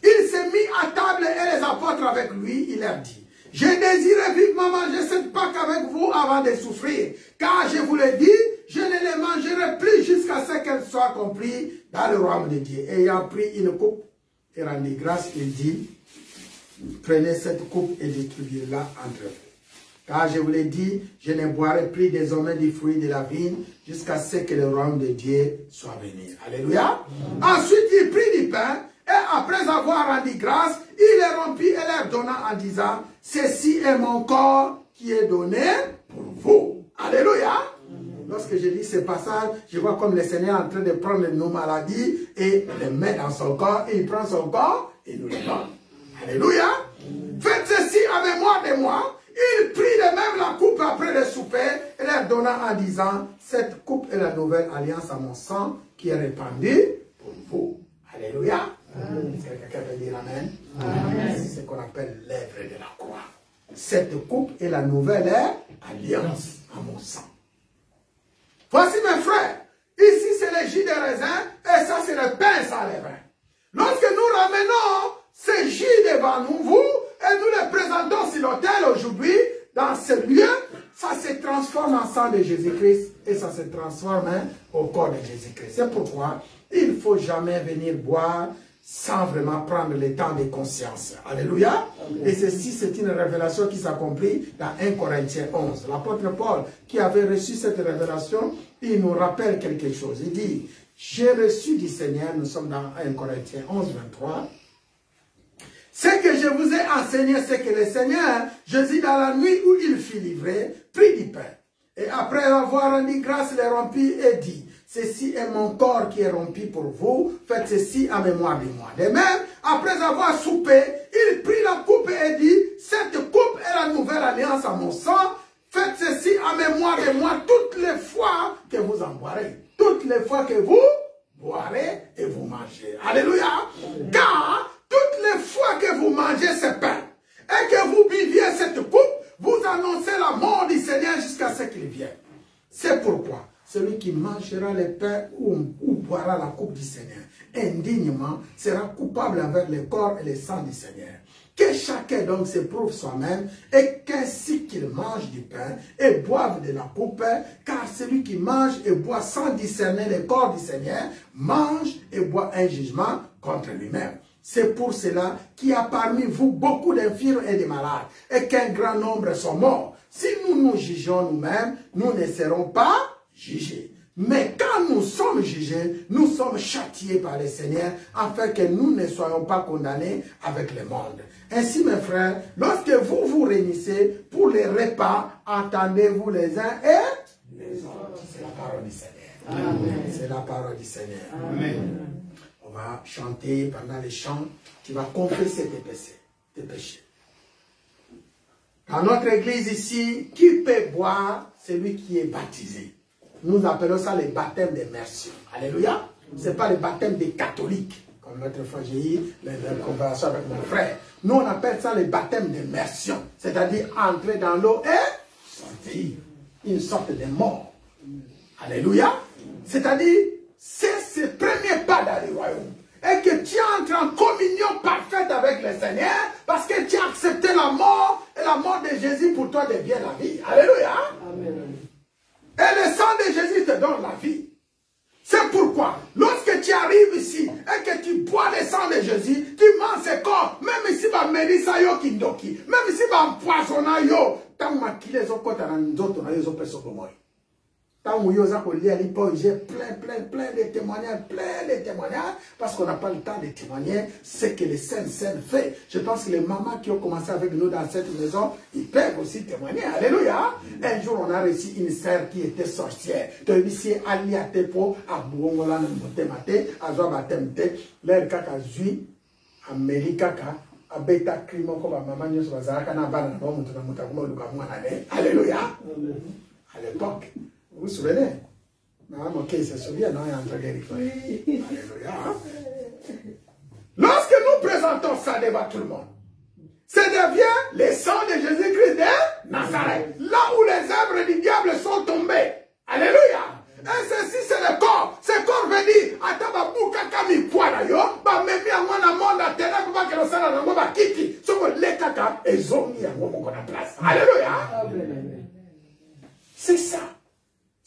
il s'est mis à table et les apôtres avec lui, il leur dit, je désirais vivement manger cette Pâque avec vous avant de souffrir, car je vous l'ai dit, je ne les mangerai plus jusqu'à ce qu'elles soient accomplies dans le royaume de Dieu. Et ayant pris une coupe et rendu grâce, il dit, prenez cette coupe et distribuez-la entre vous. Car je vous l'ai dit, je ne boirai plus désormais du fruit de la vigne jusqu'à ce que le royaume de Dieu soit venu. Alléluia. Ensuite, il prit du pain et après avoir rendu grâce, il les rompit et leur donna en disant, ceci est mon corps qui est donné pour vous. Alléluia. Lorsque je lis ce passage, je vois comme le Seigneur est en train de prendre nos maladies et les met dans son corps, et il prend son corps et nous les donne. Alléluia. Faites ceci en mémoire de moi. Il prit de même la coupe après le souper et leur donna en disant, cette coupe est la nouvelle alliance à mon sang qui est répandue pour vous. Alléluia. Est-ce que quelqu'un peut dire amen? C'est ce qu'on appelle l'œuvre de la croix. Cette coupe est la nouvelle alliance à mon sang. Voici mes frères, ici c'est le jus de raisin et ça c'est le pain sans levain. Lorsque nous ramenons ce jus devant vous et nous le présentons sur l'autel aujourd'hui, dans ce lieu, ça se transforme en sang de Jésus-Christ et ça se transforme au corps de Jésus-Christ. C'est pourquoi il ne faut jamais venir boire sans vraiment prendre le temps de conscience. Alléluia. Et ceci, c'est une révélation qui s'accomplit dans 1 Corinthiens 11. L'apôtre Paul, qui avait reçu cette révélation, il nous rappelle quelque chose. Il dit, j'ai reçu du Seigneur, nous sommes dans 1 Corinthiens 11, 23. Ce que je vous ai enseigné, c'est que le Seigneur, Jésus, dans la nuit où il fut livré, prit du pain. Et après avoir rendu grâce, il rompit et dit, ceci est mon corps qui est rompu pour vous, faites ceci en mémoire de moi. De même, après avoir soupé, il prit la coupe et dit, cette coupe est la nouvelle alliance à mon sang, faites ceci en mémoire de moi toutes les fois que vous en boirez. Toutes les fois que vous boirez et vous mangez. Alléluia. Car toutes les fois que vous mangez ce pain et que vous buviez cette coupe, vous annoncez la mort du Seigneur jusqu'à ce qu'il vienne. C'est pourquoi celui qui mangera le pain ou boira la coupe du Seigneur indignement sera coupable envers le corps et le sang du Seigneur. Que chacun donc s'éprouve soi-même et qu'ainsi qu'il mange du pain et boive de la coupe, car celui qui mange et boit sans discerner le corps du Seigneur mange et boit un jugement contre lui-même. C'est pour cela qu'il y a parmi vous beaucoup d'infirmes et de malades et qu'un grand nombre sont morts. Si nous nous jugeons nous-mêmes, nous ne serons pas jugés. Mais quand nous sommes jugés, nous sommes châtiés par le Seigneur afin que nous ne soyons pas condamnés avec le monde. Ainsi, mes frères, lorsque vous vous réunissez pour les repas, attendez-vous les uns et les autres. C'est la parole du Seigneur. C'est la parole du Seigneur. Amen. On va chanter pendant les chants. Tu vas confesser tes péchés. Dans notre église ici, qui peut boire? Celui qui est baptisé. Nous appelons ça le baptême d'immersion. Alléluia. Ce n'est pas le baptême des catholiques. Comme l'autre fois j'ai eu la conversation avec mon frère. Nous on appelle ça le baptême d'immersion. C'est-à-dire entrer dans l'eau et sortir. Une sorte de mort. Alléluia. C'est-à-dire, c'est ce premier pas dans le royaume. Et que tu entres en communion parfaite avec le Seigneur parce que tu as accepté la mort et la mort de Jésus pour toi devient la vie. Alléluia. Amen. Et le sang de Jésus te donne la vie. C'est pourquoi, lorsque tu arrives ici et que tu bois le sang de Jésus, tu manges ce corps, même ici, va mérisa yo kindoki, même ici, va empoisonner yo, tant maquillé zo kota na nzoto na yo zo peso komoy. Tant où yo za ko lia lipo, j'ai plein de témoignages, parce qu'on n'a pas le temps de témoigner ce que les saints fait. Je pense que les mamans qui ont commencé avec nous dans cette maison, ils peuvent aussi témoigner. Alléluia. Un jour, on a reçu une sœur qui était sorcière. Tu ici, Ali a tepo, à Bouongola, Motemate, à Zoabatemte, l'air kaka zui, à Melikaka, à Beta Crimo, comme à Maman Yos Bazaraka, na Bana, Alléluia. À l'époque. Vous vous souvenez? Non, mon cœur se souvient, non, il est en train de réfléchir. Alléluia. Lorsque nous présentons ça devant tout le monde, ça devient le sang de Jésus-Christ de Nazareth. Là où les œuvres du diable sont tombées. Alléluia. Et ceci, c'est le corps. Ce corps veut dire, Atababuka kami poila yo, ba memi a mwana monda tena kuba kelo sana na ngoba kiki. Soko le kaka, et zomi a ngoba na place. Alléluia. C'est ça.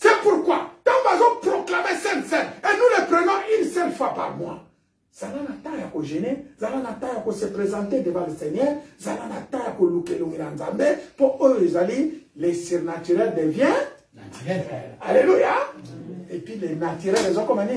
C'est pourquoi, quand nous allons proclamer Sainte, et nous le prenons une seule fois par mois, ça n'a pas à nous gêner, ça n'a pas à se présenter devant le Seigneur, ça n'a pas à nous louer l'Anzambé, pour eux, les surnaturels deviennent naturels. Alléluia. Et puis les naturels, ils ont comme un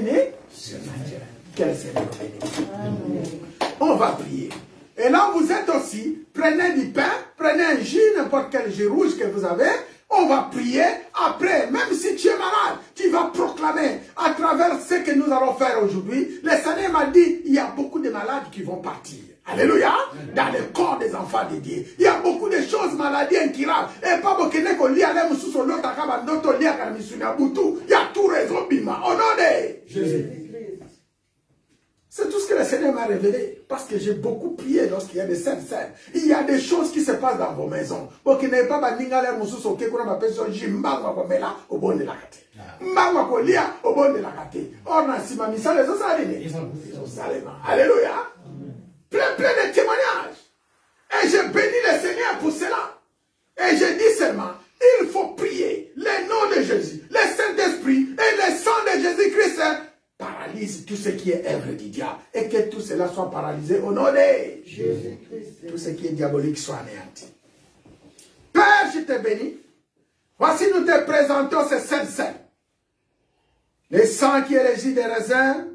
surnaturel. Quel Seigneur béni. On va prier. Et là, vous êtes aussi, prenez du pain, prenez un jus, n'importe quel jus rouge que vous avez. On va prier. Après, même si tu es malade, tu vas proclamer à travers ce que nous allons faire aujourd'hui. Le Seigneur m'a dit, il y a beaucoup de malades qui vont partir. Alléluia. Dans le corps des enfants de Dieu. Il y a beaucoup de choses, maladies incurables. Et pas beaucoup de gens qui ont sous son lot, il y a tout raison, bima. Au nom de Jésus. C'est tout ce que le Seigneur m'a révélé. Parce que j'ai beaucoup prié lorsqu'il y a des scènes. Il y a des choses qui se passent dans vos maisons. Pour qu'il n'ait pas de au bon de la carte. Au bon de la carte. Or, si ma mission, les autres alléluia. Plein de témoignages. Et je bénis le Seigneur pour cela. Et je dis seulement, il faut prier le nom de Jésus, le Saint-Esprit et le sang de Jésus-Christ paralyse tout ce qui est œuvre du diable. Et que tout cela soit paralysé au nom de Jésus-Christ. Tout ce qui est diabolique soit anéanti. Père, je te bénis. Voici, nous te présentons ce Saint-Saint. Le sang qui est régi des raisins,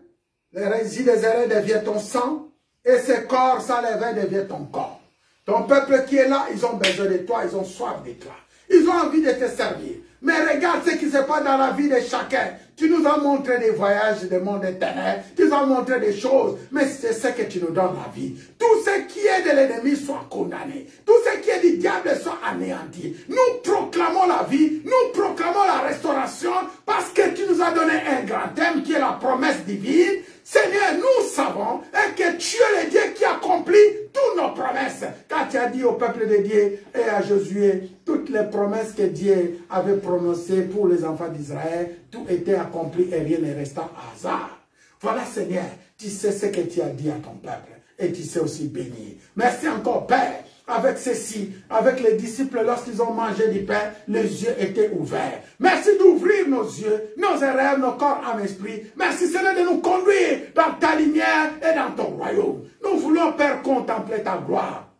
le rési des erreurs devient ton sang. Et ce corps, ça levé devient ton corps. Ton peuple qui est là, ils ont besoin de toi, ils ont soif de toi. Ils ont envie de te servir. Mais regarde ce qui se passe dans la vie de chacun. Tu nous as montré des voyages des mondes éternels. Tu nous as montré des choses. Mais c'est ce que tu nous donnes la vie. Tout ce qui est de l'ennemi soit condamné. Tout ce qui est du diable soit anéanti. Nous proclamons la vie. Nous proclamons la restauration. Parce que tu nous as donné un grand thème qui est la promesse divine. Seigneur, nous savons que tu es le Dieu qui accomplit toutes nos promesses. Quand tu as dit au peuple de Dieu et à Josué, toutes les promesses que Dieu avait prononcées pour les enfants d'Israël, tout était accompli et rien ne restait à hasard. Voilà, Seigneur, tu sais ce que tu as dit à ton peuple et tu sais aussi bénir. Merci encore, Père. Avec ceci, avec les disciples, lorsqu'ils ont mangé du pain, les yeux étaient ouverts. Merci d'ouvrir nos yeux, nos erreurs, nos corps, âme, esprit. Merci, Seigneur, de nous conduire dans ta lumière et dans ton royaume. Nous voulons, Père, contempler ta gloire.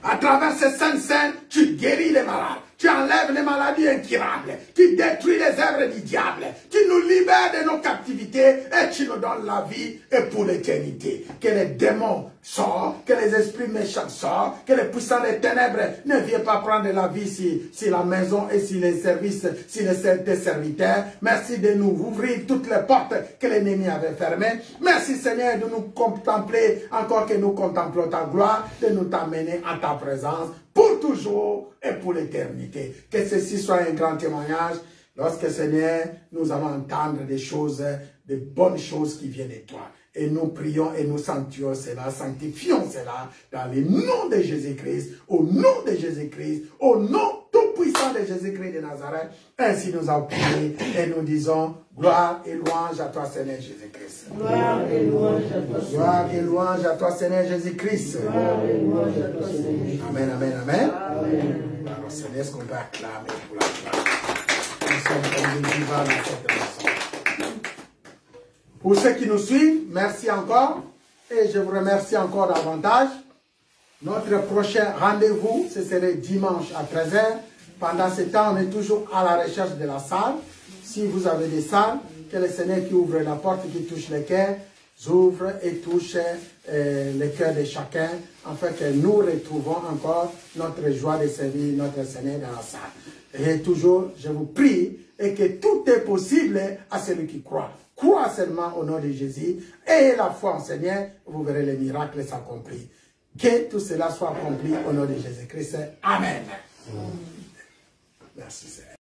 À travers ces saints, tu guéris les malades. Tu enlèves les maladies incurables. Tu détruis les œuvres du diable. Tu nous libères de nos captivités et tu nous donnes la vie et pour l'éternité. Que les démons sortent, que les esprits méchants sortent, que les puissants des ténèbres ne viennent pas prendre la vie si la maison et si les services, si tes serviteurs. Merci de nous ouvrir toutes les portes que l'ennemi avait fermées. Merci Seigneur de nous contempler encore que nous contemplons ta gloire, de nous t'amener à ta présence pour toujours et pour l'éternité. Que ceci soit un grand témoignage lorsque, Seigneur, nous allons entendre des choses, de bonnes choses qui viennent de toi. Et nous prions et nous sanctifions cela, sanctifions cela dans le nom de Jésus-Christ, au nom de Jésus-Christ, au nom tout-puissant de Jésus-Christ de Nazareth. Ainsi nous avons prié et nous disons gloire et louange à toi, Seigneur Jésus-Christ. Gloire et louange à toi, Seigneur. Gloire et louange à toi, Seigneur Jésus-Christ. Gloire et louange à toi, Seigneur. Amen, amen, amen. Amen. Alors, Seigneur, est-ce qu'on peut acclamer pour la gloire? Nous sommes comme des divins dans cette maison. Pour ceux qui nous suivent, merci encore. Et je vous remercie encore davantage. Notre prochain rendez-vous, ce serait dimanche à 13 h. Pendant ce temps, on est toujours à la recherche de la salle. Si vous avez des salles, que le Seigneur qui ouvre la porte, qui touche les cœurs, ouvre et touche le cœur de chacun, afin que nous retrouvons encore notre joie de servir notre Seigneur dans la salle. Et toujours, je vous prie, et que tout est possible à celui qui croit. Crois seulement au nom de Jésus, et la foi en Seigneur, vous verrez les miracles s'accomplir. Que tout cela soit accompli au nom de Jésus-Christ. Amen. Merci Seigneur.